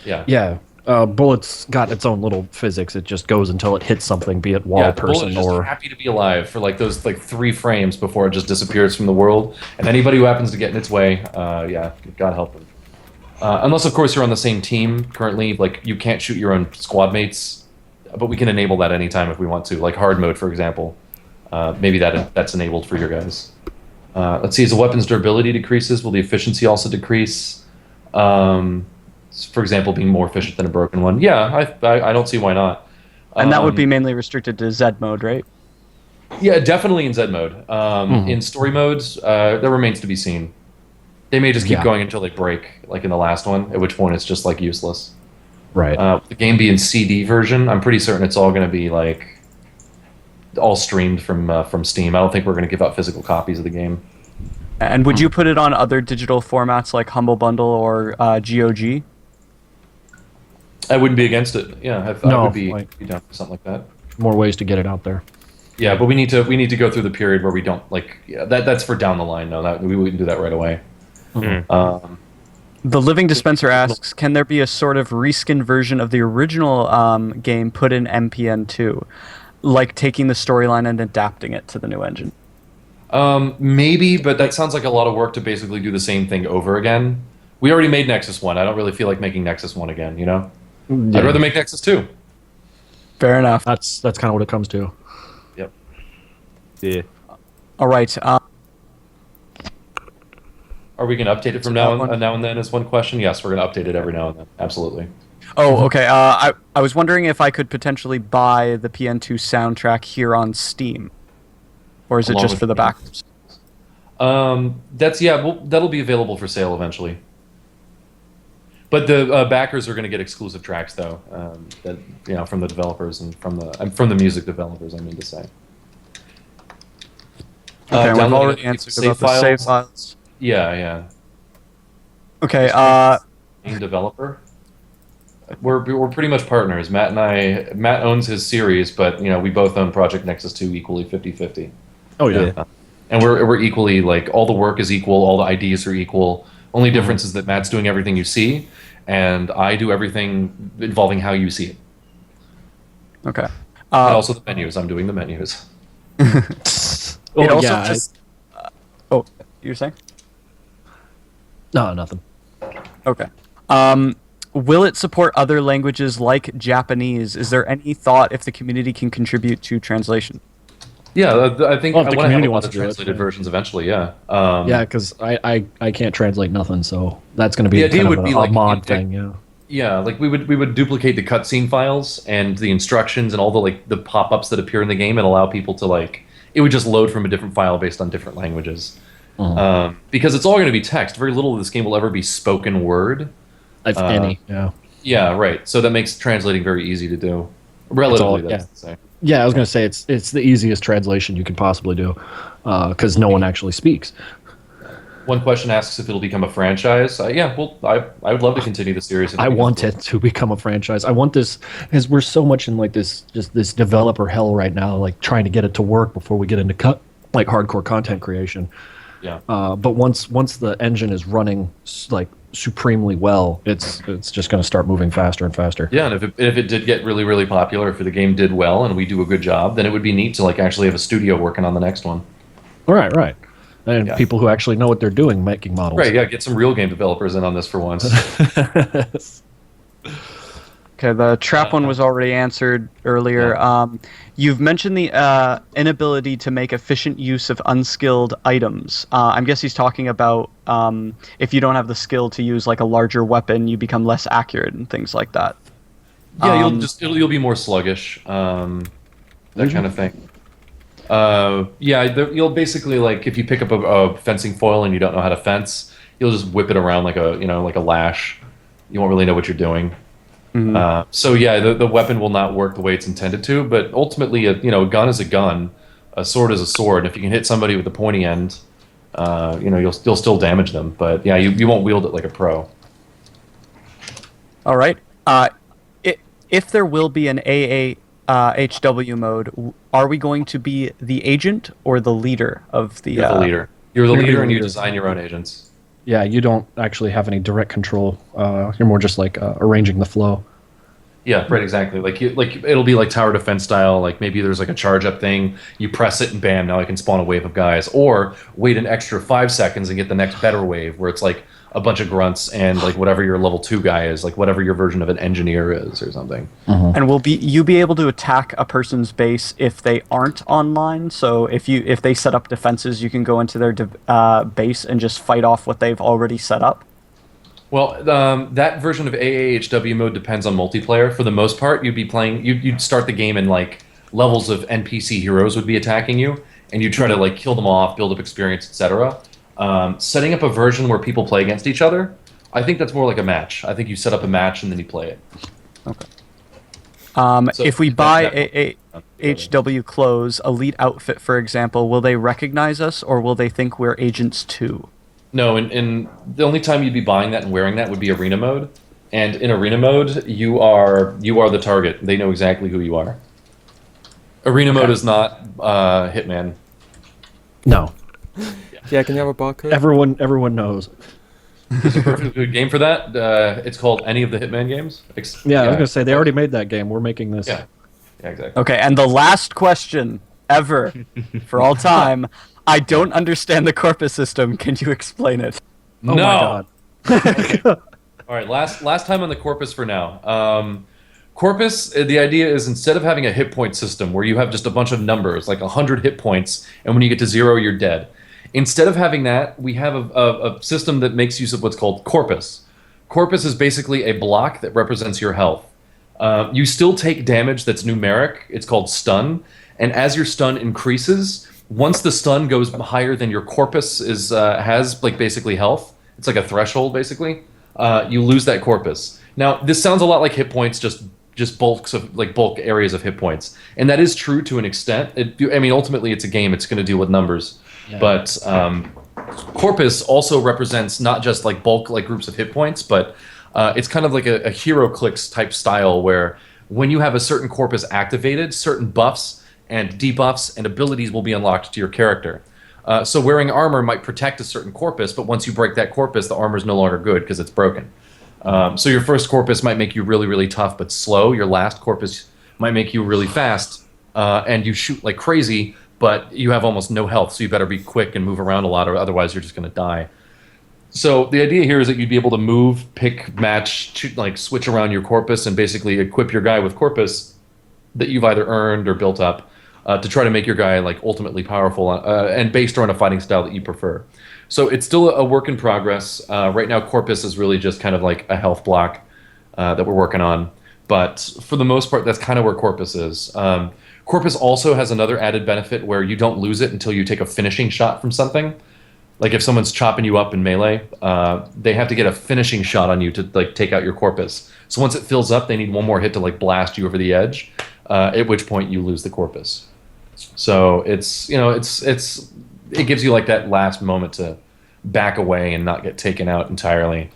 Yeah. Yeah. Bullet's got its own little physics. It just goes until it hits something, be it wall, The person, bullet is or just happy to be alive for like those 3 frames before it just disappears from the world. And anybody who happens to get in its way, yeah, God help them. Unless of course you're on the same team currently, like you can't shoot your own squad mates, but we can enable that anytime if we want to, like hard mode for example. Maybe that's enabled for your guys. Let's see, as the weapon's durability decreases, will the efficiency also decrease? For example, being more efficient than a broken one. Yeah, I don't see why not. And that would be mainly restricted to Z mode, right? Yeah, definitely in Z mode. In story modes, that remains to be seen. They may just keep going until they break, like in the last one, at which point it's just like useless. right. The game being CD version, I'm pretty certain it's all going to be like all streamed from Steam. I don't think we're going to give out physical copies of the game. And would you put it on other digital formats like Humble Bundle or GOG? I wouldn't be against it. Yeah, I would be down for something like that. More ways to get it out there. Yeah, but we need to go through the period where we don't like. Yeah, that's for down the line. No, we wouldn't do that right away. The Living Dispenser asks, can there be a sort of reskin version of the original game put in MPN2? Like taking the storyline and adapting it to the new engine? Maybe, but that sounds like a lot of work to basically do the same thing over again. We already made Nexus 1. I don't really feel like making Nexus 1 again, you know? Yeah. I'd rather make Nexus 2. Fair enough. That's kind of what it comes to. Yep. Yeah. All right. Are we going to update it from now and then is one question? Yes, we're going to update it every now and then. Absolutely. Oh, okay. I was wondering if I could potentially buy the PN2 soundtrack here on Steam. Or is it Along just with for the backups? That'll be available for sale eventually. But the backers are going to get exclusive tracks, though, that from the developers and from the music developers. I mean to say. Okay, we've downloading already answered about the save files. Yeah. Okay. Main developer. We're pretty much partners. Matt owns his series, but we both own Project Nexus 2 equally 50-50. Oh yeah. And we're equally, like, all the work is equal, all the IDs are equal. Only difference is that Matt's doing everything you see, and I do everything involving how you see it. Okay. And also the menus. I'm doing the menus. It also just... oh, you were saying? No, nothing. Okay. Will it support other languages like Japanese? Is there any thought if the community can contribute to translation? Yeah, I think Well, I if the want to have community a lot wants of to do it, translated yeah. versions eventually. Yeah. Yeah, because I can't translate nothing, so that's going to be The idea kind of would be a like mod thing. Yeah. Yeah, like we would duplicate the cutscene files and the instructions and all the like the pop-ups that appear in the game and allow people to like it would just load from a different file based on different languages. Because it's all going to be text. Very little of this game will ever be spoken word. If any. Yeah. Yeah, right. So that makes translating very easy to do. Relatively, that's to say. Yeah, I was going to say it's the easiest translation you can possibly do because no one actually speaks. One question asks if it'll become a franchise. Yeah, well, I would love to continue the series. If I becomes want one. it to become a franchise. I want this because we're so much in like this developer hell right now, like trying to get it to work before we get into like hardcore content creation. Yeah. But once the engine is running like supremely well, it's just going to start moving faster and faster. Yeah, and if it did get really, really popular, if the game did well and we do a good job, then it would be neat to like actually have a studio working on the next one. Right. And Yeah. people who actually know what they're doing making models. Right, yeah, get some real game developers in on this for once. Okay, the trap one was already answered earlier. You've mentioned the inability to make efficient use of unskilled items. I guess he's talking about if you don't have the skill to use like a larger weapon, you become less accurate and things like that. Yeah, you'll be more sluggish, that kind of thing. You'll basically like if you pick up a fencing foil and you don't know how to fence, you'll just whip it around like a lash. You won't really know what you're doing. So yeah, the weapon will not work the way it's intended to. But ultimately, a gun is a gun, a sword is a sword. And if you can hit somebody with the pointy end, you'll still damage them. But yeah, you won't wield it like a pro. All right. If there will be an HW mode, are we going to be the agent or the leader of the? You're the leader. You're the You're the leader, and you leader. design your own agents. Yeah, you don't actually have any direct control. You're more just like arranging the flow. Yeah, right, exactly. Like it'll be like tower defense style. Like maybe there's like a charge up thing. You press it and bam, now I can spawn a wave of guys. Or wait an extra 5 seconds and get the next better wave where it's like a bunch of grunts and like whatever your level 2 guy is, like whatever your version of an engineer is or something. And will you be able to attack a person's base if they aren't online? So if they set up defenses, you can go into their base and just fight off what they've already set up? Well, that version of AAHW mode depends on multiplayer. For the most part, you'd start the game and like levels of NPC heroes would be attacking you, and you'd try to like kill them off, build up experience, etc. Setting up a version where people play against each other, I think that's more like a match. I think you set up a match and then you play it. Okay. So if we that- buy that- a HW clothes, elite outfit, for example, will they recognize us or will they think we're agents too? No, and the only time you'd be buying that and wearing that would be arena mode. And in arena mode, you are the target. They know exactly who you are. Arena mode is not Hitman. No, Yeah, can you have a barcode? everyone knows. There's a perfectly good game for that. It's called any of the Hitman games. Yeah, I was gonna say they already made that game. We're making this. Yeah, exactly. Okay, and the last question ever for all time. I don't understand the corpus system. Can you explain it? Oh No. my god. All right, last time on the Corpus for now. Corpus, the idea is instead of having a hit point system where you have just a bunch of numbers, like 100 hit points, and when you get to 0, you're dead. Instead of having that, we have a system that makes use of what's called Corpus. Corpus is basically a block that represents your health. You still take damage that's numeric. It's called stun. And as your stun increases, once the stun goes higher than your corpus has like basically health, it's like a threshold basically, you lose that corpus. Now this sounds a lot like hit points, just bulk areas of hit points, and that is true to an extent. Ultimately it's a game, it's going to deal with numbers, but corpus also represents not just like bulk like groups of hit points, but it's kind of like a hero clicks type style where when you have a certain corpus activated, certain buffs and debuffs and abilities will be unlocked to your character. So wearing armor might protect a certain corpus, but once you break that corpus, the armor is no longer good because it's broken. So your first corpus might make you really, really tough but slow. Your last corpus might make you really fast, and you shoot like crazy, but you have almost no health, so you better be quick and move around a lot, or otherwise you're just going to die. So the idea here is that you'd be able to move, pick, match, like switch around your corpus, and basically equip your guy with corpus that you've either earned or built up to try to make your guy like ultimately powerful and based around a fighting style that you prefer. So it's still a work in progress. Right now, corpus is really just kind of like a health block that we're working on. But for the most part, that's kind of where corpus is. Corpus also has another added benefit where you don't lose it until you take a finishing shot from something. Like if someone's chopping you up in melee, they have to get a finishing shot on you to like take out your corpus. So once it fills up, they need one more hit to like blast you over the edge. At which point you lose the corpus. So it's it gives you like that last moment to back away and not get taken out entirely.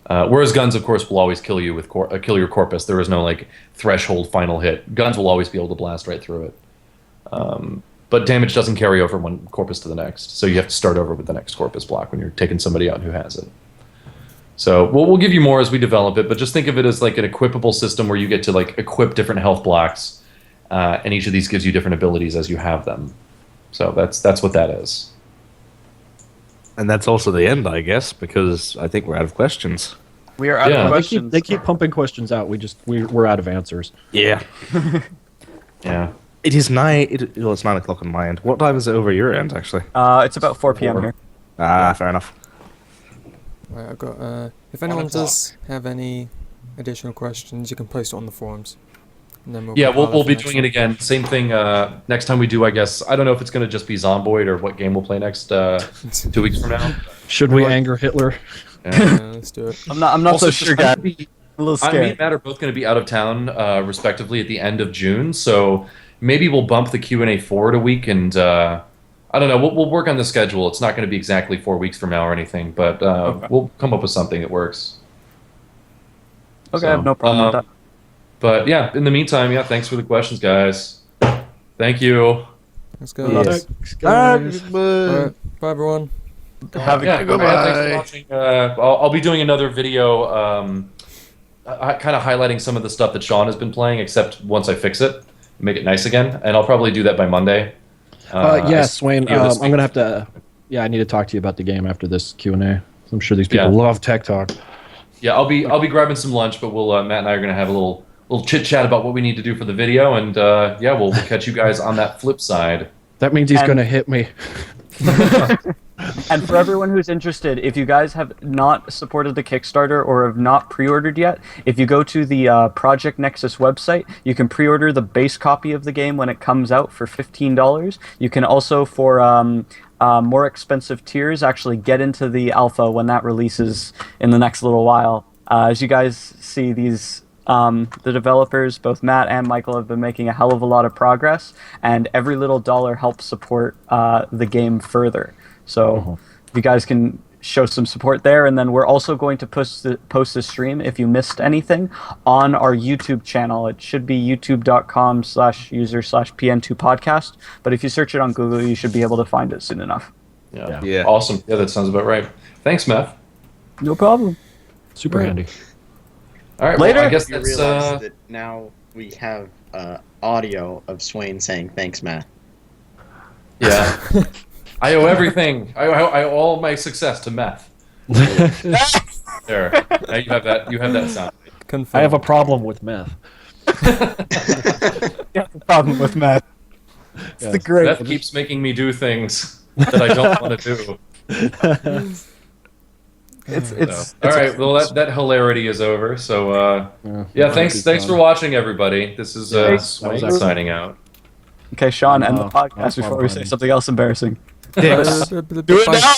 Whereas guns, of course, will always kill you with kill your corpus. There is no like threshold final hit. Guns will always be able to blast right through it. But damage doesn't carry over one corpus to the next, so you have to start over with the next corpus block when you're taking somebody out who has it. So we'll give you more as we develop it, but just think of it as like an equipable system where you get to like equip different health blocks, and each of these gives you different abilities as you have them. So that's what that is. And that's also the end, I guess, because I think we're out of questions. We are out of They questions. keep pumping questions out. We're out of answers. Yeah. Yeah. It is 9. It's 9 o'clock on my end. What time is it over your end, actually? It's about 4 p.m. here. Ah, fair enough. Right, I've got. If anyone does have any additional questions, you can post it on the forums. And then We'll be doing it again. Same thing. Next time we do, I guess. I don't know if it's going to just be Zomboid or what game we'll play next. 2 weeks from now. Should we anger Hitler? Yeah, let's do it. I'm not Also, so sure, guys. A little Me scared. and Matt are both going to be out of town, respectively, at the end of June. So maybe we'll bump the Q&A forward a week, and I don't know. We'll work on the schedule. It's not going to be exactly 4 weeks from now or anything, but we'll come up with something that works. Okay, I have no problem with that. But yeah, in the meantime, thanks for the questions, guys. Thank you. Let's go. Yes. Alright, bye everyone. Have a Yeah, good thanks for watching. I'll be doing another video kind of highlighting some of the stuff that Sean has been playing, except once I fix it, make it nice again, and I'll probably do that by Monday. Swain, I'm going to have to... Yeah, I need to talk to you about the game after this Q&A. I'm sure these people Yeah. love tech talk. Yeah, I'll be grabbing some lunch, but we'll Matt and I are gonna have a little chit chat about what we need to do for the video, and we'll catch you guys on that flip side. That means he's going to hit me. And for everyone who's interested, if you guys have not supported the Kickstarter or have not pre-ordered yet, if you go to the Project Nexus website, you can pre-order the base copy of the game when it comes out for $15. You can also, for more expensive tiers, actually get into the alpha when that releases in the next little while. As you guys see, these the developers, both Matt and Michael, have been making a hell of a lot of progress, and every little dollar helps support the game further. So if you guys can show some support there, and then we're also going to post the stream, if you missed anything, on our YouTube channel. It should be youtube.com/user/PN2 podcast, but if you search it on Google, you should be able to find it soon enough. Yeah. Awesome. Yeah, that sounds about right. Thanks, Meth. No problem. Super handy. All right. Later. Well, I guess You that's realize that now we have audio of Swain saying thanks, Matt. yeah. I owe everything. I owe all my success to Meth. There. Now you have that. You have that sound. I have a problem with meth. Problem with Matt. It's the great. Meth keeps making me do things that I don't want to do. It's all right. Well, that hilarity is over. So thanks for watching, everybody. This is Swain signing out. okay. Sean, end the podcast before we say something else embarrassing. Dicks. Do it now!